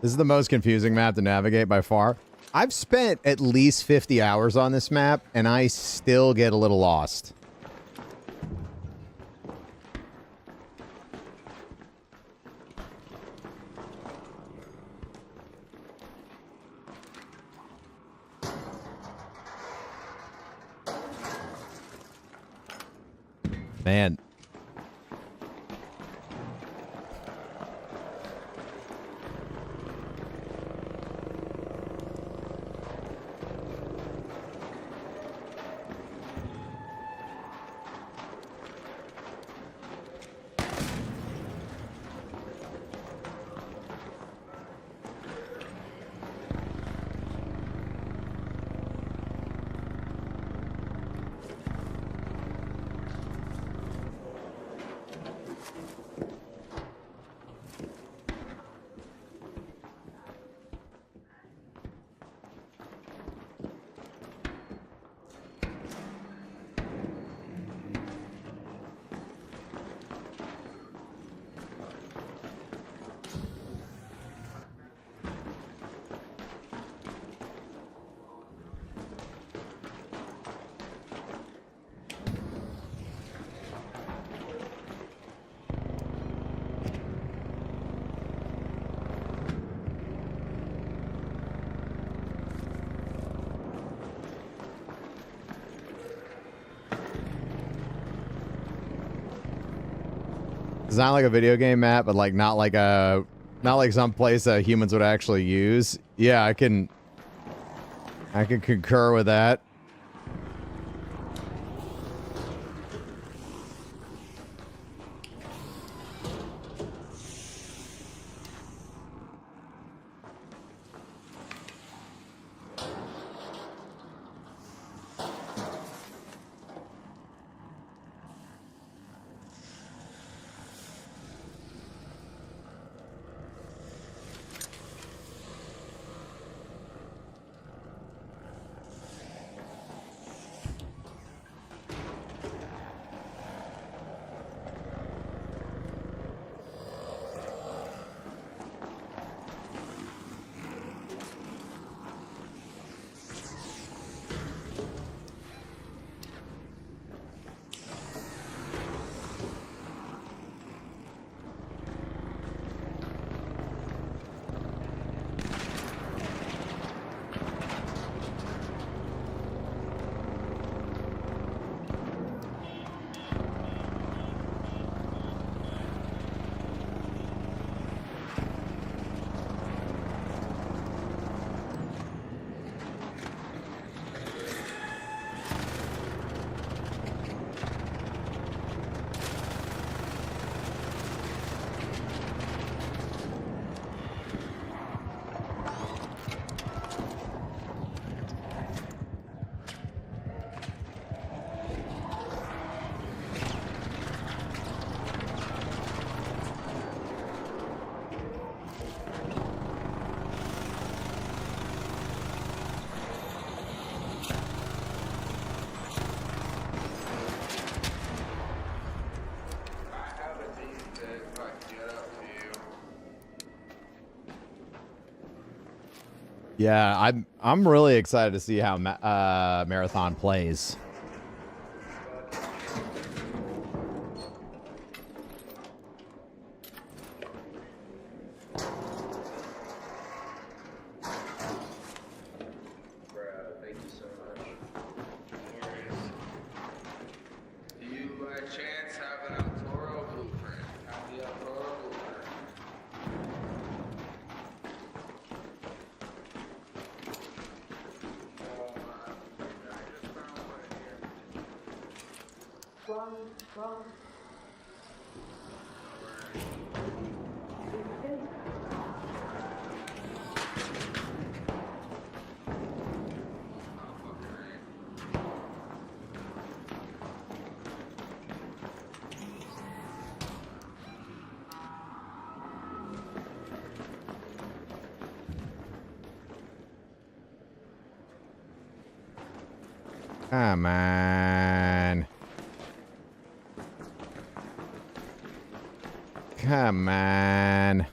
This is the most confusing map to navigate by far. I've spent at least 50 hours on this map, and I still get a little lost. Man. It's not like a video game map, but like not like some place that humans would actually use. Yeah, I can concur with that. Yeah, I'm really excited to see how Marathon plays. Thank you so much. No worries. Do you, by chance, have an El Toro blueprint? Have the El Toro blueprint? I just found one here. Wrong. Come on. Come on.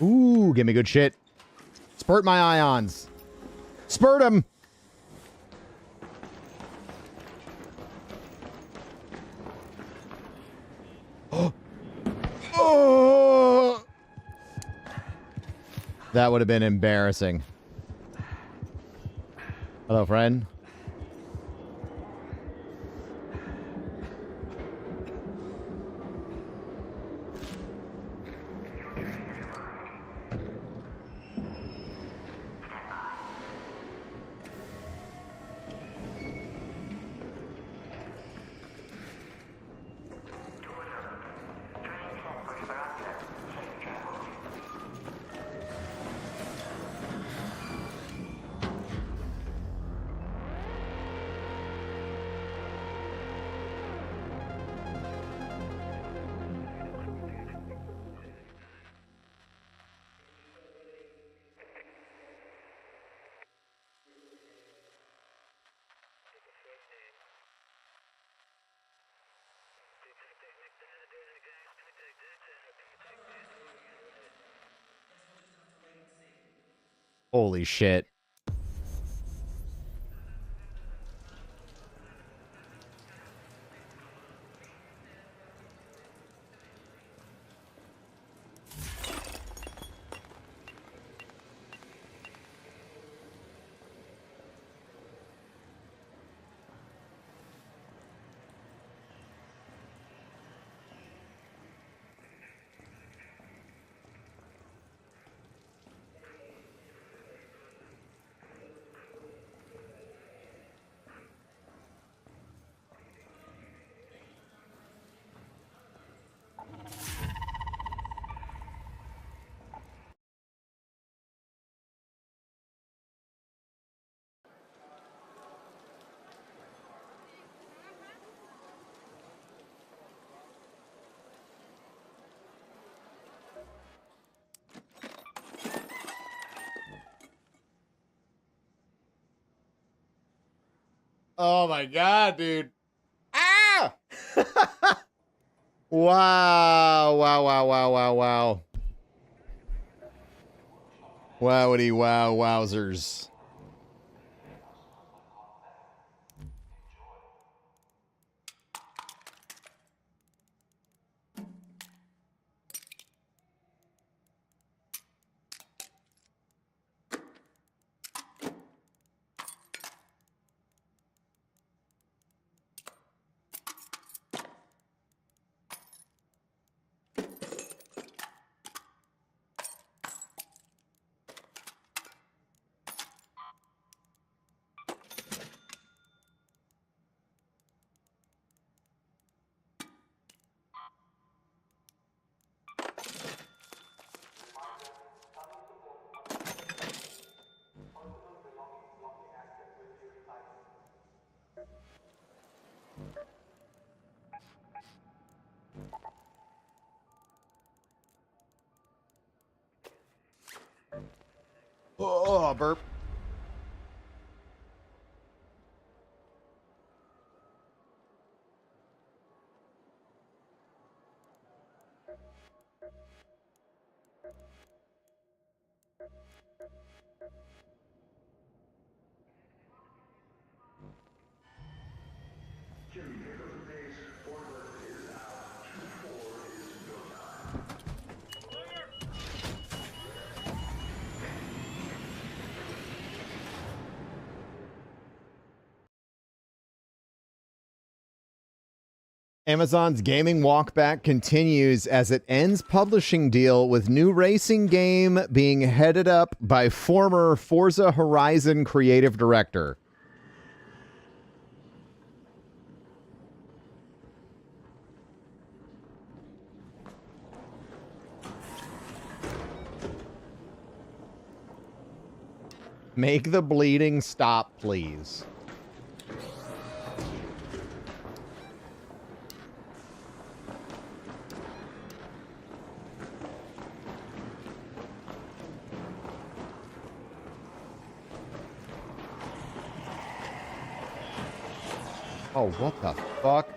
Ooh, give me good shit. Spurt my ions. Spurt them. Oh! That would have been embarrassing. Hello, friend. Holy shit. Oh my god, dude. Ah! Wow. Wow, wow, wow, wow, wow. Wowity wow wowzers. Oh, burp. Amazon's gaming walkback continues as it ends publishing deal with new racing game being headed up by former Forza Horizon creative director. Make the bleeding stop, please. Oh, what the fuck?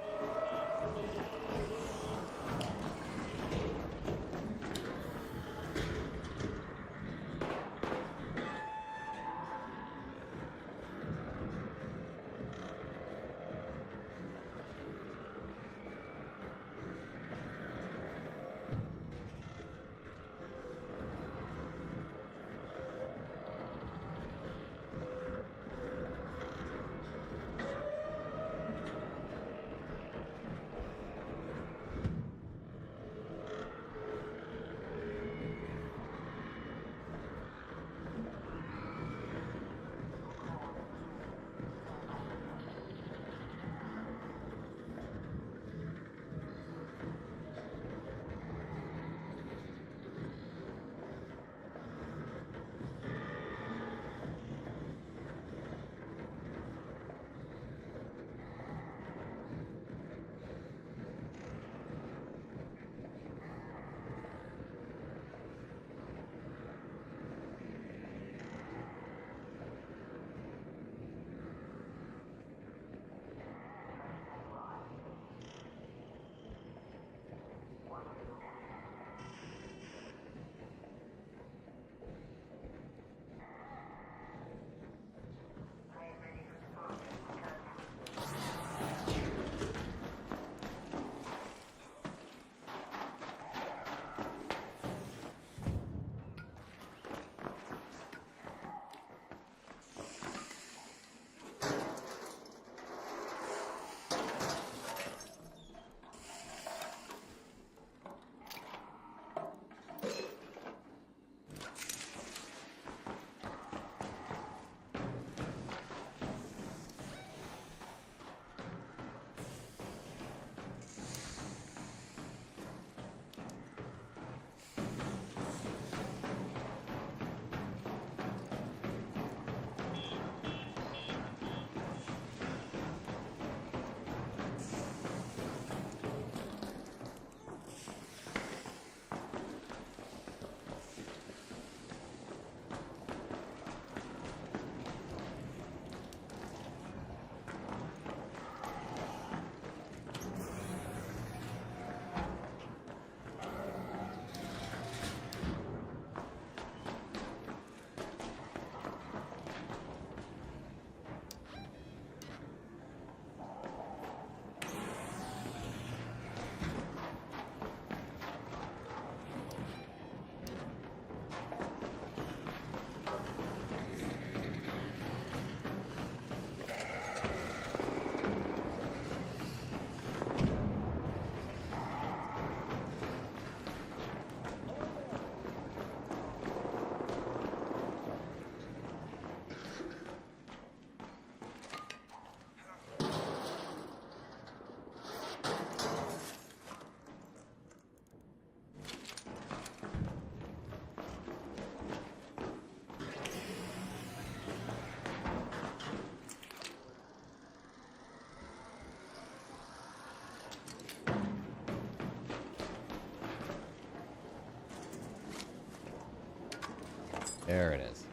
There it is.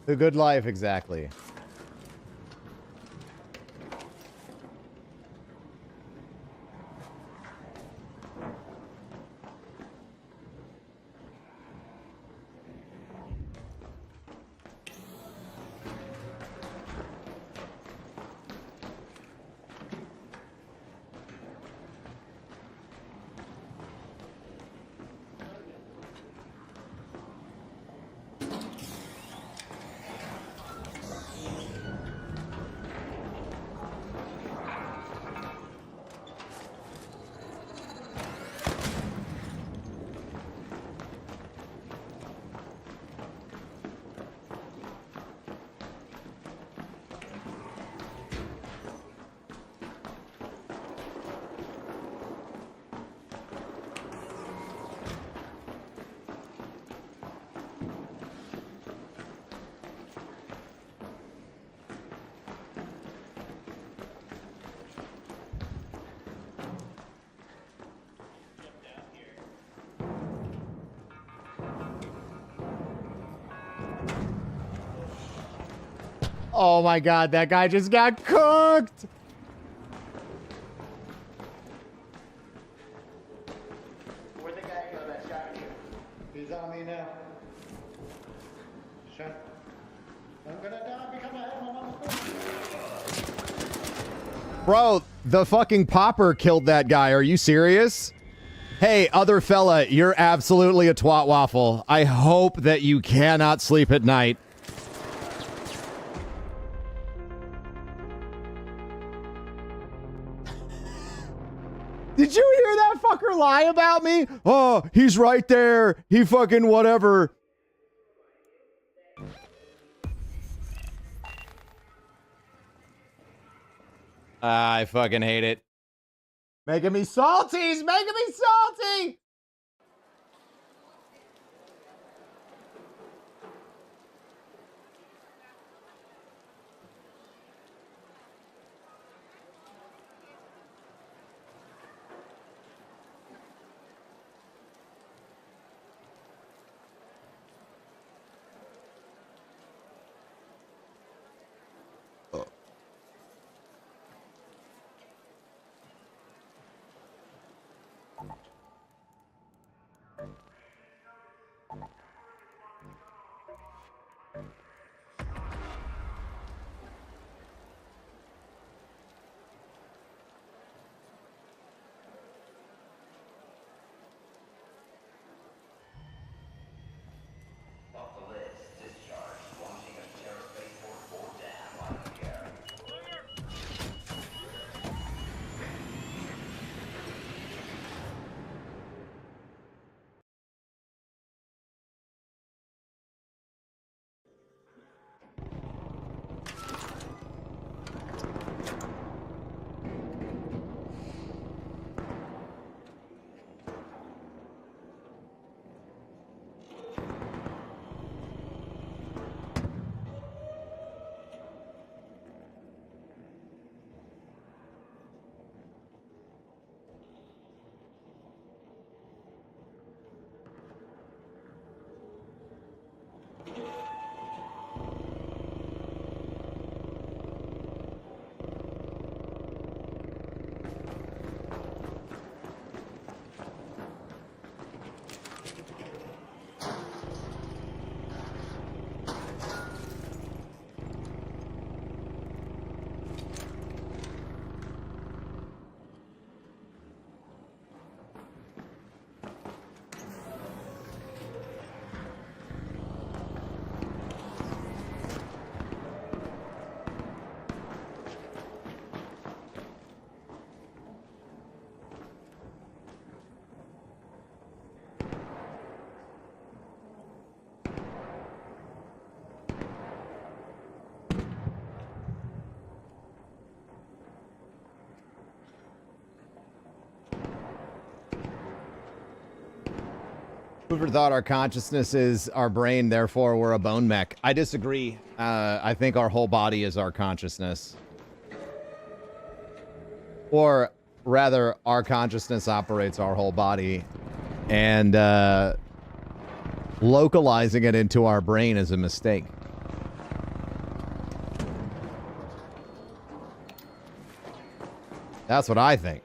The good life, exactly. Oh my god, that guy just got cooked! Where'd the guy go that shot you? He's on me now. Shut. I'm gonna die because I have my mama's. Bro, the fucking popper killed that guy. Are you serious? Hey, other fella, you're absolutely a twat waffle. I hope that you cannot sleep at night. Did you hear that fucker lie about me? Oh, he's right there. He fucking whatever. I fucking hate it. Making me salty. He's making me salty. Whoever thought our consciousness is our brain, therefore we're a bone mech. I disagree. I think our whole body is our consciousness. Or rather, our consciousness operates our whole body. And localizing it into our brain is a mistake. That's what I think.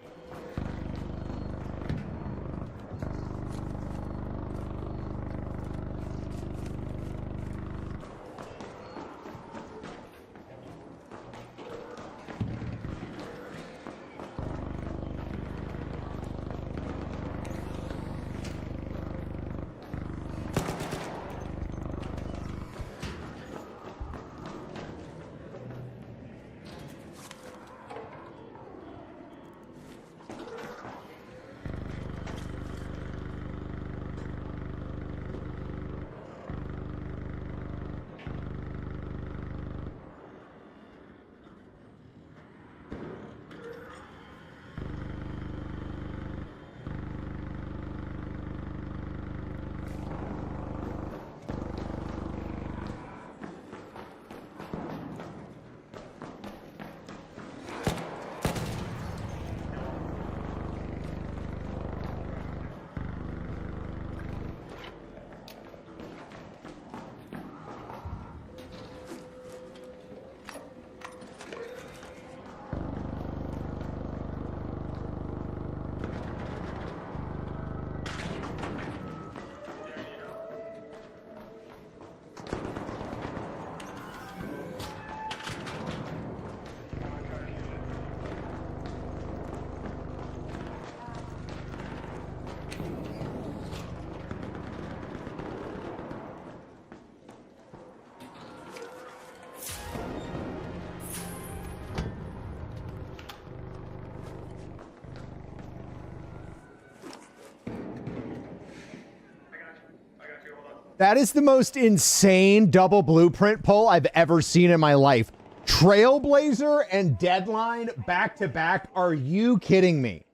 That is the most insane double blueprint pull I've ever seen in my life. Trailblazer and Deadline back to back? Are you kidding me?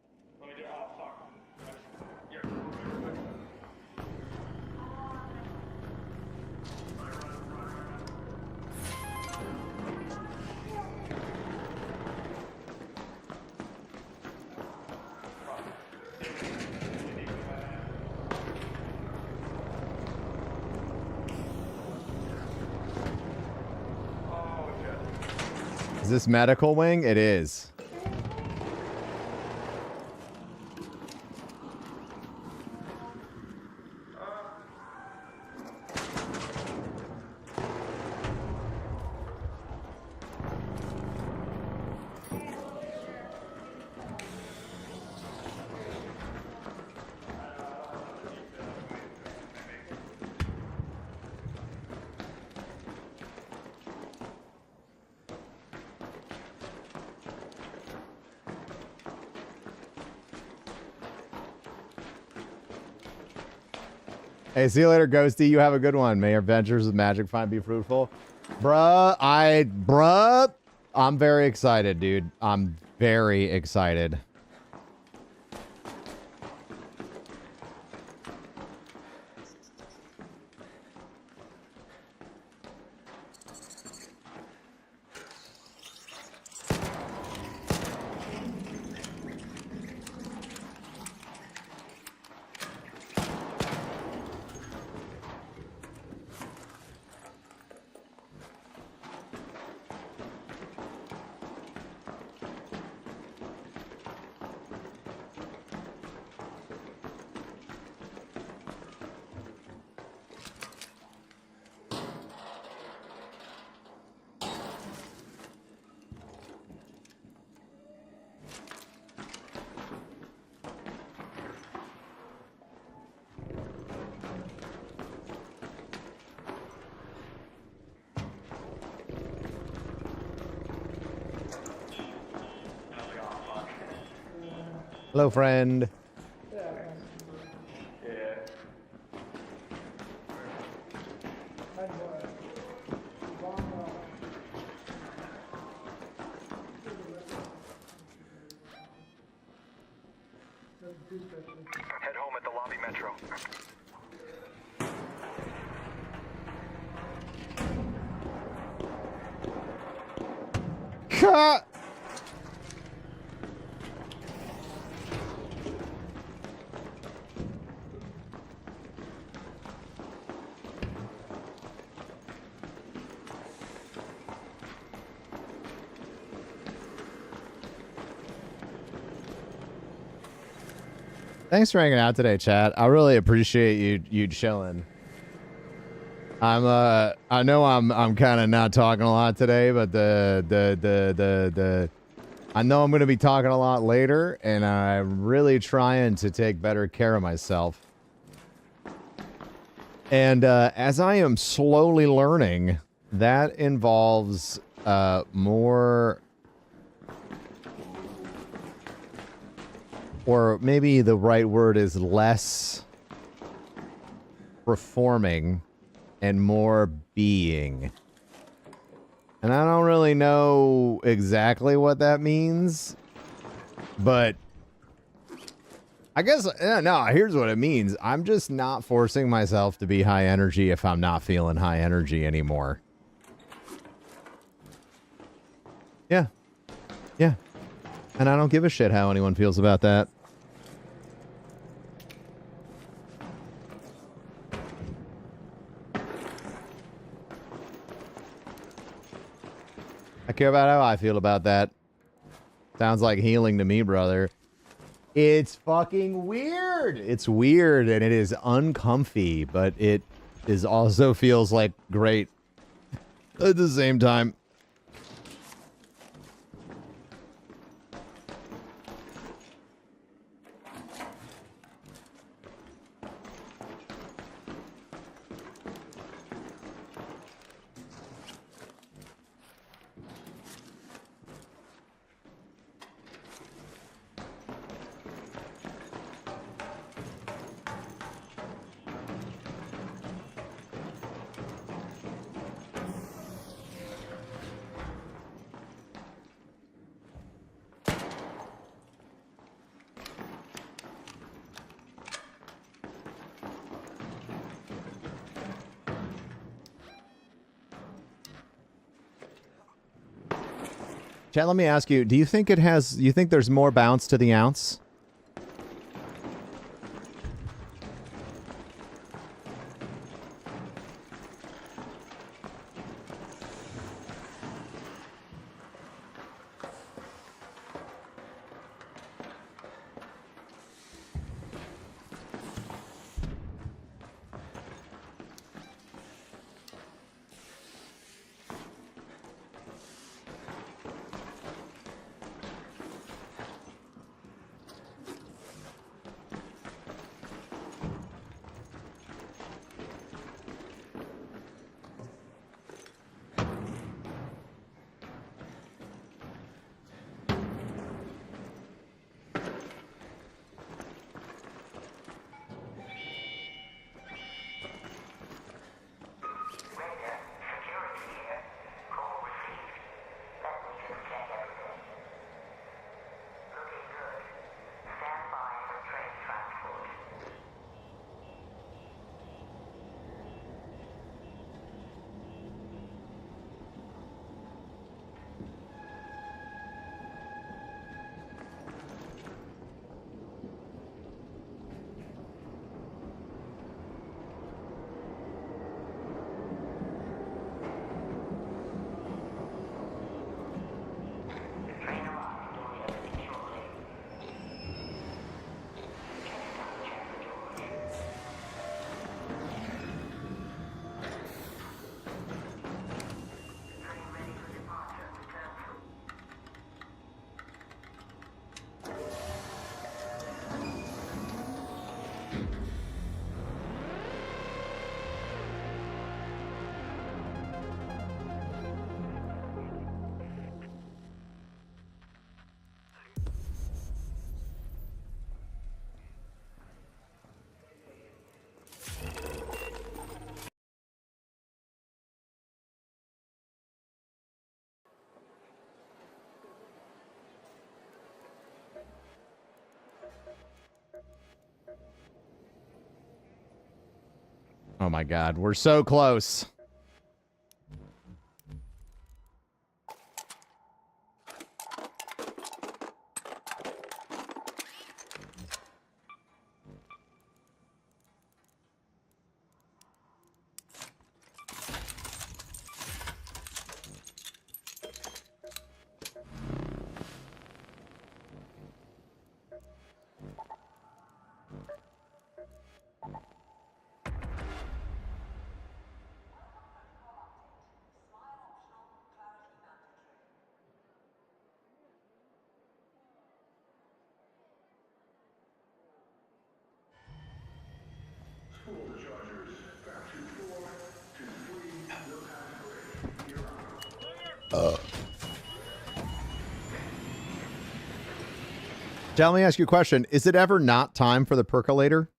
Is this medical wing? It is. Hey, see you later, Ghosty. You have a good one. May your adventures with magic find be fruitful. Bruh, I'm very excited, dude. I'm very excited. Hello, friend. Head home at the lobby metro. Cut. Thanks for hanging out today, chat. I really appreciate you chilling. I know I'm kind of not talking a lot today, but I know I'm going to be talking a lot later, and I'm really trying to take better care of myself. And as I am slowly learning, that involves more, or maybe the right word is less performing and more being. And I don't really know exactly what that means, but I guess, no, here's what it means. I'm just not forcing myself to be high energy if I'm not feeling high energy anymore. Yeah. Yeah. And I don't give a shit how anyone feels about that. I care about how I feel about that. Sounds like healing to me, brother. It's fucking weird. It's weird and it is uncomfy, but it is also feels like great at the same time. Chad, let me ask you, do you think it has, you think there's more bounce to the ounce? Oh my God, we're so close. Let me ask you a question. Is it ever not time for the percolator?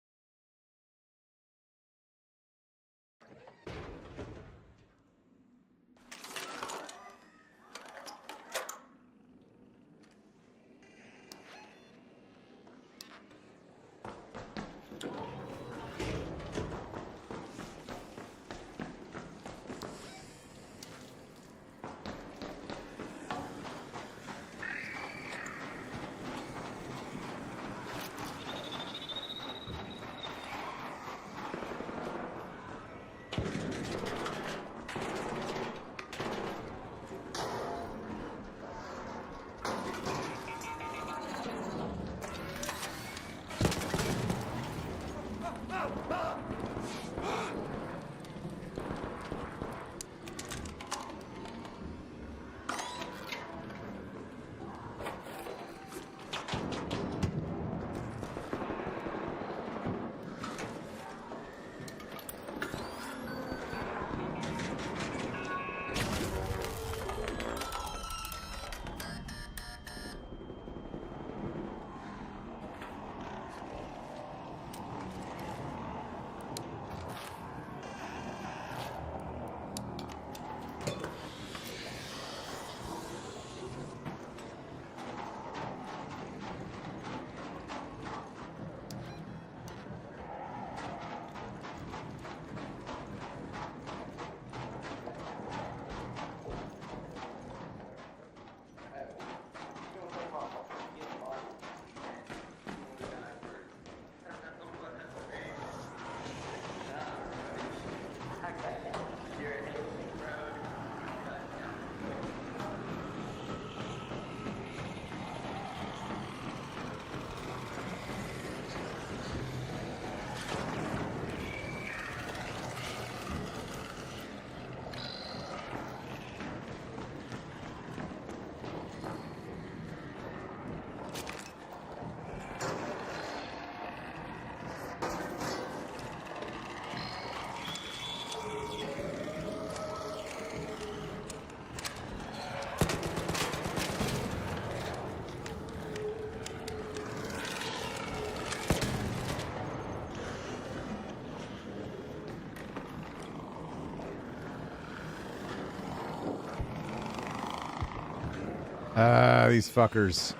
These fuckers.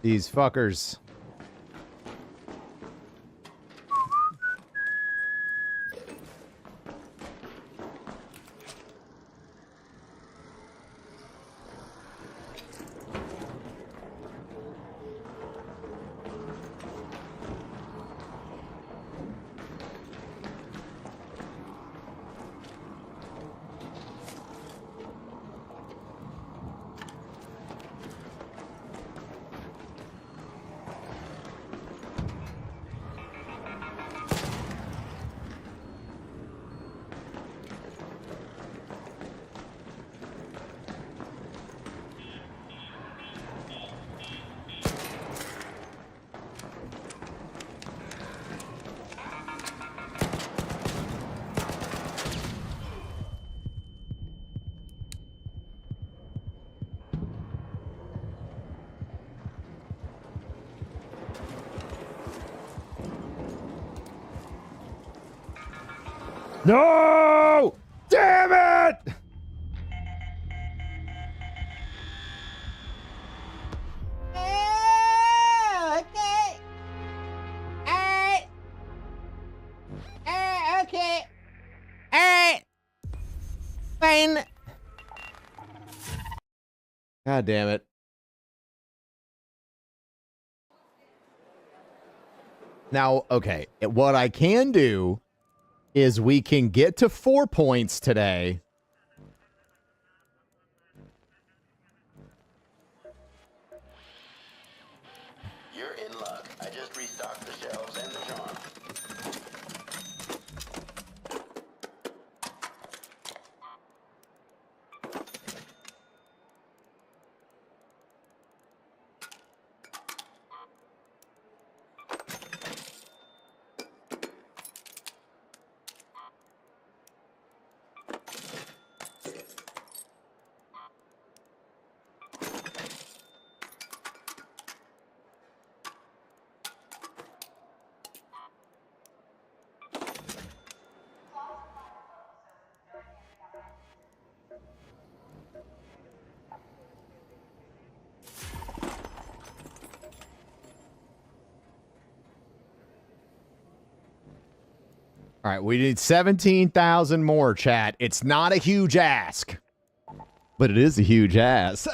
These fuckers. No! Damn it! Okay. Alright. Okay. Alright. Fine. God damn it. Now, okay, what I can do is we can get to 4 points today. You're in luck. I just restocked the shelves and the charm. All right, we need 17,000 more, chat. It's not a huge ask, but it is a huge ass.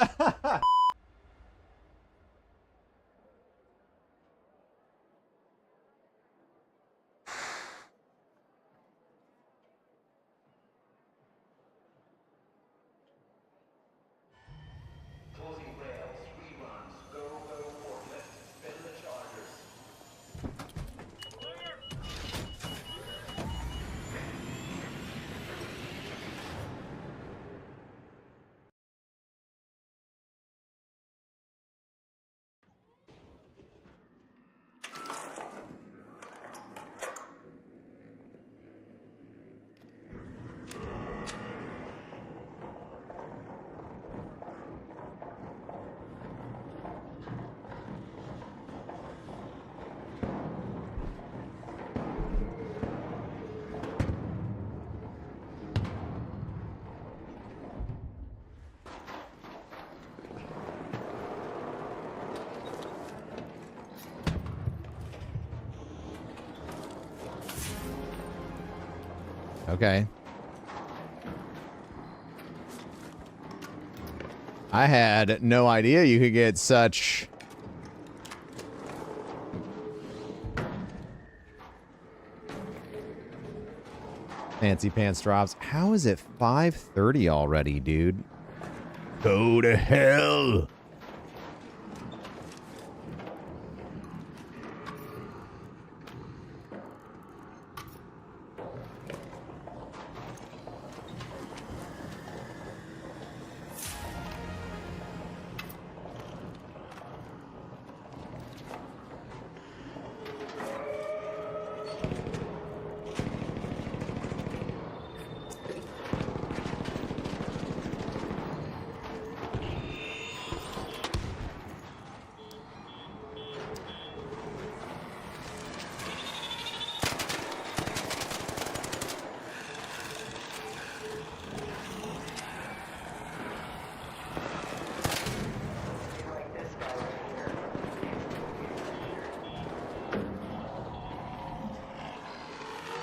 Okay. I had no idea you could get such fancy pants drops. How is it 5:30 already, dude? Go to hell.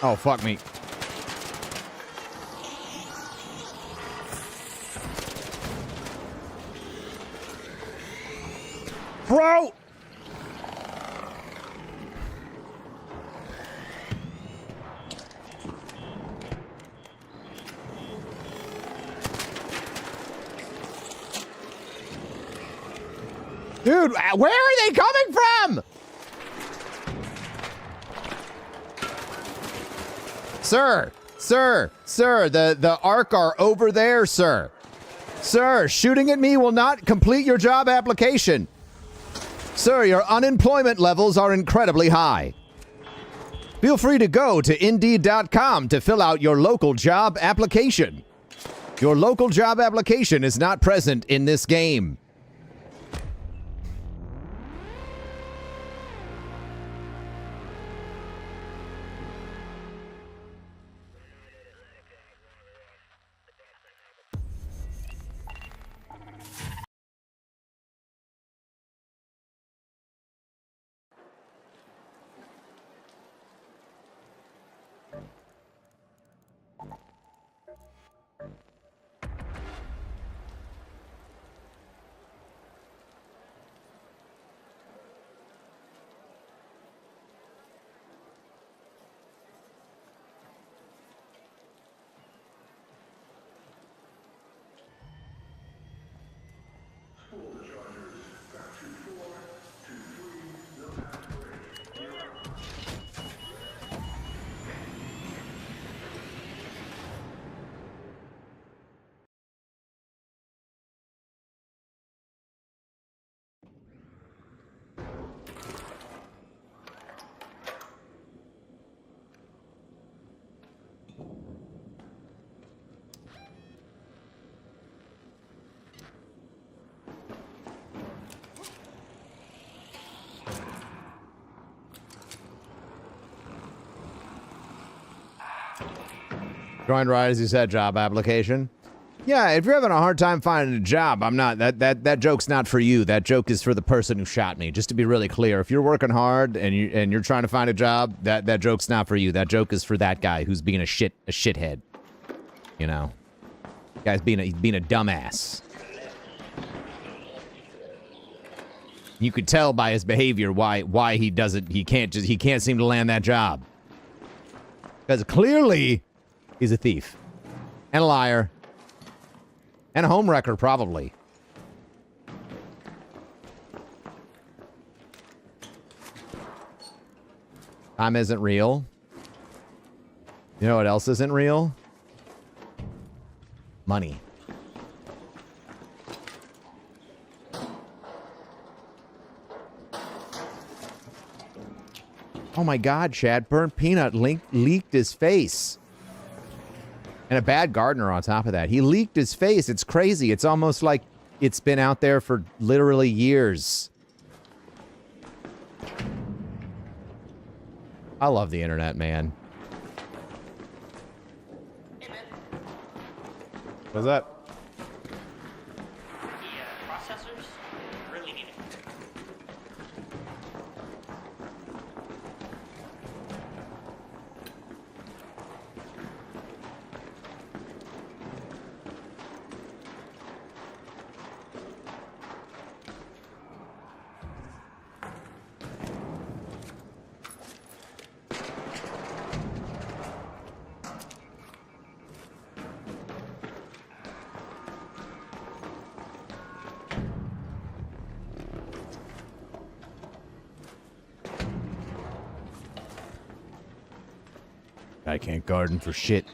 Oh, fuck me. Bro! Dude, where are they coming from? Sir, the ARC are over there, sir. Sir, shooting at me will not complete your job application. Sir, your unemployment levels are incredibly high. Feel free to go to Indeed.com to fill out your local job application. Your local job application is not present in this game. Joined right as you said, job application. Yeah, if you're having a hard time finding a job, I'm not. That joke's not for you. That joke is for the person who shot me. Just to be really clear, if you're working hard and you're trying to find a job, that joke's not for you. That joke is for that guy who's being a shithead. You know, guy's being a dumbass. You could tell by his behavior why he can't seem to land that job. Because clearly he's a thief and a liar. And a homewrecker, probably. Time isn't real. You know what else isn't real? Money. Oh my God, Chad. Burnt Peanut leaked his face. And a bad gardener on top of that. He leaked his face. It's crazy. It's almost like it's been out there for literally years. I love the internet, man. What's that? Processors really need it. I can't garden for shit.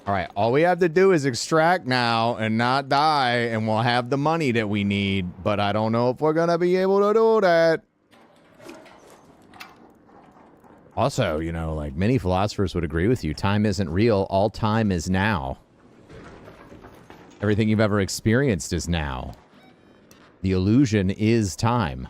All right, all we have to do is extract now and not die, and we'll have the money that we need, but I don't know if we're going to be able to do that. Also, you know, like many philosophers would agree with you, time isn't real. All time is now. Everything you've ever experienced is now. The illusion is time.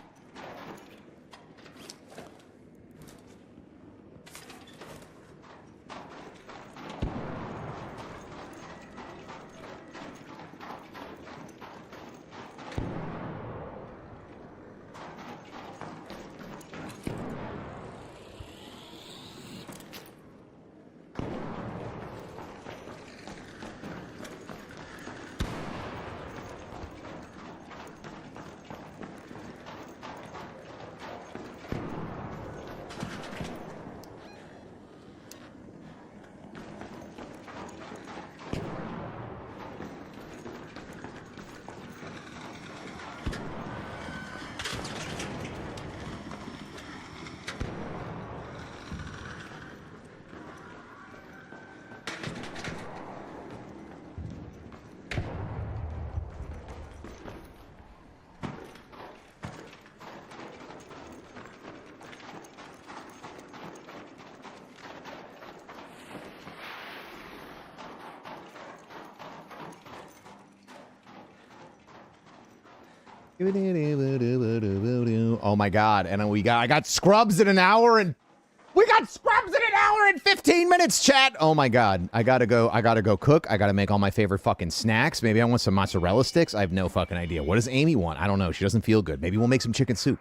Oh my god, and I got scrubs in an hour and we got scrubs in an hour and 15 minutes, chat. Oh my god. I gotta go cook. I gotta make all my favorite fucking snacks. Maybe I want some mozzarella sticks. I have no fucking idea. What does Amy want? I don't know. She doesn't feel good. Maybe we'll make some chicken soup.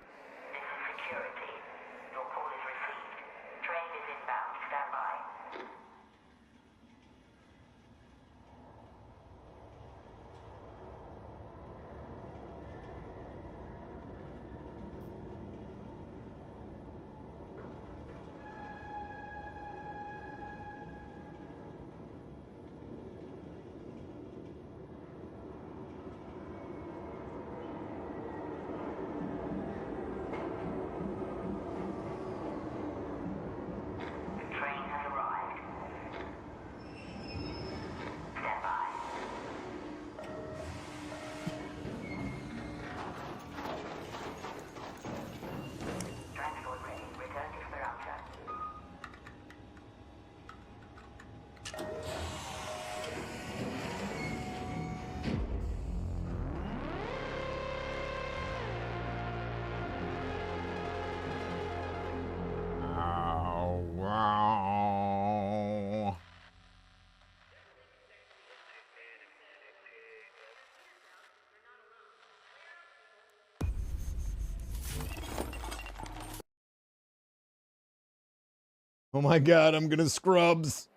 Oh my god, I'm gonna scrubs.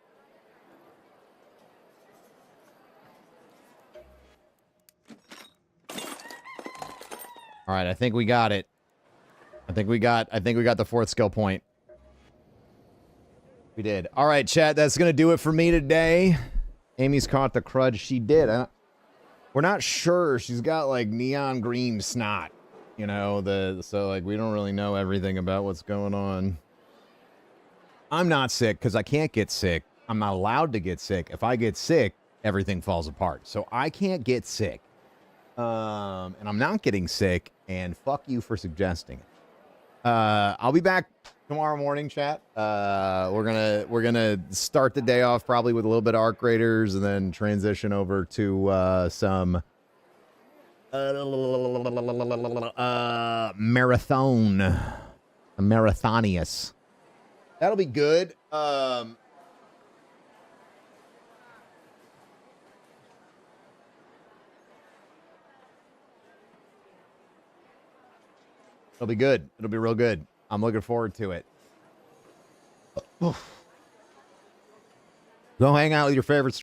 All right, I think we got it. I think we got the fourth skill point. We did. All right, chat, that's gonna do it for me today. Amy's caught the crud. She did. We're not sure. She's got like neon green snot. You know, so like we don't really know everything about what's going on. I'm not sick because I can't get sick. I'm not allowed to get sick. If I get sick, everything falls apart. So I can't get sick. And I'm not getting sick, and fuck you for suggesting it. I'll be back tomorrow morning, chat. We're gonna start the day off probably with a little bit of Arc Raiders and then transition over to some Marathonius. That'll be good. It'll be good. It'll be real good. I'm looking forward to it. Go hang out with your favorite